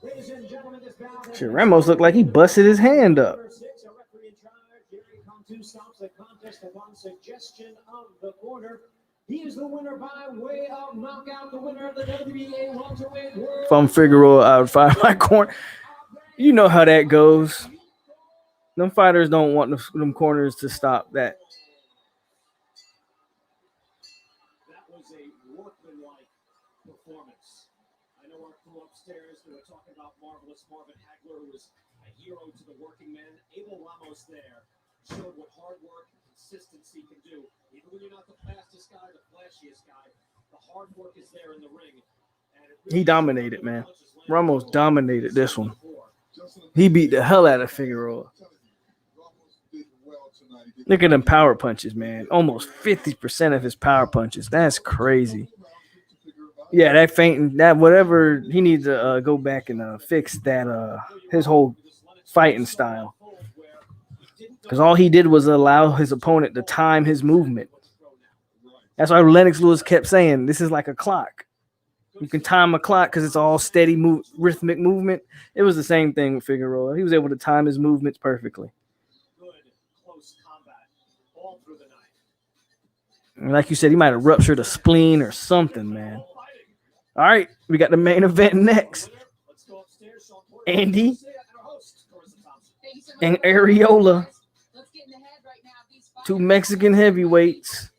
Ladies and gentlemen, this bout Shit, Ramos looked like he busted his hand up. Two stops the contest upon suggestion of the corner. He is the winner by way of knockout, the winner of the WBA welterweight world. If I'm Figueroa out of 5 my corner, you know how that goes. Them fighters don't want them corners to stop that. That was a workmanlike performance. I know our crew upstairs, they were talking about marvelous Marvin Hagler, who was a hero to the working men. Abel Ramos there showed what hard work and consistency can do. Even when you're not the fastest guy, the flashiest guy, the hard work is there in the ring. He dominated, man. Ramos dominated this one. He beat the hell out of Figueroa. Look at them power punches, man. Almost 50% of his power punches. That's crazy. Yeah, that fainting, that whatever, he needs to go back and fix that, his whole fighting style. Because all he did was allow his opponent to time his movement. That's why Lennox Lewis kept saying, this is like a clock. You can time a clock because it's all steady, rhythmic movement. It was the same thing with Figueroa. He was able to time his movements perfectly. Good, close combat all through the night. And like you said, he might have ruptured a spleen or something, man. All right, we got the main event next. Andy and Areola. Two Mexican heavyweights.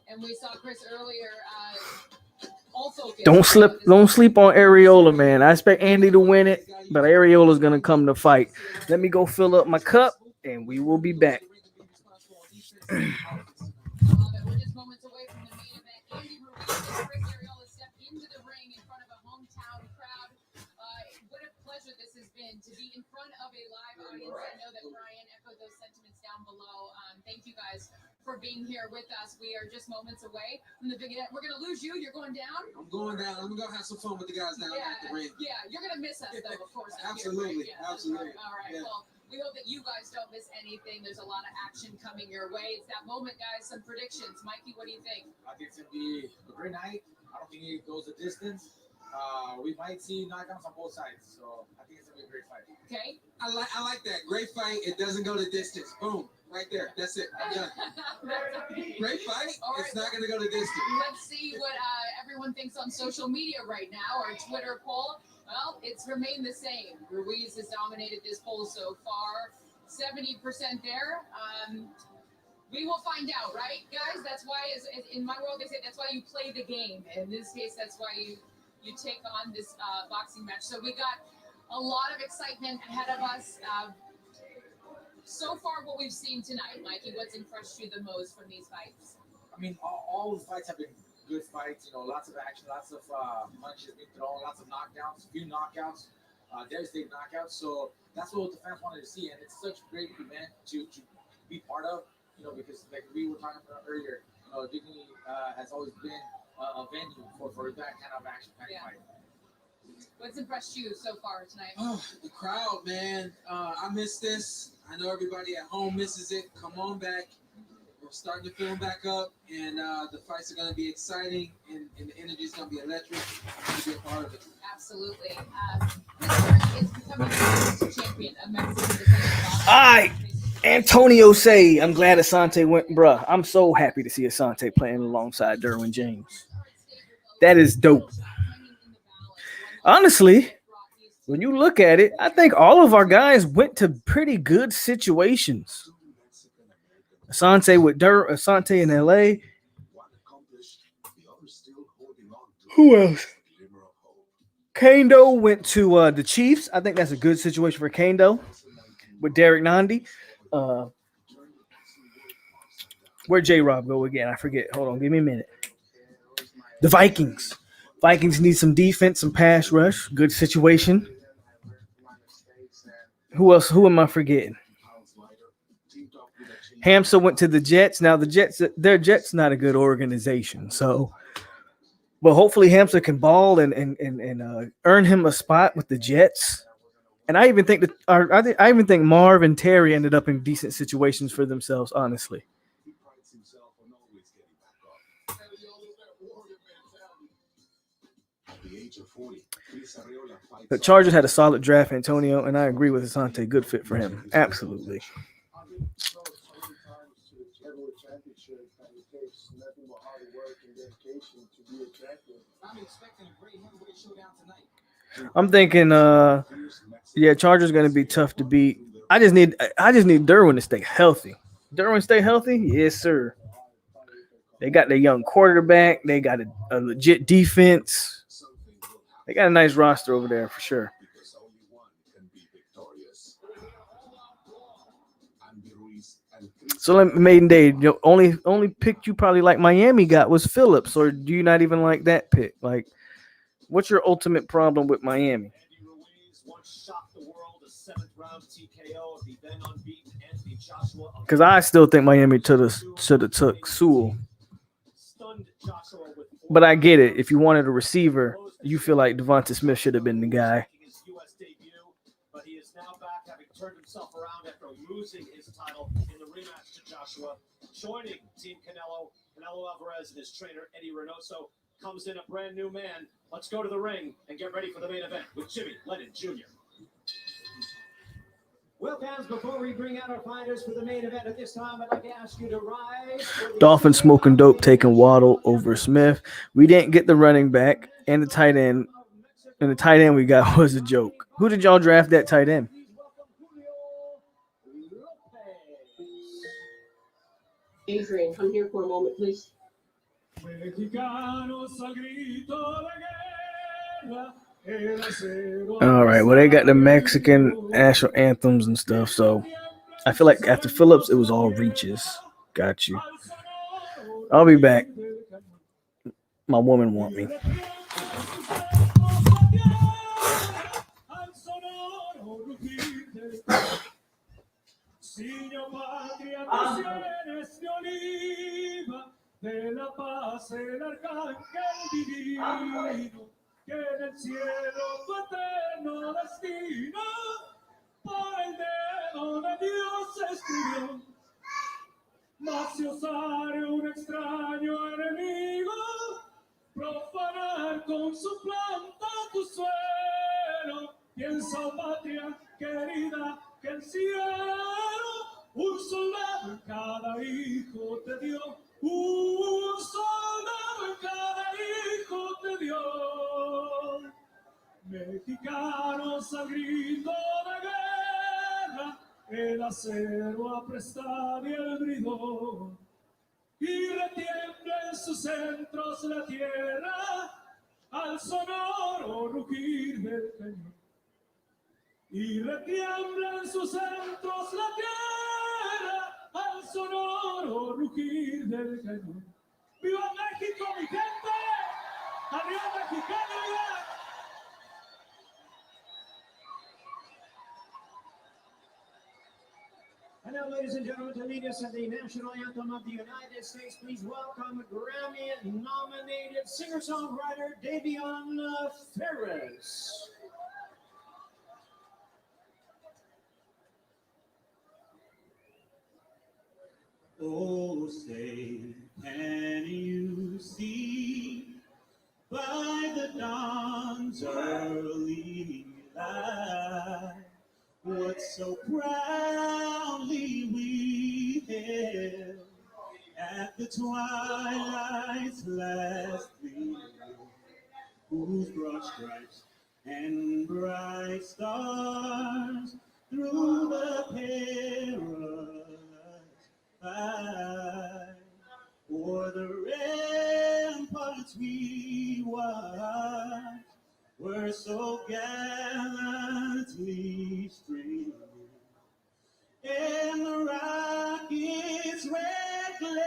And we saw Chris earlier also Don't sleep on Areola, man. I expect Andy to win it, but Areola's gonna come to fight. Let me go fill up my cup and we will be back. We're just moments away from the main event. Andy Ruiz and Chris Arreola step into the ring in front of a hometown crowd. What a pleasure this has been to be in front of a live audience. I know that Brian echoed those sentiments down below. Thank you guys for being here with us. We are just moments away from the big event. We're gonna lose you. You're going down. I'm going down. I'm gonna have some fun with the guys down at the ring. Yeah, you're gonna miss us though, of course. Absolutely, Yeah, absolutely. All right. Yeah. Well, we hope that you guys don't miss anything. There's a lot of action coming your way. It's that moment, guys. Some predictions. Mikey, what do you think? I think it's gonna be a great night. I don't think it goes the distance. We might see knockouts on both sides, so I think it's gonna be a great fight. Okay. I like that. Great fight. It doesn't go the distance. Boom. Right there. That's it. I'm done. Great fight. All right. It's not gonna go the distance. Let's see what everyone thinks on social media right now. Our Twitter poll. Well, it's remained the same. Ruiz has dominated this poll so far. 70% there. We will find out, right, guys? That's why, in my world, they say that's why you play the game. In this case, that's why you take on this boxing match. So we got a lot of excitement ahead of us. So far, what we've seen tonight, Mikey, what's impressed you the most from these fights? I mean, all the fights have been good fights. You know, lots of action, lots of punches being thrown, lots of knockdowns, a few knockouts, devastating knockouts. So that's what the fans wanted to see, and it's such a great event to be part of. You know, because like we were talking about earlier, you know, Dignity has always been a venue for that kind of action fight. What's impressed you so far tonight? Oh, the crowd, man. I miss this. I know everybody at home misses it. Come on back. We're starting to fill back up, and the fights are going to be exciting, and the energy is going to be electric. I'm going to be a part of it. Absolutely. Mr. is becoming the first champion of Mexican. All right, Antonio say, I'm glad Asante went, bruh. I'm so happy to see Asante playing alongside Derwin James. That is dope. Honestly, when you look at it, I think all of our guys went to pretty good situations. Asante with Asante in LA. Who else? Kando went to the Chiefs. I think that's a good situation for Kando with Derek Nandi. Where'd J-Rob go again? I forget. Hold on. Give me a minute. The Vikings. Vikings need some defense, some pass rush. Good situation. Who else? Who am I forgetting? Hamza went to the Jets. Now the Jets not a good organization. So, but hopefully Hamza can ball and earn him a spot with the Jets. And I even think I even think Marv and Terry ended up in decent situations for themselves. Honestly. The Chargers had a solid draft, Antonio, and I agree with Asante. Good fit for him. Absolutely. I'm thinking, Chargers going to be tough to beat. I just need Derwin to stay healthy. Derwin stay healthy? Yes, sir. They got their young quarterback. They got a legit defense. They got a nice roster over there for sure. So Maiden Day, only pick you probably like Miami got was Phillips, or do you not even like that pick? Like, what's your ultimate problem with Miami? Because I still think Miami should have took Sewell. But I get it. If you wanted a receiver, you feel like Devonta Smith should have been the guy. But he is now back, having turned himself around after losing his title in the rematch to Joshua. Joining Team Canelo Alvarez and his trainer Eddie Reynoso comes in a brand new man. Let's go to the ring and get ready for the main event with Jimmy Lennon Jr. Well, fans, before we bring out our fighters for the main event at this time, I'd like to ask you to rise. Dolphins smoking dope, taking Waddle over Smith. We didn't get the running back and the tight end. And the tight end we got was a joke. Who did y'all draft that tight end? Adrian, come here for a moment, please. All right. Well, they got the Mexican national anthems and stuff. So I feel like after Phillips, it was all reaches. Got you. I'll be back. My woman want me. De la paz el arcángel divino, que en el cielo tu eterno destino, por el dedo de Dios escribió. Mas si osare un extraño enemigo, profanar con su planta tu suelo, piensa, oh patria querida, que el cielo un soldado en cada hijo te dio. Un soldado en cada hijo te dio. Mexicanos al grito de guerra, el acero aprestado y el bridón. Y retiembla en sus centros la tierra al sonoro rugir del cañón. Y retiembla en sus centros la tierra sonoro rugir del cañón. ¡Viva México, mi gente! ¡Arriba Mexicano ya! And now, ladies and gentlemen, to lead us in the national anthem of the United States, please welcome Grammy-nominated singer-songwriter Davion Ferris. Oh, say, can you see by the dawn's early light what so proudly we hailed at the twilight's last gleam, whose broad stripes and bright stars through the perilous fight o'er the ramparts we watched were so gallantly streaming, and the rocket's red glare,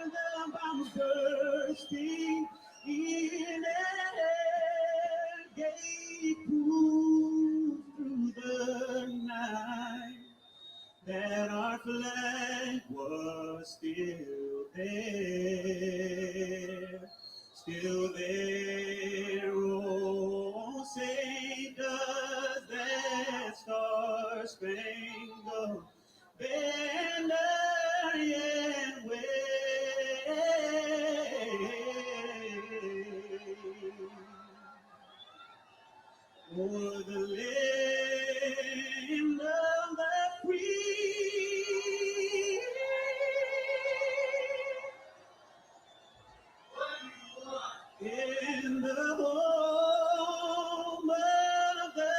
the bombs bursting in air, gave proof through the night that our flag was still there, still there. Oh, say does that star-spangled banner yet wave o'er the land of the free? In the home of the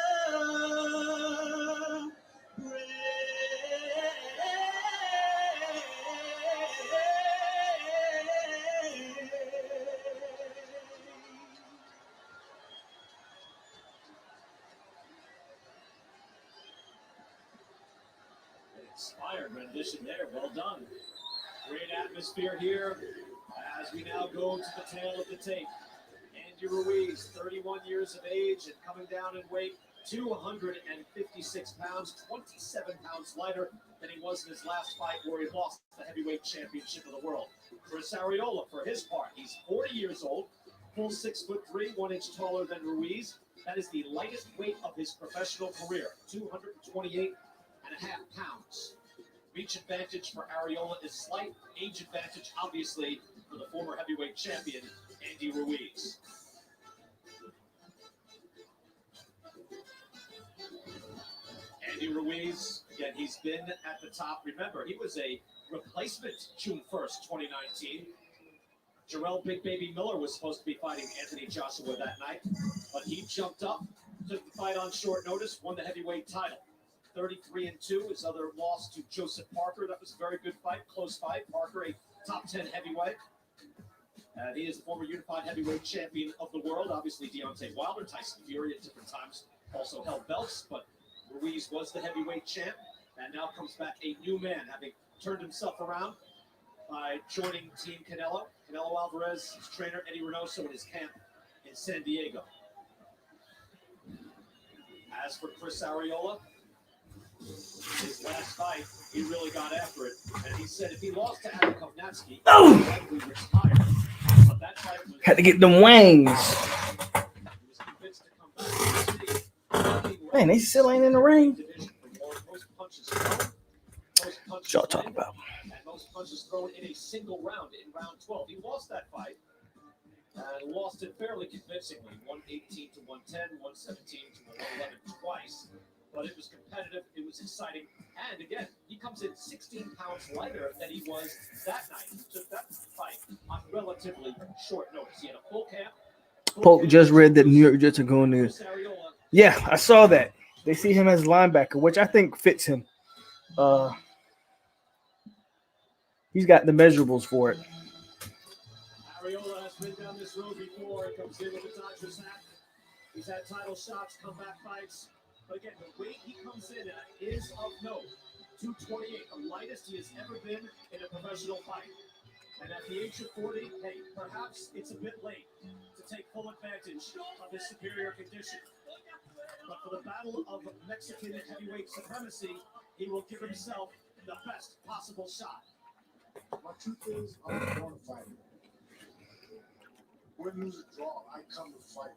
Inspired rendition there. Well done. Great atmosphere here as we now go to the tail of the tape. Andy Ruiz, 31 years of age and coming down in weight, 256 pounds, 27 pounds lighter than he was in his last fight where he lost the heavyweight championship of the world. Chris Arreola, for his part, he's 40 years old, full 6'3", 1 inch taller than Ruiz. That is the lightest weight of his professional career, 228.5 pounds. Reach advantage for Arreola is slight. Age advantage, obviously, for the former heavyweight champion, Andy Ruiz. Andy Ruiz, again, he's been at the top. Remember, he was a replacement June 1st, 2019. Jarrell Big Baby Miller was supposed to be fighting Anthony Joshua that night, but he jumped up, took the fight on short notice, won the heavyweight title. 33-2, his other loss to Joseph Parker. That was a very good fight, close fight. Parker, a top 10 heavyweight. He is the former unified heavyweight champion of the world. Obviously, Deontay Wilder, Tyson Fury at different times also held belts, but Ruiz was the heavyweight champ, and now comes back a new man, having turned himself around by joining Team Canelo. Canelo Alvarez, his trainer Eddie Reynoso in his camp in San Diego. As for Chris Arreola, his last fight, he really got after it, and he said if he lost to Adam Kovnatski, he would likely retire. But that fight was Had to get them wangs. Man, they still ain't in the ring. What y'all talking about? And most punches thrown in a single round in round 12. He lost that fight and lost it fairly convincingly. 118 to 110, 117 to 111 twice. But it was competitive, it was exciting, and again, he comes in 16 pounds lighter than he was that night. He took that fight on relatively short notice. He had a full camp. POLK just read that New York Jets are going to. Yeah, I saw that. They see him as linebacker, which I think fits him. He's got the measurables for it. Arreola has been down this road before. Comes in with the Dodgers hat. He's had title shots, comeback fights. But again, the weight he comes in at is of note. 228, the lightest he has ever been in a professional fight. And at the age of 40, hey, perhaps it's a bit late to take full advantage of his superior condition. But for the battle of Mexican heavyweight supremacy, he will give himself the best possible shot. My truth is, I'm a born fighter. Win, lose, or draw, I come to fight.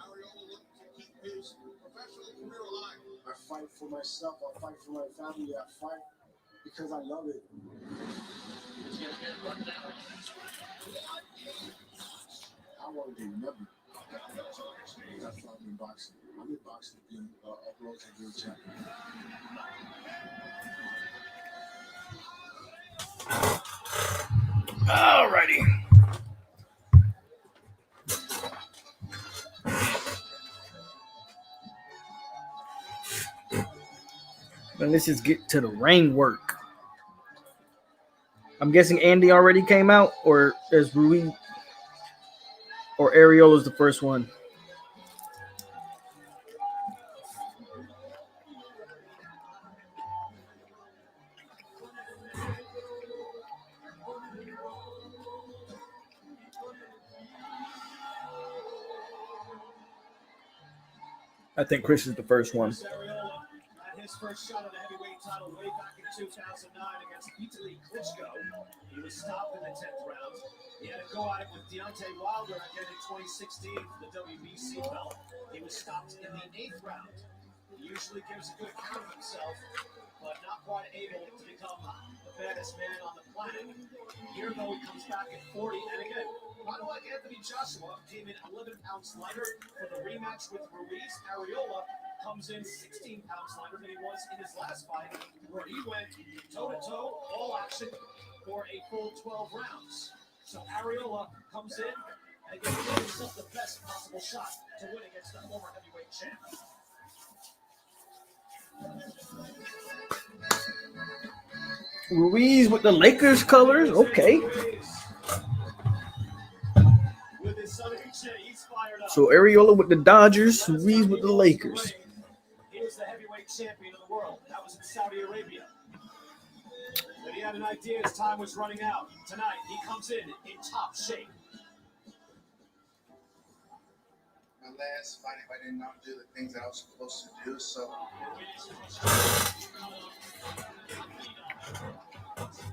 Arreola looking to keep his professional career alive. I fight for myself. I fight for my family. I fight because I love it. I want to be remembered. That's why I'm in boxing. I'm in boxing to be a world heavyweight champion. Alrighty. Now let's just get to the ring work. I'm guessing Andy already came out, or is Ruiz or Arreola's the first one? I think Chris is the first one. Arreola had his first shot at the heavyweight title way back in 2009 against Vitaly Klitschko. He was stopped in the 10th round. He had to go at it with Deontay Wilder again in 2016 for the WBC belt. He was stopped in the 8th round. He usually gives a good account of himself, but not quite able to become the baddest man on the planet. Here, though, he comes back at 40, and again, kind of like Anthony Joshua, came in 11 pounds lighter for the rematch with Ruiz. Arreola comes in 16 pounds lighter than he was in his last fight, where he went toe-to-toe, all action, for a full 12 rounds. So Arreola comes in and gives himself the best possible shot to win against the former heavyweight champ. Ruiz with the Lakers colors. Okay. So Arreola with the Dodgers, Ruiz with the Lakers. He was the heavyweight champion of the world. That was in Saudi Arabia. But he had an idea his time was running out. Tonight, he comes in top shape. My last fight, I did not do the things that I was supposed to do, so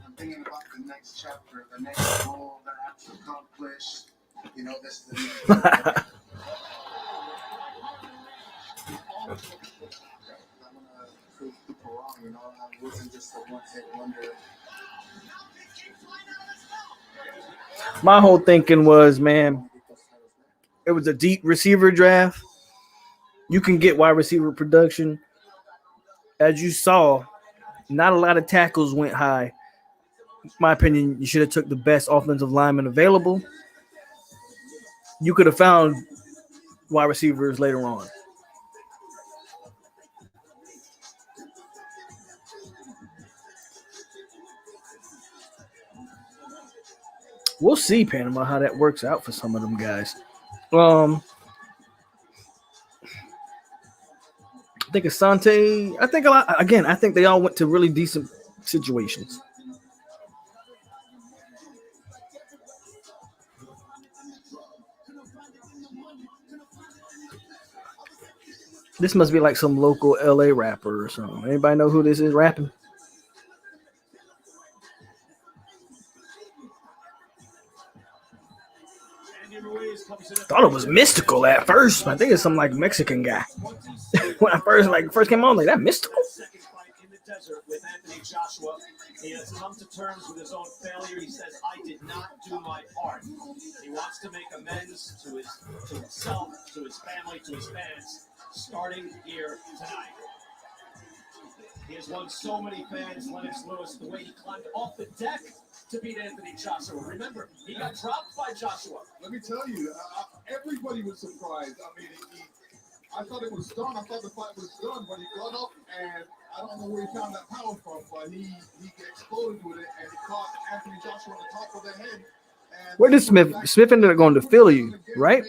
I'm thinking about the next chapter, the next goal that I have to accomplish. You know, this is the next I'm gonna prove people wrong, you know, I wasn't just a one-hit wonder. My whole thinking was, man, it was a deep receiver draft. You can get wide receiver production. As you saw, not a lot of tackles went high. In my opinion, you should have took the best offensive lineman available. You could have found wide receivers later on. We'll see, Panama, how that works out for some of them guys. I think Asante, I think they all went to really decent situations. This must be like some local LA rapper or something. Anybody know who this is rapping? Thought it was Mystical at first. I think it's some like Mexican guy. When I first came on, like that Mystical. Second fight in the desert with Anthony Joshua. He has come to terms with his own failure. He says, I did not do my part. He wants to make amends to himself, to his family, to his fans, starting here tonight. He has won so many fans, Lennox Lewis, the way he climbed off the deck to beat Anthony Joshua. Remember, he got dropped by Joshua. Let me tell you, everybody was surprised. I mean, I thought it was done. I thought the fight was done, but he got up, and I don't know where he found that power from, but he exploded with it, and he caught Anthony Joshua on the top of the head. Where did Smith ended up going to Philly, right?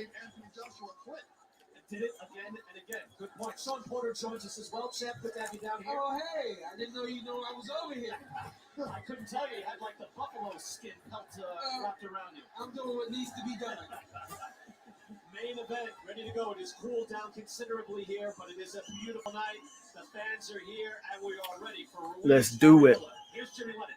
Did it again and again. Good point. Sean Porter joins us as well. Champ, good to have you down here. Oh, hey, I didn't know you know I was over here. I couldn't tell you. You had like the buffalo skin pelt wrapped around you. I'm doing what needs to be done. Main event, ready to go. It is cooled down considerably here, but it is a beautiful night. The fans are here, and we are ready for RUIZ. Let's do it. Here's Jimmy Lennon.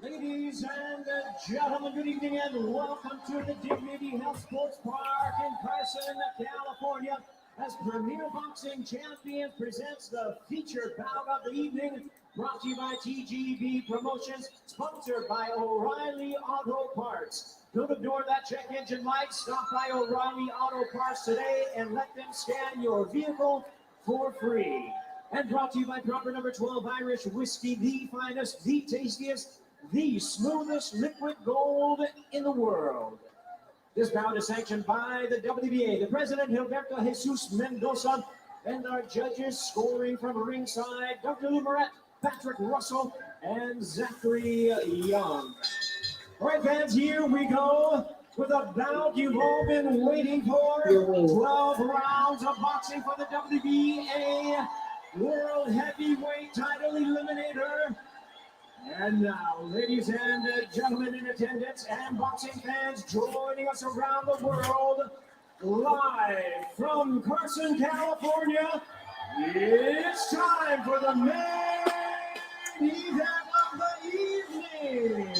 Ladies and gentlemen, good evening and welcome to the Dignity Health Sports Park in Carson, California. As Premier Boxing Champion presents the featured bout of the evening, brought to you by TGB Promotions, sponsored by O'Reilly Auto Parts. Don't ignore that check engine light. Stop by O'Reilly Auto Parts today and let them scan your vehicle for free. And brought to you by Proper Number 12 Irish Whiskey, the finest, the tastiest, the smoothest liquid gold in the world. This bout is sanctioned by the WBA, the president, Gilberto Jesus Mendoza, and our judges scoring from ringside, Dr. Lou Moret, Patrick Russell, and Zachary Young. All right, fans, here we go with a bout you've all been waiting for. 12 rounds of boxing for the WBA World Heavyweight Title Eliminator. And now, ladies and gentlemen in attendance and boxing fans joining us around the world, live from Carson, California, it's time for the main event of the evening.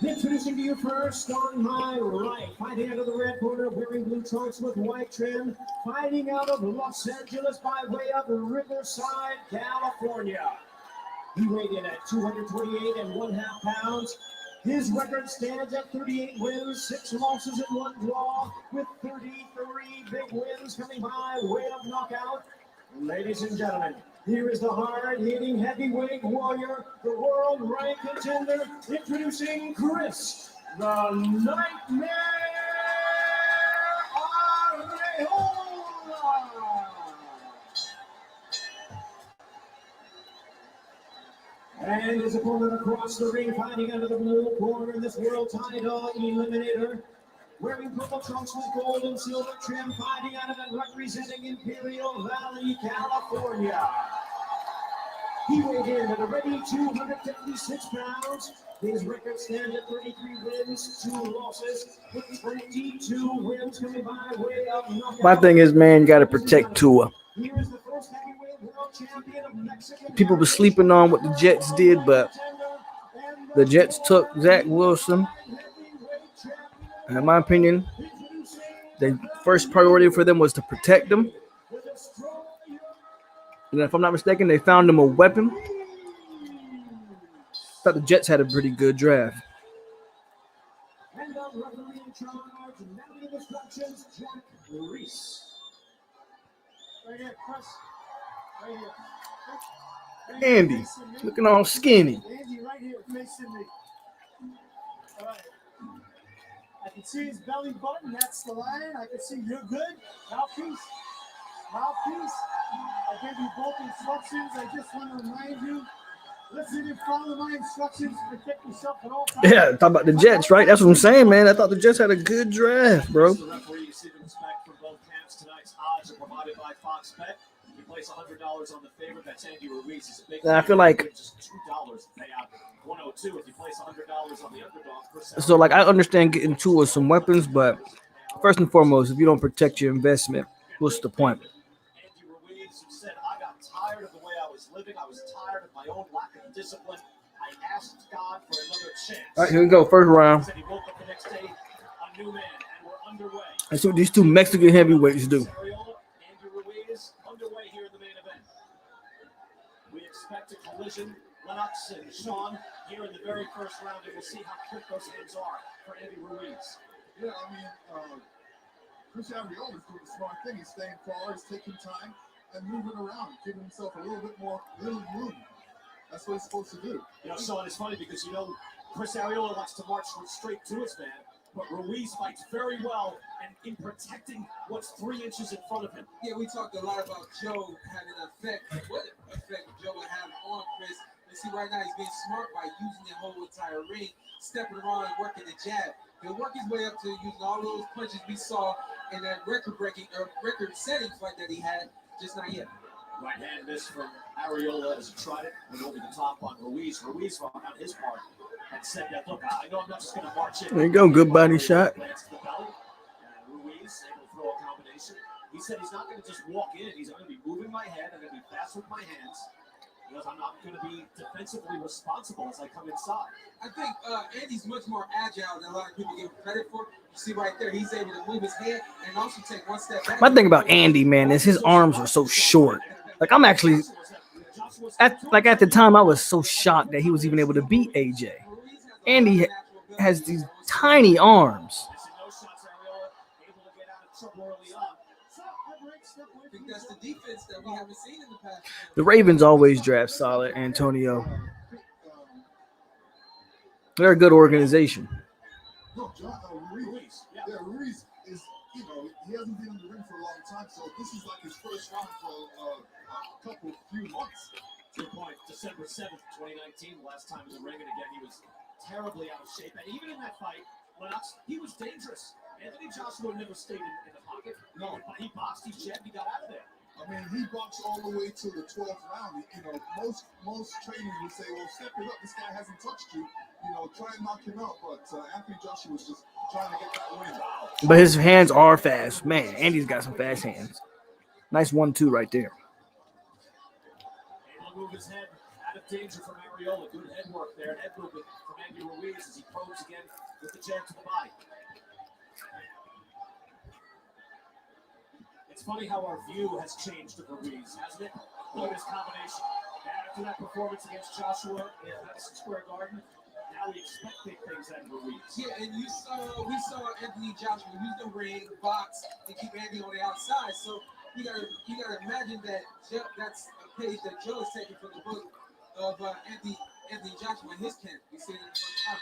Introducing to you first on my right, fighting out of the red corner, wearing blue trunks with white trim, fighting out of Los Angeles by way of Riverside, California. He weighed in at 228 1/2 pounds. His record stands at 38 wins, 6 losses and 1 draw, with 33 big wins coming by way of knockout. Ladies and gentlemen, here is the hard-hitting heavyweight warrior, the world-ranked contender, introducing Chris, the Nightmare ARREOLA. And his opponent across the ring, fighting under the blue corner in this world title eliminator, wearing purple trunks with gold and silver trim, fighting out of and representing Imperial Valley, California. He weighed in at a ready 256 pounds. His record stands at 33 wins, 2 losses, with 22 wins coming by way of knockout. My thing is, man, you got to protect Tua. Here is the first heavyweight world champion of Mexican. People were sleeping on what the Jets did, but the Jets took Zach Wilson. And in my opinion, the first priority for them was to protect him. And if I'm not mistaken, they found him a weapon. Thought the Jets had a pretty good draft. And the referee in charge, now the instructions, Jack RUIZ. Right here, Chris. Right here. Andy, looking all skinny. Andy, right here, facing me. All right. I can see his belly button. That's the line. I can see you're good. Mouthpiece. Mouthpiece. I gave you both instructions. I just want to remind you, listen and follow my instructions. Protect yourself at all times. Yeah, talk about the Jets, right? That's what I'm saying, man. I thought the Jets had a good draft, bro. The referee, you see the respect from both camps. Tonight's odds are provided by Fox Bet. You place $100 on the favorite. That's Andy Ruiz. He's a big I feel like just $2 to pay out 102 if you place $100 on the underdog. so. Like I understand getting Tua some weapons, but first and foremost, if you don't protect your investment, what's the point? Andy Ruiz, who said, I got tired of the way I was living. I was tired of my own lack of discipline. I asked God for another chance. All right, here we go. First round. He said he woke up the next day a new man, and we're underway. Let's see what these two Mexican heavyweights do. ARREOLA, Andy Ruiz, underway here in the main event. We expect a collision. Lennox and Sean here in the very first round, and we'll see how quick those hands are for Andy Ruiz. Yeah, I mean, Chris ARREOLA is doing the smart thing. He's staying forward, he's taking time, and moving around, giving himself a little bit more room. That's what he's supposed to do. You know, Sean, it's funny because, you know, Chris ARREOLA likes to march straight to his man. But Ruiz fights very well and in protecting what's 3 inches in front of him. Yeah, we talked a lot about Joe having an effect. What effect Joe would have on Chris? And see, right now he's being smart by using the whole entire ring, stepping around and working the jab. He'll work his way up to using all those punches we saw in that record-setting fight that he had, just not yet. Right hand miss from ARREOLA as he tried it, went over the top on Ruiz. Ruiz, on his part, had said that, look, I know I'm not just going to march in. There you go, good body shot. Lands to the belly, and Ruiz able to throw a combination. He said he's not going to just walk in. He's going to be moving my head. I'm going to be fast with my hands. Because I'm not going to be defensively responsible as I come inside. I think Andy's much more agile than a lot of people give him credit for. You see right there, he's able to move his head and also take one step back. My thing about Andy, man, is his arms are so short. Like I'm actually, at the time, I was so shocked that he was even able to beat AJ. Andy has these tiny arms. I think that's the defense that we haven't seen in the past. The Ravens always draft solid, Antonio. They're a good organization. No, Ruiz. Yeah, Ruiz is, he hasn't been in the ring for a long time, so this is like his first round for a few months. Good point. December 7th, 2019, last time in the ring, and again, he was terribly out of shape. And even in that fight, Lennox, he was dangerous. Anthony Joshua never stayed in the pocket. No. He boxed, he jabbed, he got out of there. I mean, he boxed all the way to the 12th round. Most trainers would say, well, step it up. This guy hasn't touched you. Try and knock him out. But Anthony Joshua was just trying to get that win. But his hands are fast. Man, Andy's got some fast hands. Nice 1-2 right there. Able to move his head out of danger from ARREOLA. Good head work there. Head movement from Andy Ruiz as he probes again with the jab to the body. It's funny how our view has changed of Ruiz, hasn't it? Look at his combination. After that performance against Joshua in Madison Square Garden, now we expect big things out of Ruiz. Yeah, and we saw Anthony Joshua use the ring, box, and keep Andy on the outside. So you gotta imagine that that's a page that Joe is taking from the book of Anthony Joshua in his camp. You see it in the first time.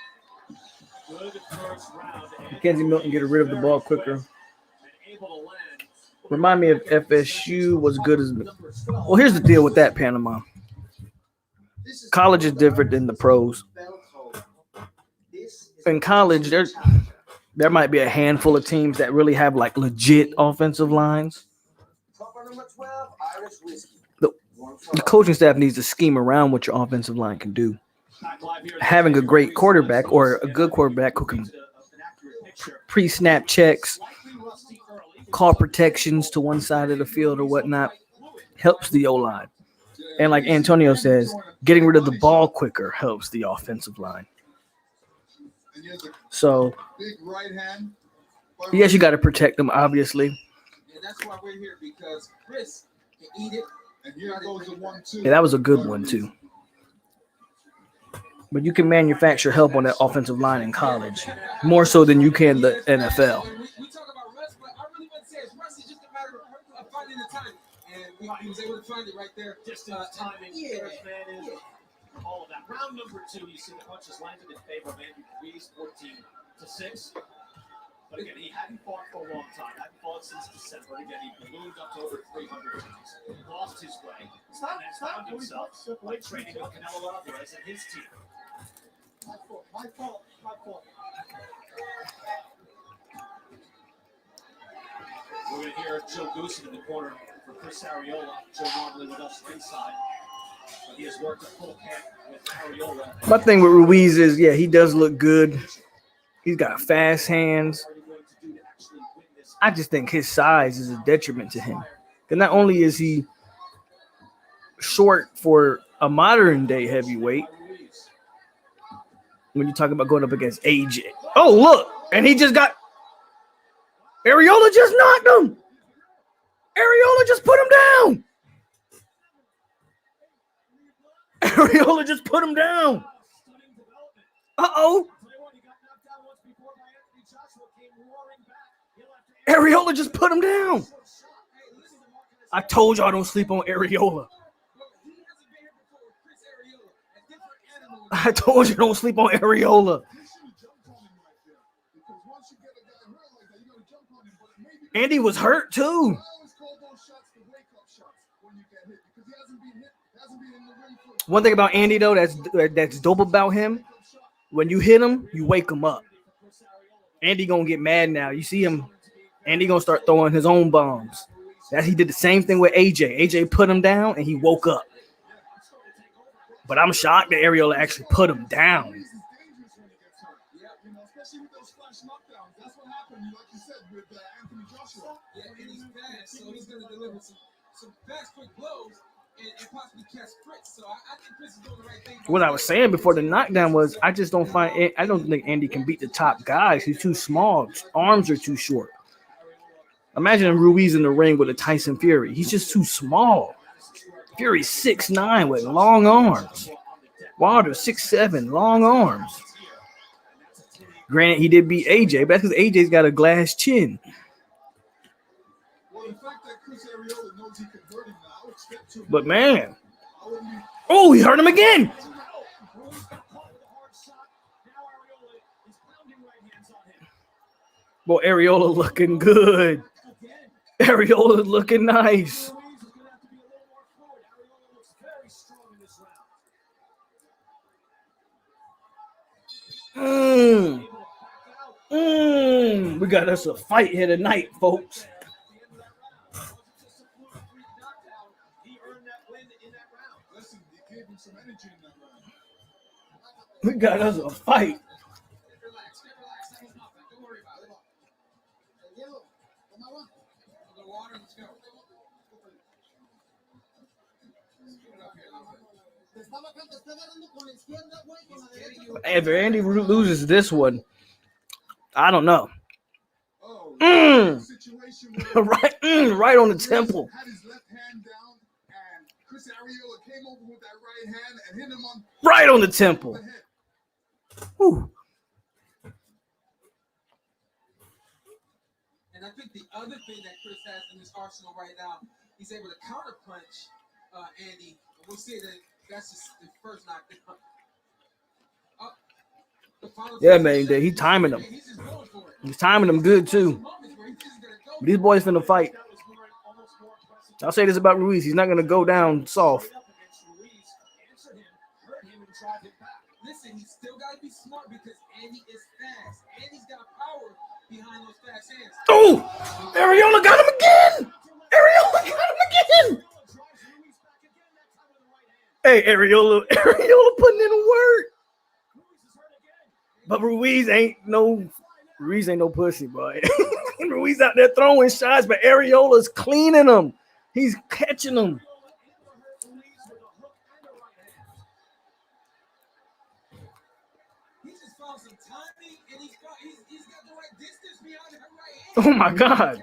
Good first round. Mackenzie Milton get rid of the ball quicker. Remind me of FSU was good as. Well, here's the deal with that, Panama. College is different than the pros. In college, there might be a handful of teams that really have like legit offensive lines. The coaching staff needs to scheme around what your offensive line can do. Having a great quarterback or a good quarterback who can pre-snap checks, call protections to one side of the field or whatnot helps the O-line. And like Antonio says, getting rid of the ball quicker helps the offensive line. So, yes, you got to protect them, obviously. And that's why we're here, because Chris can eat it. And here goes the 1-2. Yeah, that was a good one, too. But you can manufacture help on that offensive line in college, more so than you can the NFL. We talk about Russ, but I really wouldn't say it's Russ. It's just a matter of finding the time. And he was able to find it right there. Distance, timing, first man in, all of that. Round number 2, you see the punches landed in favor of Andy Ruiz, 14-6. But again, he hadn't fought for a long time. Hadn't fought since December. Again, he ballooned up to over 300 pounds. Lost his way. And then found himself by training with Canelo Alvarez and his team. My fault. We're going to hear Joe Goosen in the corner for Chris ARREOLA. Joe normally with us ringside. But he has worked a full camp with ARREOLA. My thing with Ruiz is, yeah, he does look good. He's got fast hands. I just think his size is a detriment to him. Because not only is he short for a modern day heavyweight, when you talk about going up against AJ. Oh, look. And he just got. ARREOLA just knocked him. ARREOLA just put him down. ARREOLA just put him down. Uh-oh. ARREOLA just put him down. I told y'all don't sleep on ARREOLA. I told you don't sleep on ARREOLA. Andy was hurt too. I always call those shots the wake-up shots when you get hit because he hasn't been hit. Hasn't been in the ring for. One thing about Andy though, that's dope about him. When you hit him, you wake him up. Andy gonna get mad now. You see him. Andy gonna start throwing his own bombs. That he did the same thing with AJ. AJ put him down and he woke up. But I'm shocked that Arreola actually put him down. Especially with those flash knockdowns. That's what happened, like you said, with Anthony Joshua. Yeah, and he's fast, so he's going to deliver some fast, quick blows and possibly catch Fritz. So I think Fritz is doing the right thing. What I was saying before the knockdown was I don't think Andy can beat the top guys. He's too small. Arms are too short. Imagine Ruiz in the ring with a Tyson Fury. He's just too small. Fury's 6'9" with long arms. Wilder's 6'7", long arms. Granted, he did beat AJ, but that's because AJ's got a glass chin. Well, the fact that Chris Arreola knows he can hurt him now, expect to. But man, oh, he hurt him again. Boy, Arreola looking good. Arreola looking nice. We got us a fight here tonight, folks. We got us a fight. If Andy loses this one, I don't know. Right on the temple. Had his left hand down, and Chris Arreola came over with that right hand and hit him on. Right on the temple. Whew. And I think the other thing that Chris has in his arsenal right now, he's able to counterpunch Andy. We'll see that that's just the first knockdown. Yeah, man, he timing them. He's timing them good too. These boys finna fight. I'll say this about Ruiz: he's not gonna go down soft. Listen, he's still gotta be smart because Andy is fast. Andy's got power behind those fast hands. Oh, Arreola got him again. Arreola got him again. Hey, Arreola putting in the work. But Ruiz ain't no pussy, boy. Ruiz out there throwing shots, but Arreola's cleaning them. He's catching them. He just found some timing, and he's got the right distance behind her right hand. Oh my God.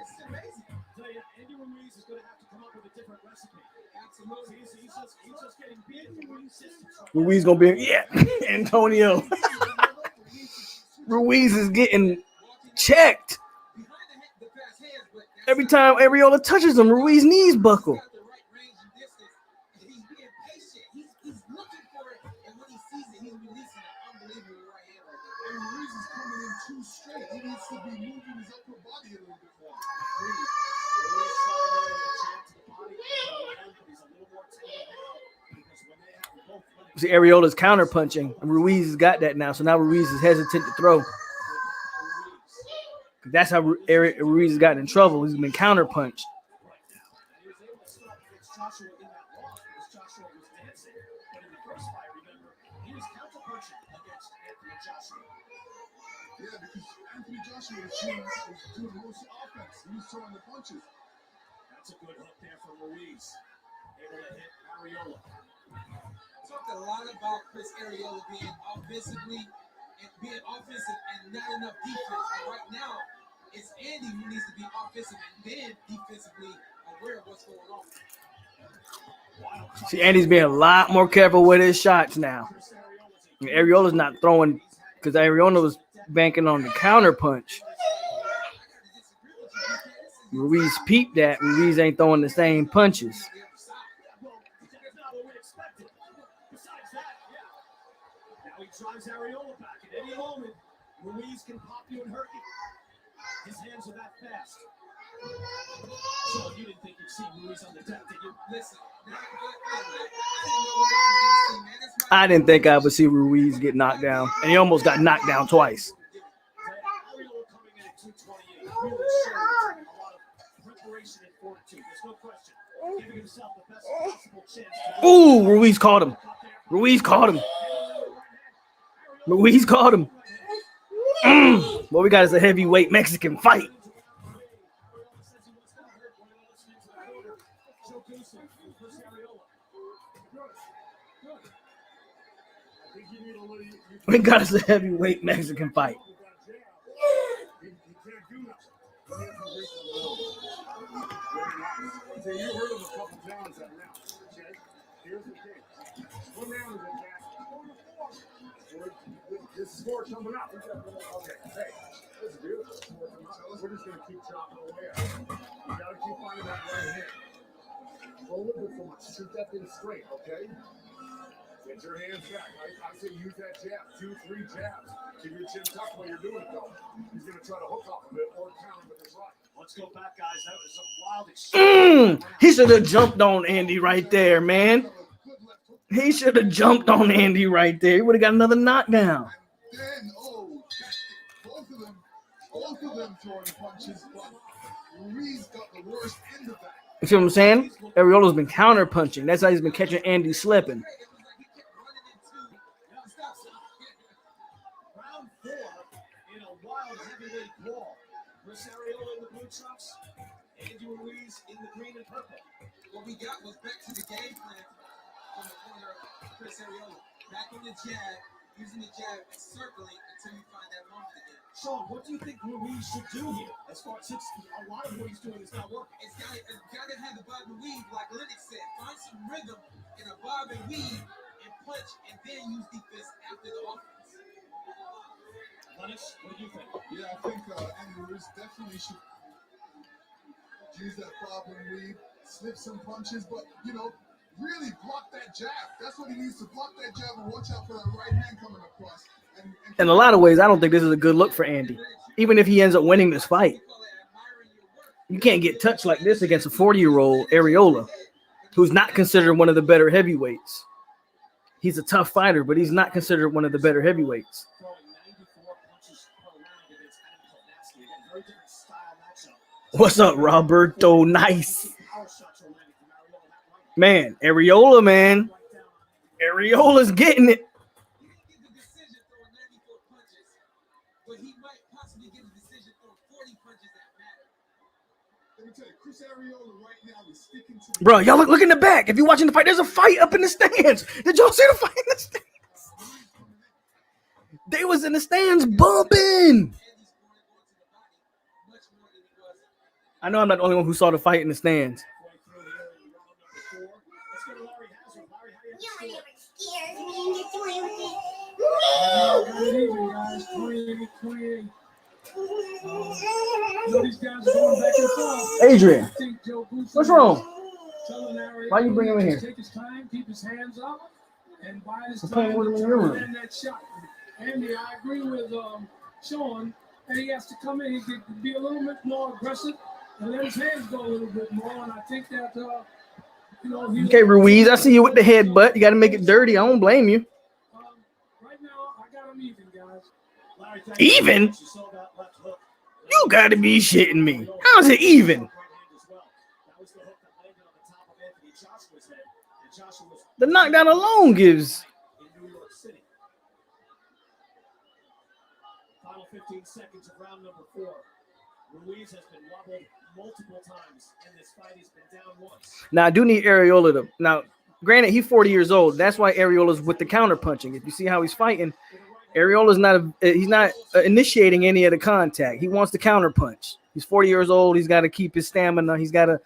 Andy Ruiz is going to have to come up with a different recipe. Absolutely. He's just getting big and consistent. Ruiz gonna be Antonio. Ruiz is getting checked. Every time Arreola touches him, Ruiz knees buckle. See, Arreola's counter punching, and Ruiz has got that now. So now Ruiz is hesitant to throw. That's how Ruiz has gotten in trouble. He's been counter punched. Yeah, because Anthony Joshua was doing most offense. He was throwing the punches. That's a good hook there for Ruiz. Able to hit Arreola. Talked a lot about Chris Arreola being offensive and not enough defense. And right now, it's Andy who needs to be offensive and then defensively aware of what's going on. See, Andy's being a lot more careful with his shots now. Arreola's not throwing because Arreola was banking on the counter punch. Ruiz peeped that. Ruiz ain't throwing the same punches. Drives Arreola back at any moment. Ruiz can pop you and hurt you. His hands are that fast. Sean, you didn't think you'd see Ruiz on the deck, did you? Listen, I didn't think I would see Ruiz get knocked down, and he almost got knocked down twice. ARREOLA coming in at 228 really showed a lot of preparation and fortitude. There's no question. Giving himself the best possible chance to Ooh, Ruiz caught him. Ruiz caught him. Ruiz caught him. What we got is a heavyweight Mexican fight. We got us a heavyweight Mexican fight. So you heard of a couple Johns that now. Okay? Here's the thing. What round is it, Jack? This score coming up. Okay, hey, let's do it. We're just going to keep chopping away at it. You got to keep finding that right hand. Hold it so much. Shoot that thing straight, okay? Get your hands back. I say use that jab. 2, 3 jabs. Keep your chin tucked while you're doing it, though. He's going to try to hook off of it or counter with his right. Let's go back, guys. That was a wild exchange. He should have jumped on Andy right there, man. He should have jumped on Andy right there. He would have got another knockdown. Then, both of them throwing punches, but Ruiz got the worst end of that. You see what I'm saying? Arreola's been counter punching. That's how he's been catching Andy slipping. Round 4 in a wild heavyweight brawl. ARREOLA in the blue trunks, Andy Ruiz in the green and purple. What we got was back to the game plan from the corner of ARREOLA. Back on the jab, using the jab and circling until you find that moment again. Sean, what do you think Ruiz should do here? As far as a lot of what he's doing is not working. It's got to have the bob and weave, like Lennox said. Find some rhythm in a bob and weave and punch, and then use defense after the offense. Lennox, what do you think? Yeah, I think Andy Ruiz definitely should use that bob and weave, slip some punches, but, really block that jab. That's what he needs to block that jab and watch out for that right hand coming across. In a lot of ways, I don't think this is a good look for Andy. Even if he ends up winning this fight. You can't get touched like this against a 40-year-old ARREOLA, who's not considered one of the better heavyweights. He's a tough fighter, but he's not considered one of the better heavyweights. What's up, Roberto? Nice. Man, ARREOLA, man. ARREOLA's getting it. But he might possibly get a decision on 40 punches that matter. Let me tell you, ARREOLA right now is sticking to Bro, y'all look in the back. If you're watching the fight, there's a fight up in the stands. Did y'all see the fight in the stands? They was in the stands bumping. I know I'm not the only one who saw the fight in the stands. Adrian, what's wrong? Why you bring him in here? Take his time, keep his hands up, and buy his Let's time play with him to in your room. land that shot. Andy, I agree with Sean that he has to come in. He could be a little bit more aggressive and let his hands go a little bit more. And I think that Okay, Ruiz, I see you with the headbutt. You got to make it dirty. I don't blame you. right now I got him even, guys. Even? You got to be shitting me. How's it even? The knockdown alone gives. Final 15 seconds of round number 4. Ruiz has been wobbled multiple times in this fight. He's been down once. Now, I do need ARREOLA to. Now, granted, he's 40 years old. That's why ARREOLA's with the counter punching. If you see how he's fighting, ARREOLA's not initiating any of the contact. He wants the counter punch. He's 40 years old. He's got to keep his stamina. He's got to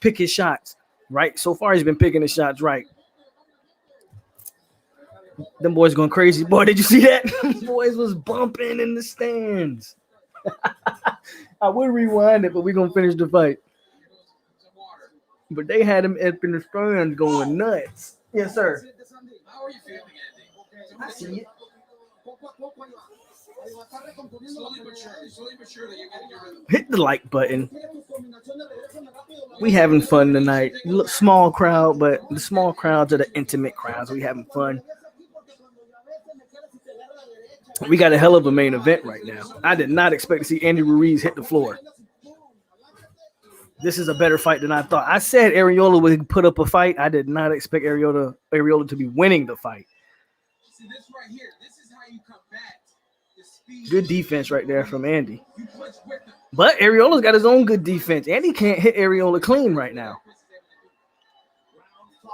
pick his shots right. So far, he's been picking his shots right. Them boys going crazy. Boy, did you see that? Boys was bumping in the stands. I would rewind it, but we're going to finish the fight. But they had him up in the stands going nuts. Yes, sir. How are you feeling, Andy? I see it. Slowly but surely, you're getting your rhythm. Hit the like button. We having fun tonight. Look, small crowd, but the small crowds are the intimate crowds. We having fun. We got a hell of a main event right now. I did not expect to see Andy Ruiz hit the floor. This is a better fight than I thought. I said Arreola would put up a fight. I did not expect Arreola to be winning the fight. See this right here. This is how you combat the speed. Good defense right there from Andy. But Arreola's got his own good defense. Andy can't hit Arreola clean right now. Round 5,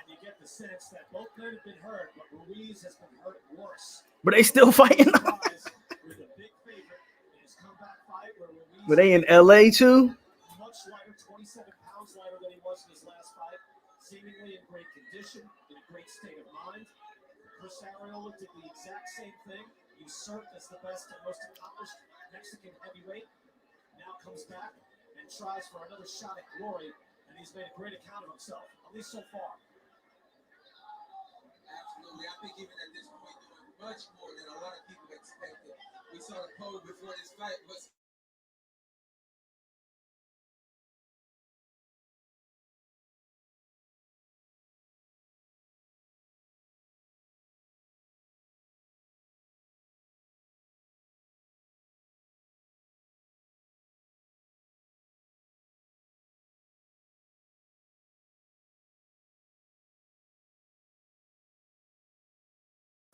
and you get the sense that both men have been hurt, but Ruiz has been hurt worse. But they still fighting. Were they in LA too? Much lighter, 27 pounds lighter than he was in his last fight. Seemingly in great condition, in a great state of mind. Chris Arreola did the exact same thing. Usurped as the best and most accomplished Mexican heavyweight. Now comes back and tries for another shot at glory, and he's made a great account of himself, at least so far. Absolutely. I think even at this point, doing much more than a lot of people expected. We saw the poll before this fight was.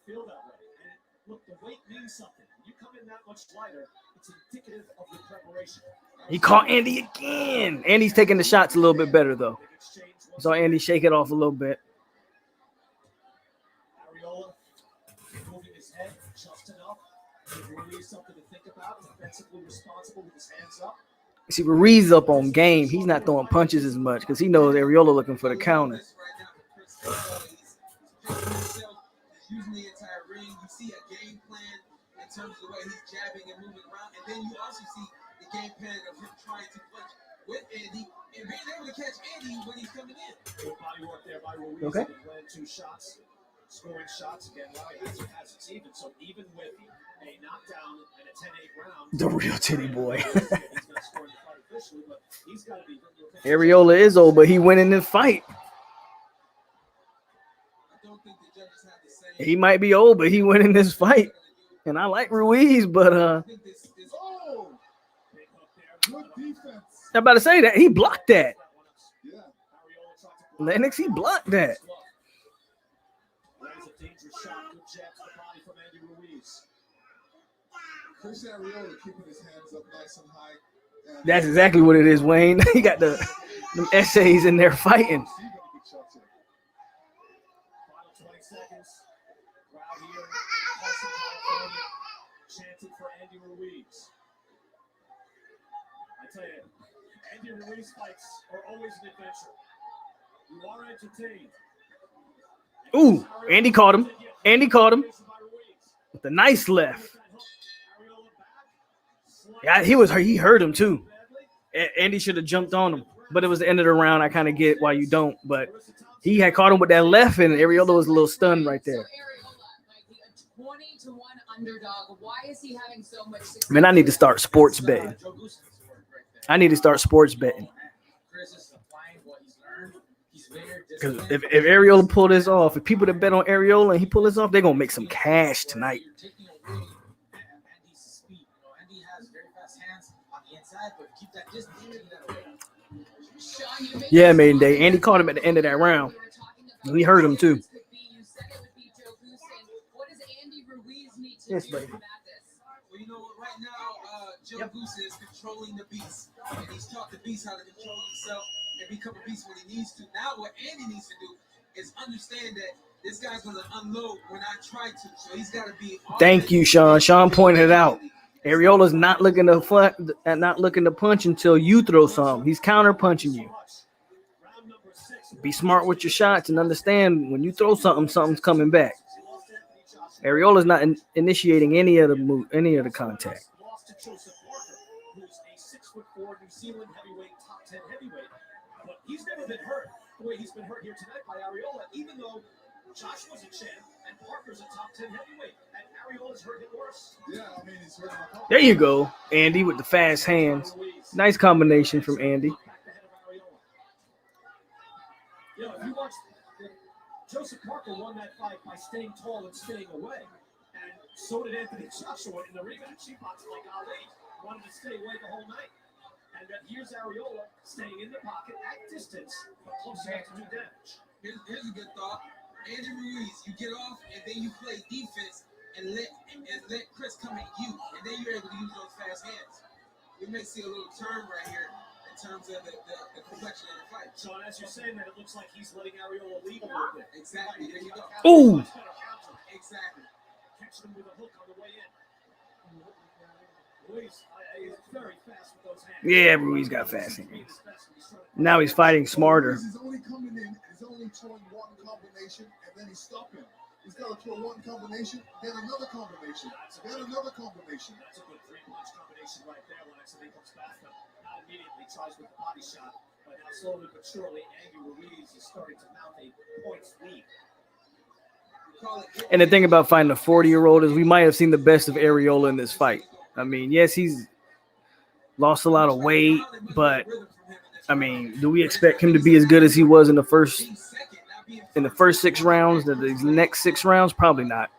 Feel that way. And look, the weight means something. When you come in that much lighter, it's indicative of your preparation. He caught Andy again. Andy's taking the shots a little bit better, though. Saw Andy shake it off a little bit. Arreola moving his head just enough. Ruiz something to think about. Defensively responsible with his hands up. See, Ruiz up on game. He's not throwing punches as much because he knows Arreola looking for the counter. Using the entire ring, you see a game plan in terms of the way he's jabbing and moving around, and then you also see the game plan of him trying to punch with Andy and being able to catch Andy when he's coming in. Good body work there by Ruiz. Okay. Landed 2 shots, scoring shots again. Now he has it's even. So even with a knockdown and a 10-8 round, The real titty boy. he's going to score in the fight officially, but he's got to be. Arreola is old, but he winning this fight. He might be old, but he winning this fight. And I like Ruiz, but Good defense. I'm about to say that he blocked that. Yeah. Lennox, he blocked that. That is a dangerous shot. Good jab to the body from Andy Ruiz. Chris Arreola keeping his hands up nice and high. And That's exactly what it is, Wayne. He got them essays in there fighting. Final 20 seconds. Crowd here, Carson, California, chanting for Andy Ruiz. I tell you, Andy Ruiz fights are always an adventure. You are entertained. Ooh, Andy caught him. Andy caught him with a nice left. Yeah, he hurt him too. Andy should have jumped on him, but it was the end of the round. I kind of get why you don't, but he had caught him with that left, and Arreola was a little stunned right there. So Arreola, like a 20-1 underdog. Why is he having so much success? Man, I need to start sports betting. I need to start sports betting. Because if Arreola pull this off, if people that bet on Arreola and he pull this off, they're gonna make some cash tonight. Yeah, Maiden Day. Andy caught him at the end of that round. He hurt him too. Yes, buddy. Well, you know what? Right now, Joe Goose is controlling the beast, and he's taught the beast how to control himself and become a beast when he needs to. Now, what Andy needs to do is understand that this guy's going to unload when I try to, so he's got to be. Thank you, Sean. Sean pointed it out. Arreola's not looking to punch until you throw something. He's counter punching you. Be smart with your shots and understand when you throw something, something's coming back. Arreola's not initiating any of the contact. Lost to Joseph Parker, who's a 6'4" New Zealand heavyweight, top 10 heavyweight. But he's never been hurt the way he's been hurt here tonight by Arreola, even though Joshua's a champ, and Parker's a top 10 heavyweight, and Arreola's hurt him worse. Yeah, I mean, he's hurt him a couple. There you go, Andy with the fast hands. Nice combination from Andy. You know, if you watch, Joseph Parker won that fight by staying tall and staying away. And so did Anthony Joshua in the rematch. He boxed like Ali, wanted to stay away the whole night. And here's Arreola staying in the pocket at distance, but close enough to do damage. Here's a good thought. Andrew Ruiz, you get off and then you play defense and let Chris come at you, and then you're able to use those fast hands. We may see a little turn right here in terms of the complexion of the fight. Sean, as you're saying that, it looks like he's letting Arreola lead a little bit. Exactly. There you go. Ooh. Exactly. Catching him with a hook on the way in. Ruiz is very fast with those hands. Yeah, Ruiz got fast hands. Now he's fighting smarter. He's only coming in, he's only throwing one combination, and then he's stopping. He's got to throw one combination, then another combination, then another combination. That's a good three-punch combination right there. When he comes back, not immediately tries with the body shot, but now slowly but surely, Andrew Ruiz is starting to mount a points lead. And the thing about fighting a 40-year-old is we might have seen the best of Arreola in this fight. I mean, yes, he's lost a lot of weight, but I mean, do we expect him to be as good as he was in the first 6 rounds? These next 6 rounds, probably not.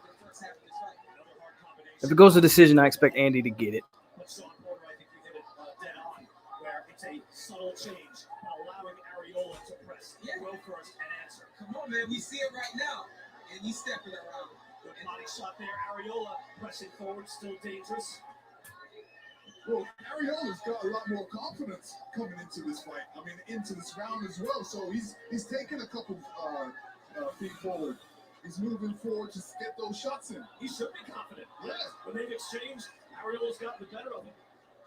If it goes to decision, I expect Andy to get it. But Sean Porter, I think you hit it dead on, where it's a subtle change, allowing Arreola to press, go first and answer. Come on, man, we see it right now, and he's stepping around. Good body shot there. Arreola pressing forward, still dangerous. Well, Arreola's got a lot more confidence coming into this fight. I mean, into this round as well. So he's taking a couple feet forward. He's moving forward to get those shots in. He should be confident. Yeah. When they've exchanged, Arreola's gotten the better of him.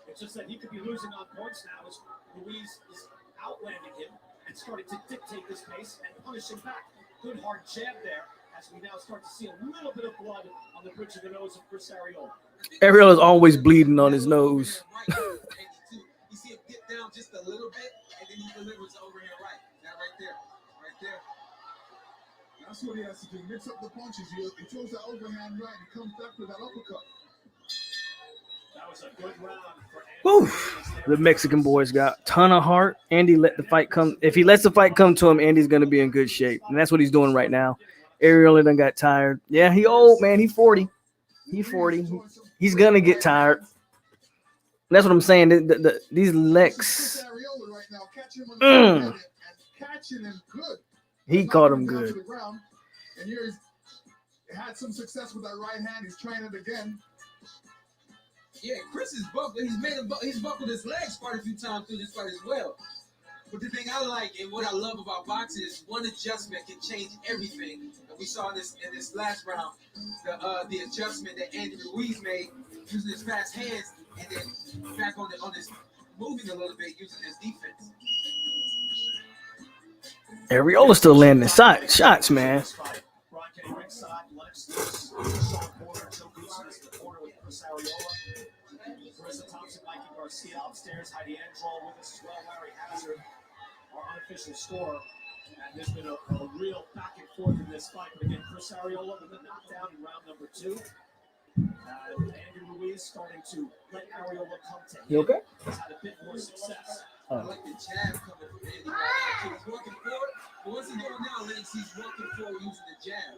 It's just that he could be losing on points now as Ruiz is outlanding him and starting to dictate this pace and punish him back. Good hard jab there as we now start to see a little bit of blood on the bridge of the nose of Chris Arreola. Arreola's always bleeding on his nose. You see him get down just a little bit, and then he delivers over here right. That right there. Right there. That's what he has to do. Mix up the punches. He throws that overhand right and comes back with that uppercut. That was a good round for Woo. The Mexican boys got a ton of heart. Andy let the fight come. If he lets the fight come to him, Andy's going to be in good shape. And that's what he's doing right now. Arreola done got tired. Yeah, he old, man. He's 40. He's 40. He's going to get tired. That's what I'm saying. These legs. He caught him good. And here he's had some success with that right hand. He's trying it again. Yeah, Chris is buckled. He's buckled his legs quite a few times through this fight as well. But the thing I like and what I love about boxing is one adjustment can change everything. And we saw this in this last round, the adjustment that Andy Ruiz made using his fast hands, and then back on this moving a little bit using his defense. Arreola still landing shots, man. Garcia upstairs, Heidi Androl with us as well, Larry Hazard, our unofficial scorer. And there's been a real back and forth in this fight. But again, Chris Arreola with a knockdown in round number 2. And Andy Ruiz starting to let Arreola come to him. You okay? He's had a bit more success. I like the jab coming from Andy right now. He's working forward. But what's he doing now, Lennox? He's working forward using the jab.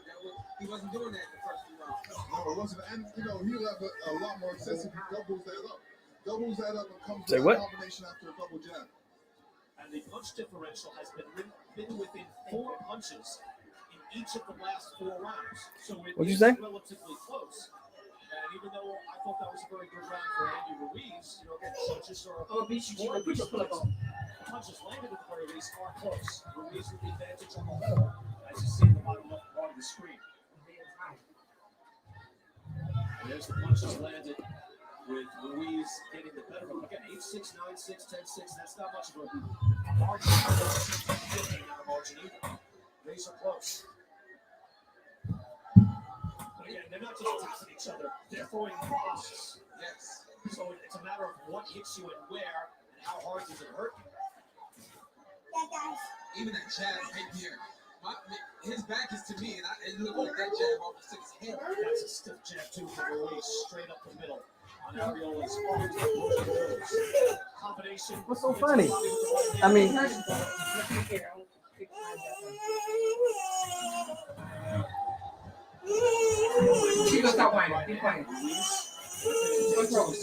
He wasn't doing that in the first few rounds. No, it wasn't. And, he'll have a lot more success if he doubles that up. Doubles that up and comes Say with what? a combination after a double jab. And the punch differential has been within 4 punches in each of the last 4 rounds. So it What'd you is say? relatively close. And even though I thought that was a very good round for Andy Ruiz, again, punches are punches landed at the very least are close. Ruiz with the advantage on the whole, as you see in the bottom left part of the screen. And there's the punches landed, with Ruiz getting the better of him. Again, 8-6, 9-6, 10-6. That's not much of a margin. Not a margin either. These are close. But again, they're not just attacking each other. They're throwing punches. Yes. So it's a matter of what hits you and where, and how hard does it hurt you. Even that jab right here. His back is to me, and it looked like that jab almost took his head. That's a stiff jab too from Ruiz, straight up the middle on Arreola's arms. Combination. What's so funny? I mean, Chico, stop whining. Be quiet. What's wrong?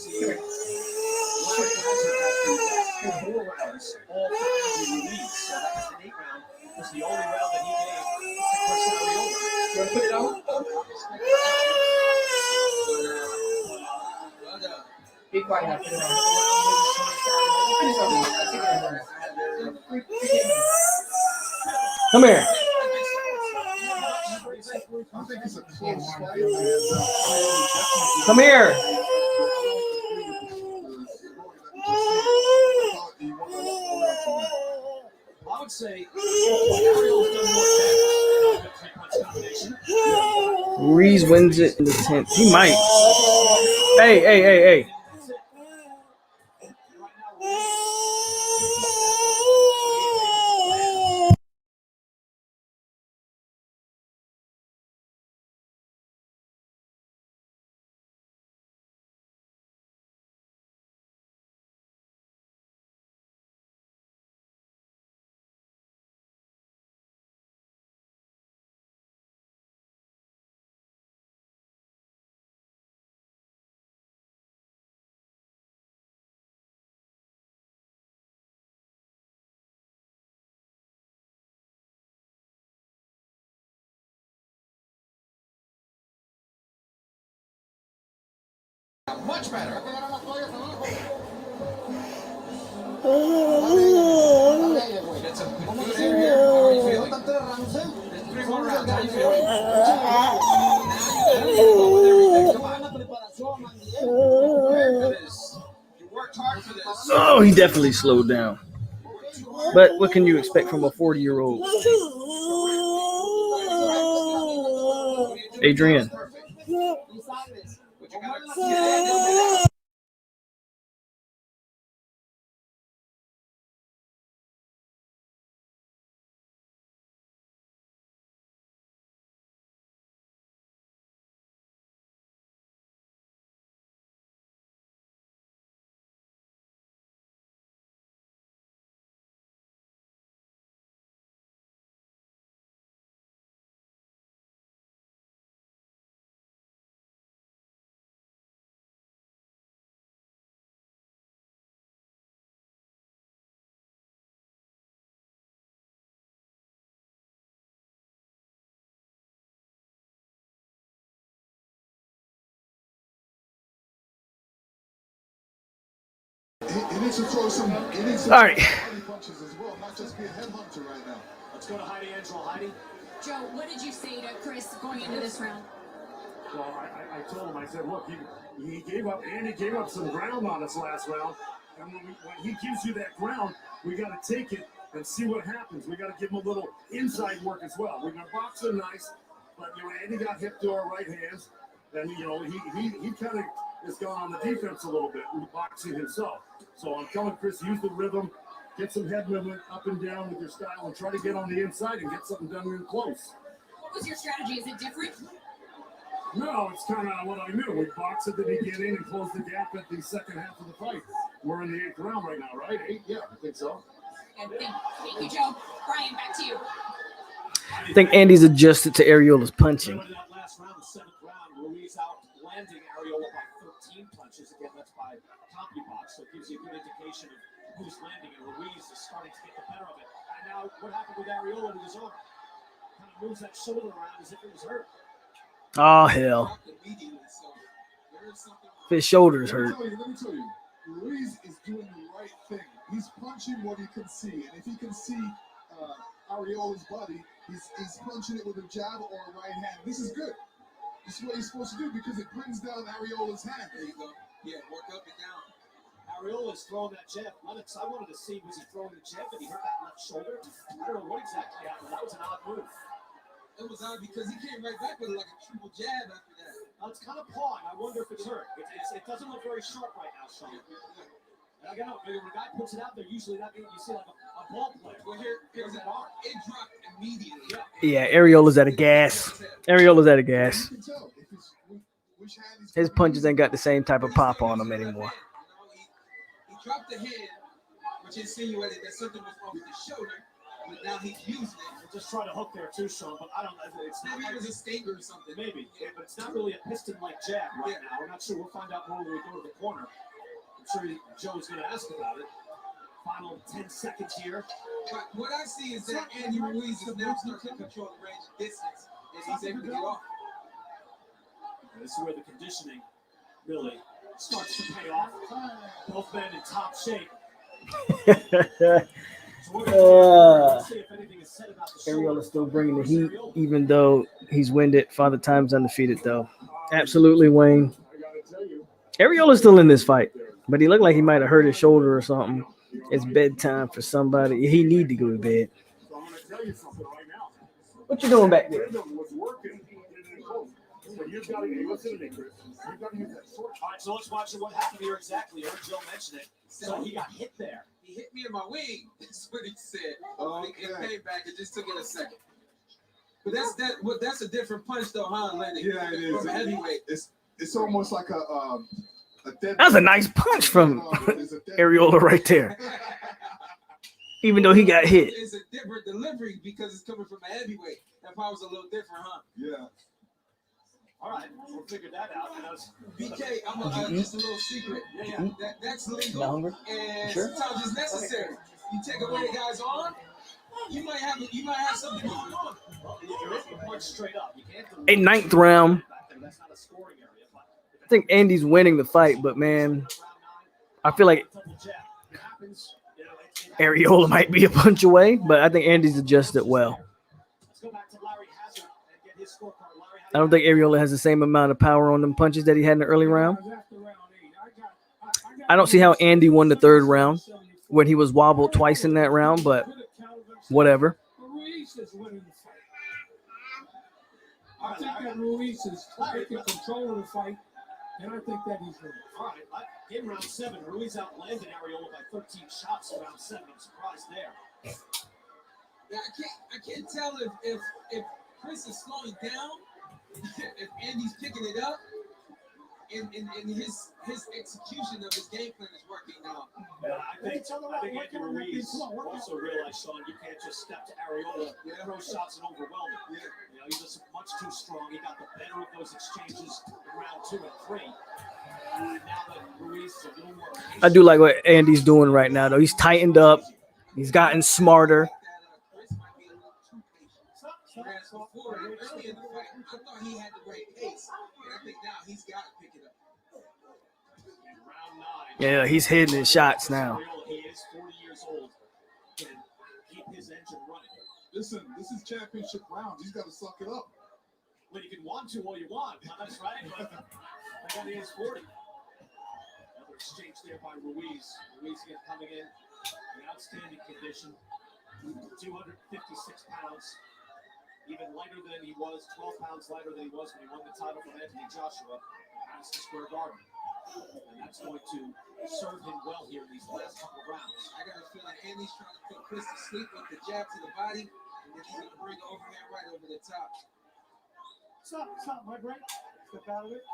Four rounds, all for Andy Ruiz. So that was the 8th round. It was the only round that he gave to Chris Arreola. You want to put it on? Be quiet now. Put it on. come here. I think it's a close fight. Come here. I would say Arreola's done more damage than a three-punch combination. Ruiz wins it in the 10th. He might. Hey. Much better. Get some good air here. How are you feeling? 3 more rounds. How are you feeling? You worked hard for this. Oh, he definitely slowed down. But what can you expect from a 40-year-old? Adrian. He needs to throw some. He needs to All right. punches as well, not just be a headhunter right now. Let's go to Heidi Angelo. Heidi. Joe, what did you say to Chris going into this round? Well, I told him, I said, look, he gave up, Andy gave up some ground on us last round. And when he gives you that ground, we got to take it and see what happens. We got to give him a little inside work as well. We're going to box him nice, but, Andy got hip to our right hands. And, he kind of has gone on the defense a little bit in boxing himself. So I'm telling Chris, use the rhythm, get some head movement up and down with your style, and try to get on the inside and get something done in close. What was your strategy? Is it different? No, it's kind of what I knew. We boxed at the beginning and closed the gap at the second half of the fight. We're in the 8th round right now, right? 8? Yeah, I think so. And thank you, Joe. Brian, back to you. I think Andy's adjusted to Arreola's punching. That last round, the 7th round, Ruiz out landing Arreola by 13 punches. Again, that's by CompuBox, so it gives you a good indication of who's landing, and Ruiz is starting to get the better of it. And now, what happened with Arreola with his arm? Kind of moves that shoulder around as if it was hurt. Oh, hell. His shoulders hurt. Let me tell you, Ruiz is doing the right thing. He's punching what he can see, and if he can see Arreola's body, he's punching it with a jab or a right hand. This is good. This is what he's supposed to do because it brings down Arreola's hand. There you go. Yeah, work up and down. Arreola's throwing that jab. Lennox, I wanted to see, was he throwing the jab? Did he hurt that left shoulder? I don't know what exactly happened. That was an odd move. It was odd because he came right back with like a triple jab after that. Now it's kind of pawing. I wonder if it's hurt. It doesn't look very sharp right now, Sean. And again, when a guy puts it out there, usually that means you see like a ball player. Well, here's that arm. It dropped immediately. Yeah, Areola's at a gas. Areola's at a gas. His punches ain't got the same type of pop on them anymore. He dropped the head, which insinuated that something was wrong with his shoulder, but now he's using it. We'll just try to hook there too, Sean, but I don't know. Maybe it was a stinger or something. Maybe, but it's not really a piston-like jab right now. We're not sure. We'll find out more when we go to the corner. I'm sure Joe's going to ask about it. Final 10 seconds here. But what I see is that Andy Ruiz is now starting to control the range of distance, and he's able to get off. This is where the conditioning really starts to pay off. Both men in top shape. Areola's still bringing the heat, even though he's winded. Father Time's undefeated, though. Absolutely, Wayne. Areola's still in this fight, but he looked like he might have hurt his shoulder or something. It's bedtime for somebody. He need to go to bed. What you doing back there? You've got to listen to me, Chris. You've got to use that short. All right, so let's watch what happened here exactly. I heard Joe mention it. So he got hit there. He hit me in my wing. That's what he said. It came back. It just took it a second. But that's a different punch, though, huh, Lenny? Yeah, it is. From a heavyweight. It's almost like a dead. That was a nice punch from Areola right there. Even though he got hit. It's a different delivery because it's coming from a heavyweight. That part was a little different, huh? Yeah. All right, we'll figure that out. BK, I'm just a little secret. That's legal, and sometimes it's necessary. You take away the guy's arm, you might have something going on. Straight up. You can't A ninth round. I think Andy's winning the fight, but man, I feel like Areola might be a punch away, but I think Andy's adjusted well. I don't think Areola has the same amount of power on them punches that he had in the early round. I don't see how Andy won the third round when he was wobbled twice in that round, but whatever. Ruiz is winning the fight. I think that Ruiz is taking control of the fight, and I think that he's winning. All right, in round 7, Ruiz outlanded Areola by 13 shots in round 7. I'm surprised there. Yeah, I can't tell if Chris is slowing down, if Andy's picking it up, and his execution of his game plan is working now. Yeah, I think Andy Ruiz also realized, Sean, you can't just step to Areola, throw shots and overwhelm him. You know, he's just much too strong. He got the better of those exchanges in round 2 and 3. Now that Ruiz is a little more patient. I do like what Andy's doing right now, though. He's tightened up. He's gotten smarter. Before, early in the fight, I thought he had the right pace, and I think now he's got to pick it up. Yeah, he's hitting his shots now. He is 40 years old. Can keep his engine running. Listen, this is championship rounds. He's got to suck it up. Well, you can want to all you want. That's right, but I got he is 40. Another exchange there by Ruiz. Ruiz coming in outstanding condition. 256 pounds. Even lighter than he was, 12 pounds lighter than he was when he won the title from Anthony Joshua at Madison Square Garden. And that's going to serve him well here in these last couple of rounds. I got a feeling Andy's trying to put Chris to sleep with the jab to the body, and then he's going to bring the overhand right over the top. Stop, my brain. Step out of it.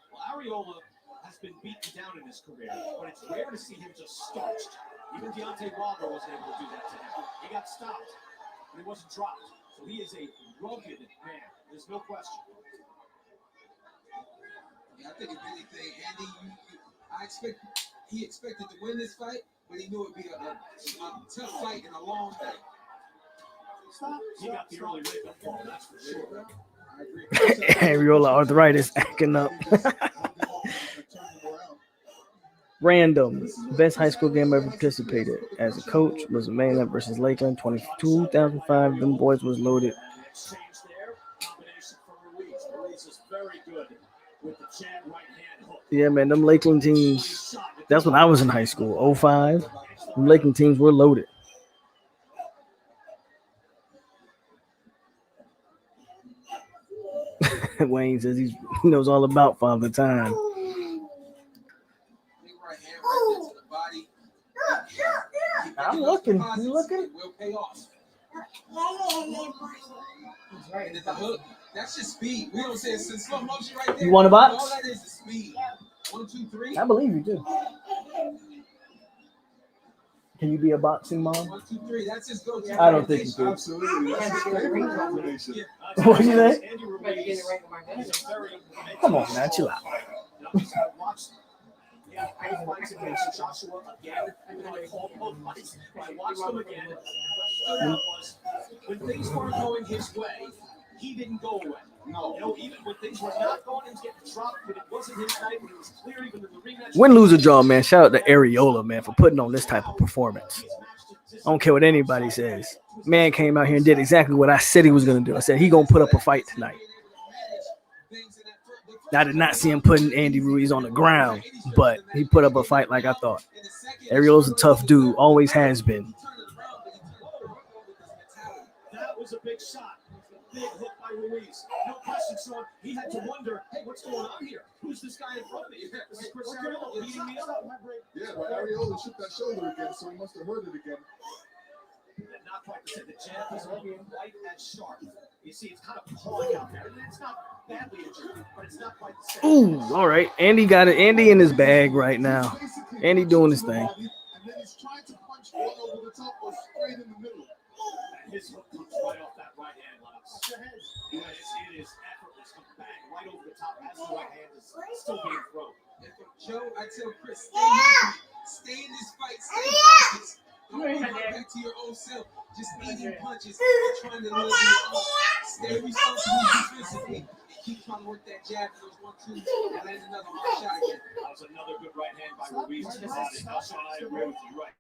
Well, Areola has been beaten down in his career, but it's rare to see him just starched. Even Deontay Wilder wasn't able to do that to him. He got stopped, but he wasn't dropped. So he is a rugged man. There's no question. Yeah, I think if anything, Andy, he expected to win this fight, but he knew it would be a tough fight and a long night. He got the early wake-up call, that's for sure. I agree. Areola arthritis acting up. Random. Best high school game I ever participated. As a coach, was Mainland versus Lakeland, 2005. Them boys was loaded. Exchange there. Combination for Ruiz. Ruiz is very good with the jab right-hand hook. Yeah, man, them Lakeland teams, that's when I was in high school, 05. Them Lakeland teams were loaded. Wayne says he knows all about Father Time. Big right hand right there to the body. looking. deposits, You looking? it will pay off. And at the hook, that's just speed. We don't say it's in slow motion right there. You want a box? All that is speed. 1, 2, 3. I believe you do. Can you be a boxing mom? 1, 2, 3. That's his go-to. I don't think you could. Absolutely. That's his favorite combination. What you say? Andy Ruiz is a very Come on, man, chill out. Yeah, I fights against Joshua again. I called both fights. I watched them again. What stood out was when things weren't going his way, he didn't go away. No, you know, even when things were not going, he was getting dropped. When it wasn't his night, when it was clear, even in the rematch. Win, lose, or draw, man. Shout out to Areola, man, for putting on this type of performance. I don't care what anybody says. Man came out here and did exactly what I said he was going to do. I said he going to put up a fight tonight. I did not see him putting Andy Ruiz on the ground, but he put up a fight like I thought. Ariel's a tough dude, always has been. That was a big shot. Big hook by Ruiz. No question, Sean. He had to wonder, hey, what's going on here? Who's this guy in front of me? This is Chris Arreola beating me up. Yeah, but Arreola shook that shoulder again, so he must have heard it again. And not quite the same. The jab is light and sharp. You see, it's kind of pulling out there. It's not badly injured, but it's not quite the same. Ooh, all right. Andy got it. Andy in his bag right now. Andy doing his thing. And then he's trying to punch one over the top or straight in the middle. And his hook comes right off that right hand, Lennox. It is effortless. Comes bang right over the top as the right hand is still being thrown. Joe, I tell Chris, stay in this fight, stay focused. Don't go back to your old self, just eating punches and trying to live your own. Stay responsible defensively and keep trying to work that jab for those 1-2 and land another hard shot again. That was another good right hand by Ruiz to the body. Now, Sean, I agree with you, right?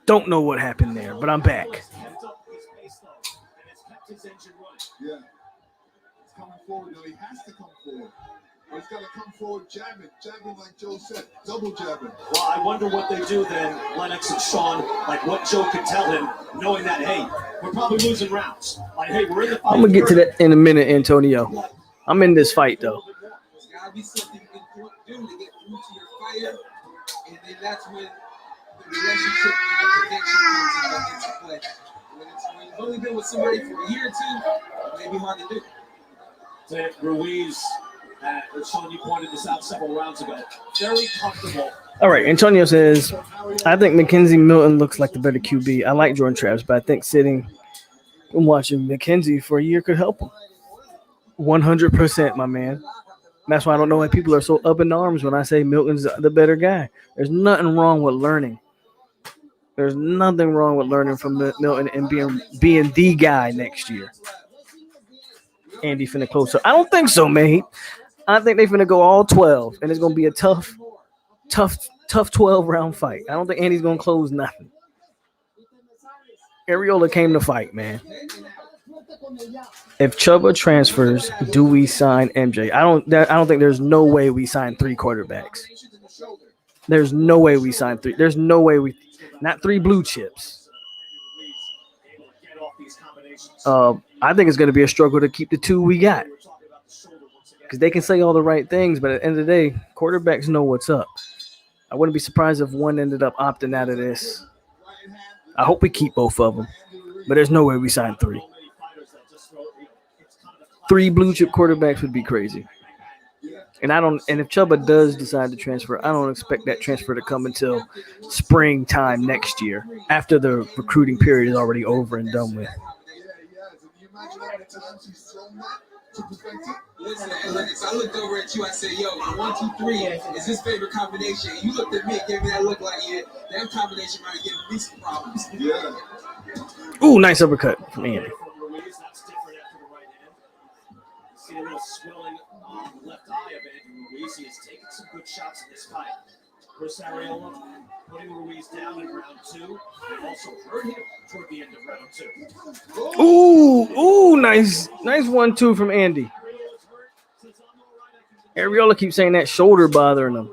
Don't know what happened there, but I'm back. Yeah. He's coming forward, though. He has to come forward. But he's got to come forward jabbing. Jabbing, like Joe said. Double jabbing. Well, I wonder what they do then, Lennox and Sean, like what Joe could tell him, knowing that, hey, we're probably losing rounds. Like, hey, we're in the fight. I'm going to get to that in a minute, Antonio. I'm in this fight, though. There's got to be something you can do to get through to your fighter, and then that's when the relationship and the connection comes into play. When you've only been with somebody for a year or two, it may be hard to do. To Ruiz, Sean, you pointed this out several rounds ago. Very comfortable. All right, Antonio says, I think Mackenzie Milton looks like the better QB. I like Jordan Travis, but I think sitting and watching Mackenzie for a year could help him. 100%, my man. That's why I don't know why people are so up in arms when I say Milton's the better guy. There's nothing wrong with learning. There's nothing wrong with learning from Milton and being the guy next year. Andy finna close up. I don't think so, mate. I think they finna go all 12, and it's gonna be a tough 12-round fight. I don't think Andy's gonna close nothing. Arreola came to fight, man. If Chuba transfers, do we sign MJ? I don't think there's no way we sign 3 quarterbacks. There's no way we sign 3. There's no way we not 3 blue chips. I think it's going to be a struggle to keep the 2 we got. Because they can say all the right things, but at the end of the day, quarterbacks know what's up. I wouldn't be surprised if one ended up opting out of this. I hope we keep both of them, but there's no way we sign 3. 3 blue chip quarterbacks would be crazy. And if Chuba does decide to transfer, I don't expect that transfer to come until springtime next year, after the recruiting period is already over and done with. Listen, Alex, I looked over at you. I said, "Yo, 1, 2, 3 is his favorite combination." You looked at me and gave me that look like, "Yeah, that combination might give me some problems." Yeah. Ooh, nice uppercut from Andy. That's different after the right hand. See a little swelling on the left eye of Andy Ruiz. He has taken some good shots in this fight. Chris Arreola putting Ruiz down in round 2, and also hurt him toward the end of round 2. Ooh, nice 1-2 from Andy. Arreola keeps saying that shoulder bothering him.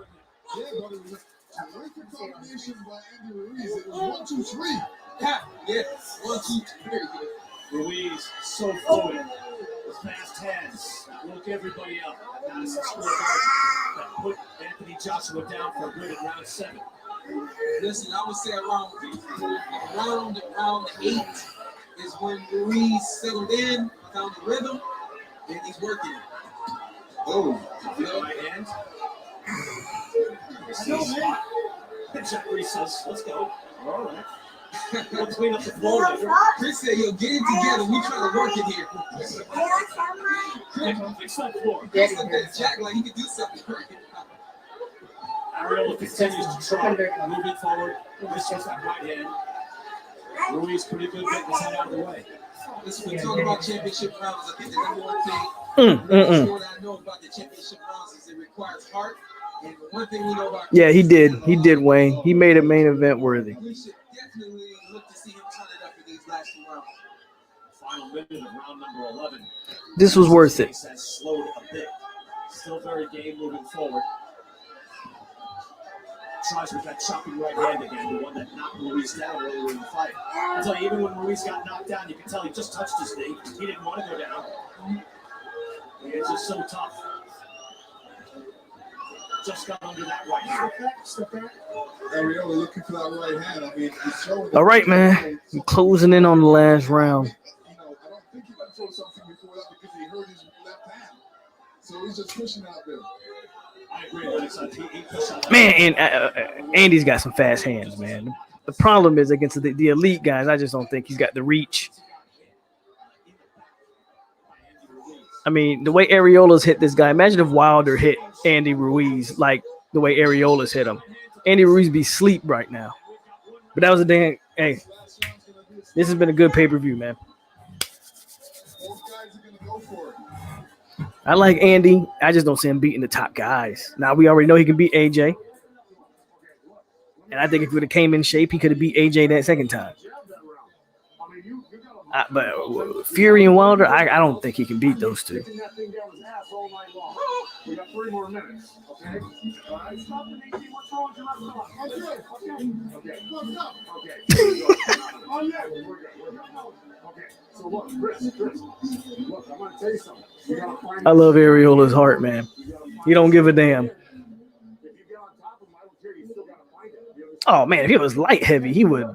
Yeah, but it was a terrific combination by Andy Ruiz. It was 1, 2, 3. Yeah, 1, 2, 3. Ruiz so fluid with fast hands that woke everybody up at Madison Square Garden, that put Anthony Joshua down for good in round 7. Listen, I would say around 8 is when Ruiz settled in, found the rhythm, and he's working. Oh, right hand. Jack Reese says, "Let's go." All right. We'll clean up the floor later. Chris said, "Yo, get it together. We trying to work it here." Fix that floor. Chris looked at Jack like he could do something. Arreola continues to try, moving forward. Misses that right hand. Ruiz pretty good getting his head out of the way. Listen, we talk about championship rounds. I think the number one thing what I know about the championship rounds is it requires heart. And one thing we know about He did, Wayne. He made it main event worthy. We should definitely look to see him turn it up in these last 2 rounds. Final minute of round number 11. This was worth it. Has slowed a bit. Still very game moving forward. Tries with that chopping right hand again, the one that knocked Ruiz down earlier in the fight. I tell you, even when Ruiz got knocked down, you can tell he just touched his knee. He didn't want to go down. It's just so tough. Just got under that right hand. Arreola looking for that right hand. I mean, he's showing. All right, man. I'm closing in on the last round. I don't think he went throw something before that because he hurt his left hand. So he's just pushing out there. I agree with this. Man, and Andy's got some fast hands, man. The problem is against the elite guys, I just don't think he's got the reach. I mean, the way Arreola's hit this guy, imagine if Wilder hit Andy Ruiz like the way Arreola's hit him. Andy Ruiz be asleep right now. But that was a damn, hey, this has been a good pay-per-view, man. I like Andy. I just don't see him beating the top guys. Now, we already know he can beat AJ. And I think if he would have came in shape, he could have beat AJ that second time. But Fury and Wilder, I don't think he can beat those two. We got 3 more minutes, okay? All right, stop the meeting. What's wrong with your left arm? Okay. Oh, yeah, we're good. Okay, so look, Chris, look, I'm going to tell you something. You gotta find I love Arreola's heart, man. He don't give a damn. Oh, man, if he was light heavy, he would.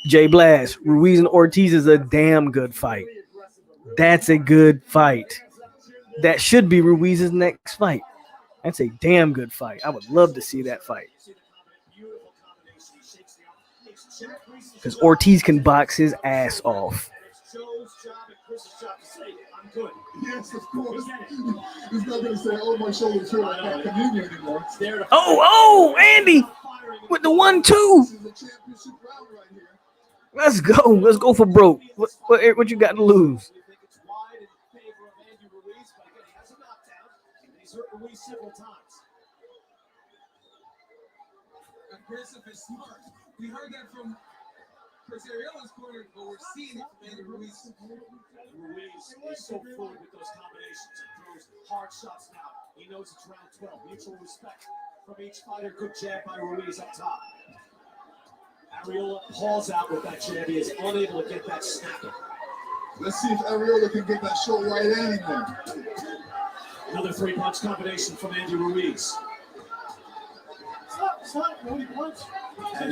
Jay Blast, Ruiz and Ortiz is a damn good fight. That's a good fight. That should be Ruiz's next fight. That's a damn good fight. I would love to see that fight. Because Ortiz can box his ass off. Yes, of course. He's not going to say, "Oh, my shoulders hurt. I can't communion anymore." Oh, Andy with the 1-2. Let's go. Let's go for broke. What you got to lose? Several times. Aggressive and smart. We heard that from Chris Arreola's corner, but we're seeing it from Andy Ruiz. Ruiz is so fluid with those combinations and throws hard shots now. He knows it's round 12. Mutual respect from each fighter. Good jab by Ruiz up top. Arreola pulls out with that jab. He is unable to get that snap. Let's see if Arreola can get that short right hand in there. Another 3-punch combination from Andy Ruiz.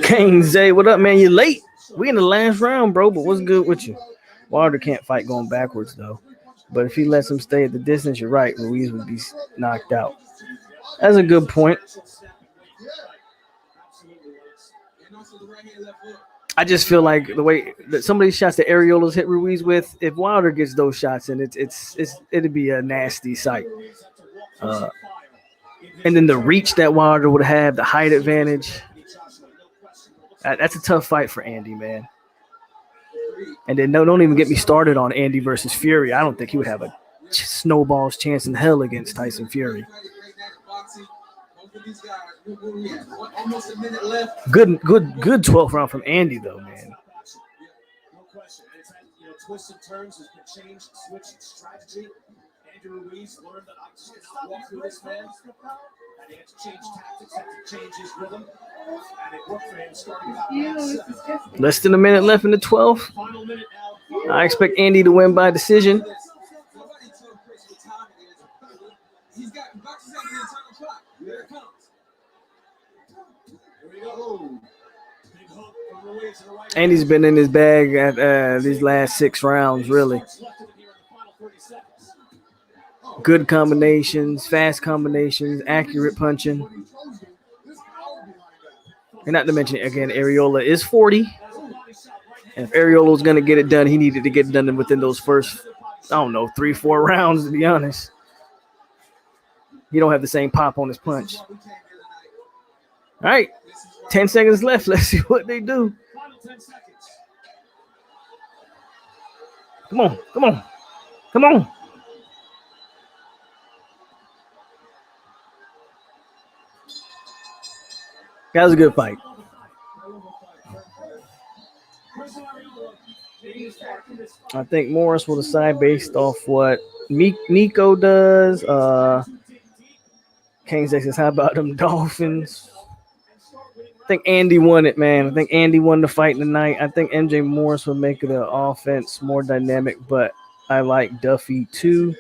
King Zay, what up, man? You late? We in the last round, bro, but what's good with you? Wilder can't fight going backwards, though. But if he lets him stay at the distance, you're right. Ruiz would be knocked out. That's a good point. I just feel like the way that some of these shots that Areola's hit Ruiz with, if Wilder gets those shots, and it'd be a nasty sight. And then the reach that Wilder would have, the height advantage. That's a tough fight for Andy, man. And then don't even get me started on Andy versus Fury. I don't think he would have a snowball's chance in hell against Tyson Fury. Almost a minute left. Good 12th round from Andy though, man. No question. And it's had, twists and turns, has been changed, switched strategy. Andrew Ruiz learned that I just cannot walk through this man. And he had to change tactics, had to change his rhythm. And it worked for him starting about Less than a minute left in the 12th. I expect Andy to win by decision. He's got boxes at the internal clock. Here it comes. Here we go. Big hook from Ruiz to the right. Andy's been in his bag at these last 6 rounds, really. Good combinations, fast combinations, accurate punching. And not to mention, again, Arreola is 40. And if Arreola was going to get it done, he needed to get it done within those first, 3-4 rounds, to be honest. He don't have the same pop on his punch. All right, 10 seconds left. Let's see what they do. Come on. That was a good fight. I think Morris will decide based off what Nico does. Kane says, how about them Dolphins? I think Andy won it, man. I think Andy won the fight tonight. I think MJ Morris will make the offense more dynamic, but I like Duffy too.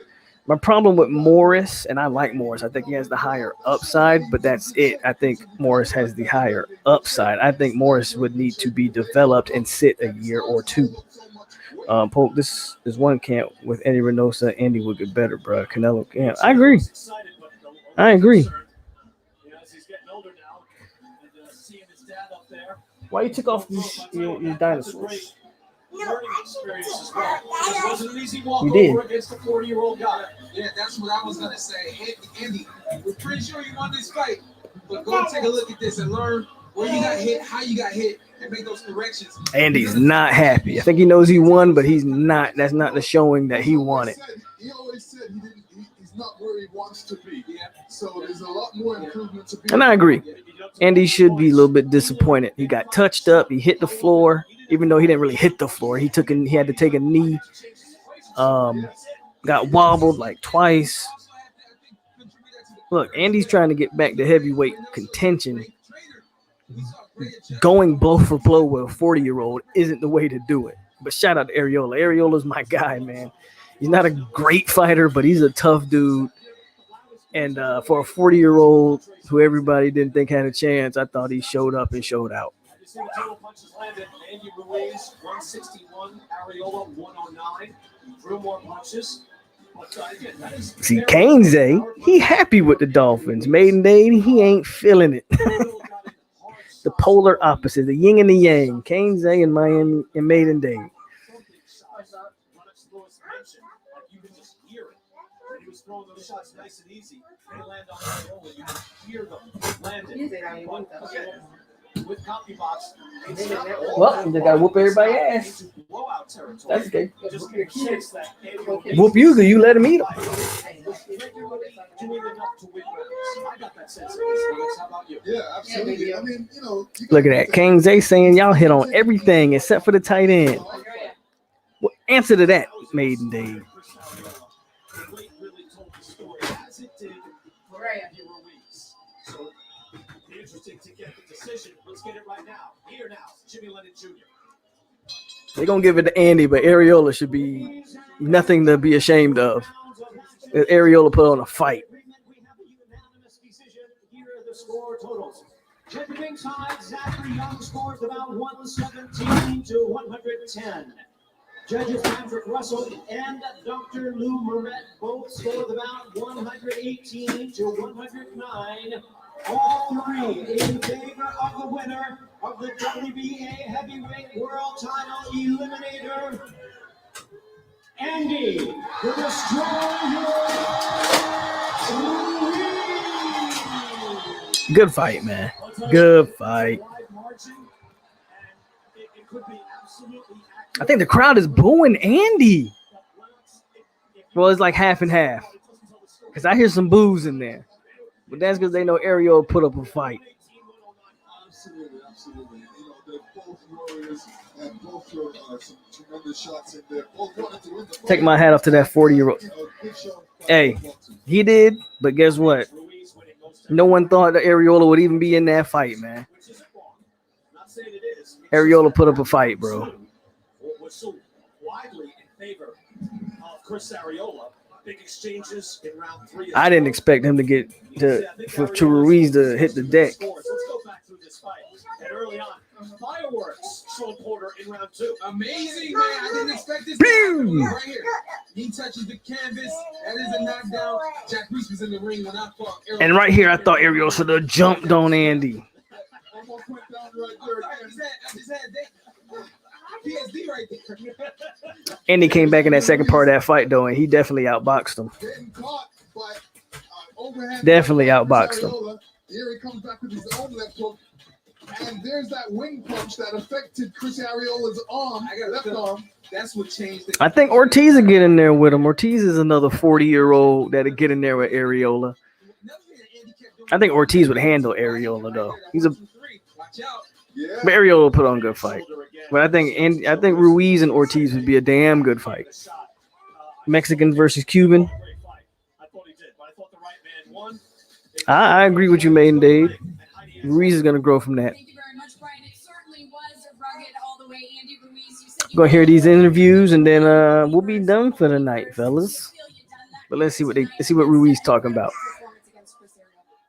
My problem with Morris, and I like Morris, I think he has the higher upside, but that's it. I think Morris has the higher upside. I think Morris would need to be developed and sit a year or two. Polk, this is one camp with Eddie Reynosa. Andy would get better, bro. Canelo can't. I agree. Why you took off your dinosaurs? You did. Against a 40-year-old guy. Yeah, that's what I was gonna say. Andy, we're pretty sure you won this fight, but go take a look at this and learn where you got hit, how you got hit, and make those corrections. Andy's not happy. I think he knows he won, but he's not. That's not the showing that he wanted. He always said he's not where he wants to be. So there's a lot more improvement to be. And I agree. Andy should be a little bit disappointed. He got touched up. He hit the floor, even though he didn't really hit the floor. He had to take a knee. Got wobbled like twice. Look, Andy's trying to get back to heavyweight contention. Going blow for blow with a 40-year-old isn't the way to do it. But shout out to Arreola. Arreola's my guy, man. He's not a great fighter, but he's a tough dude. And for a 40-year-old who everybody didn't think had a chance, I thought he showed up and showed out. You see the total punches landed. Andy Ruiz, 161. Arreola, 109. Drew more punches. See, Kane's he happy with the Dolphins. Maiden Day, he ain't feeling it. The polar opposite, the yin and the yang. Kane's and Miami and Maiden Day. Throwing those shots nice and easy. They land on Arreola. You can hear them landing. With copy box. Well, you got to whoop everybody's ass. Blowout territory. That's okay. Just get a sense that Whoop you because you let him eat them. Doing enough to win rounds. I got that sense. How about you? Yeah, absolutely. I mean, Look at that. King Zay saying y'all hit on everything except for the tight end. Well, answer to that, Maiden Day. So interesting to get the decision. Let's get it right now. Here now, Jimmy Lennon Jr. They're going to give it to Andy, but Arreola should be nothing to be ashamed of. Arreola put on a fight. Here are the score totals. Jimmy ringside, Zachary Young scores about 117 to 110. Judges Patrick Russell and Dr. Lou Moret both scored the bout 118 to 109. All three in favor of the winner of the WBA Heavyweight World Title Eliminator, Andy the Destroyer Ruiz. Good fight, man. Good fight. I think the crowd is booing Andy. Well, it's like half and half. Because I hear some boos in there. But that's because they know Areola put up a fight. Absolutely. You know, they're both warriors and both throw some tremendous shots in there. Both wanted to win the fight. Take my hat off to that 40-year-old. Hey, he did, but guess what? No one thought that Areola would even be in that fight, man. Areola put up a fight, bro. Was so widely in favor of Chris Arreola. Big exchanges in round 3. I didn't expect him to get to Ruiz to hit the deck. Let's go back through this fight. And early on, fireworks Sean Porter in round 2. Amazing, man. I didn't expect this to happen. Right here. He touches the canvas. That is a knockdown. Jack Reese was in the ring when I fought. And right here, I thought Areola should have jumped on Andy. Almost went down right there. I just had that. PSD right there. Andy came back in that second part of that fight, though, and he definitely outboxed him. Getting caught, but overhand. Definitely outboxed him. Here he comes back with his own left hook. And there's that wing punch that affected Chris Arreola's arm. Left arm. That's what changed it. I think Ortiz will get in there with him. Ortiz is another 40-year-old that'll get in there with Areola. I think Ortiz would handle Areola, though. He's a but Areola will put on a good fight. But I think Ruiz and Ortiz would be a damn good fight. Mexican versus Cuban. I agree with you, Maiden Dade. Ruiz is going to grow from that. Thank you very much, Brian. It certainly was rugged all the way. Andy Ruiz, you said you Going to hear these interviews, and then we'll be done for the night, fellas. But let's see what Ruiz talking about.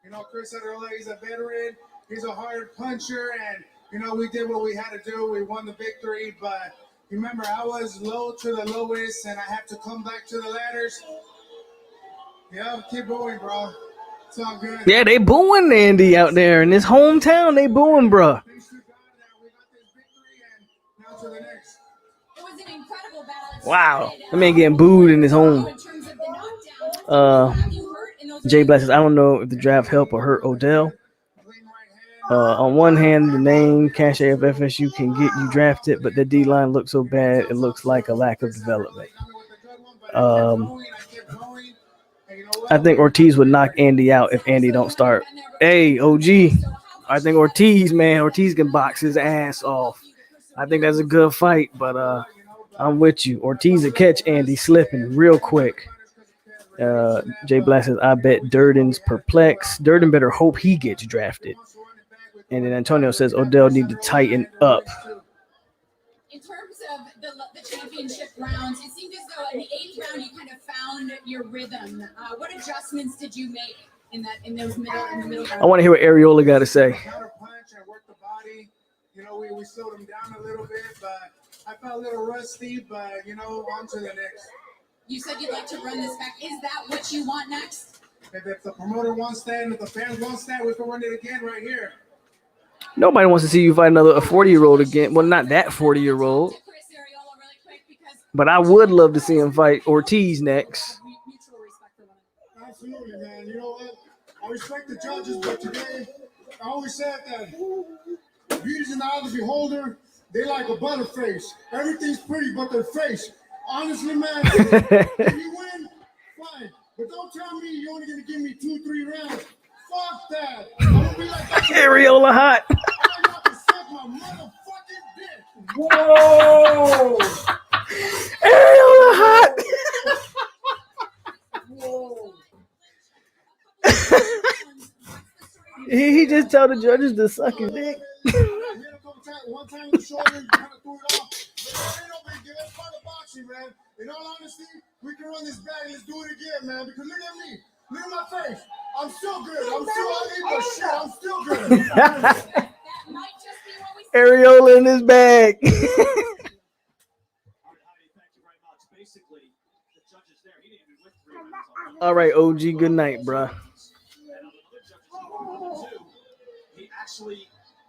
You know, Chris Arreola, he's a veteran. He's a hard puncher, and you know, we did what we had to do. We won the victory, but remember, I was low to the lowest, and I have to come back to the ladders. Yeah, keep going, bro. It's all good. Yeah, they booing Andy out there in his hometown. They booing, bro. It was an incredible battle. Wow, that man getting booed in his home. Jay Black says, I don't know if the draft helped or hurt Odell. On one hand, the name Cache of FSU can get you drafted, but the D-line looks so bad, it looks like a lack of development. I think Ortiz would knock Andy out if Andy don't start. Hey, OG, I think Ortiz can box his ass off. I think that's a good fight, but I'm with you. Ortiz will catch Andy slipping real quick. Jay Black says, I bet Durden's perplexed. Durden better hope he gets drafted. And then Antonio says Odell need to tighten up. In terms of the championship rounds, it seemed as though in the 8th round you kind of found your rhythm. What adjustments did you make in the middle? I want to hear what Areola got to say. Counter punch and work the body. You know, we slowed him down a little bit, but I felt a little rusty. But you know, on to the next. You said you'd like to run this back. Is that what you want next? If the promoter wants that, and if the fans want that, we can run it again right here. Nobody wants to see you fight a 40-year-old again. Well, not that 40-year-old. But I would love to see him fight Ortiz next. Absolutely, man. You know what? I respect the judges, but today, I always said that beauty's in the eye of the beholder. They like a butterface. Everything's pretty but their face. Honestly, man, if you win, fine. But don't tell me you're only going to give me 2-3 rounds. Fuck that. I'm going to be like that. Areola hot. I'm going to suck my motherfucking dick. Whoa. Areola hot. Whoa. He just tell the judges to suck his dick. One time in the shoulder, you kind of threw it off. Ain't no big deal. That's part of boxing, man. In all honesty, we can run this back and let's do it again, man. Because look at me. Look at my face. I'm still good. I'm still ugly, but shit, I'm still good. Areola in his bag. basically the judges there. He didn't even win 3 rounds. All right, OG. Good night, bro. He actually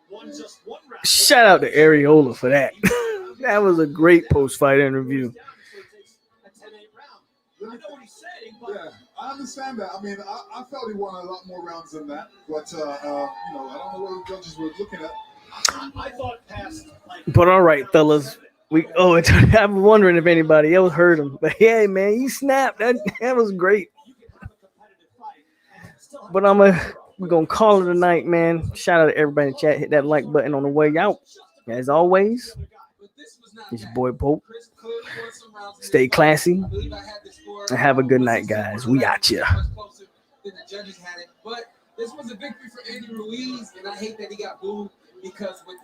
won just 1 round. Shout out to Areola for that. That was a great post-fight interview. I know what he's saying, but Yeah, I understand that. I mean, I felt he won a lot more rounds than that, but you know, I don't know what the judges were looking at. I thought past like. But all right, fellas. I'm wondering if anybody else heard him. But hey, man, you snapped. That was great. But we're gonna call it a night, man. Shout out to everybody in the chat. Hit that like button on the way out. As always, it's your boy Pope. Stay classy and have a good night, guys. We out ya. The judges had it, but this was a victory for Andy Ruiz, and I hate that he got booed because with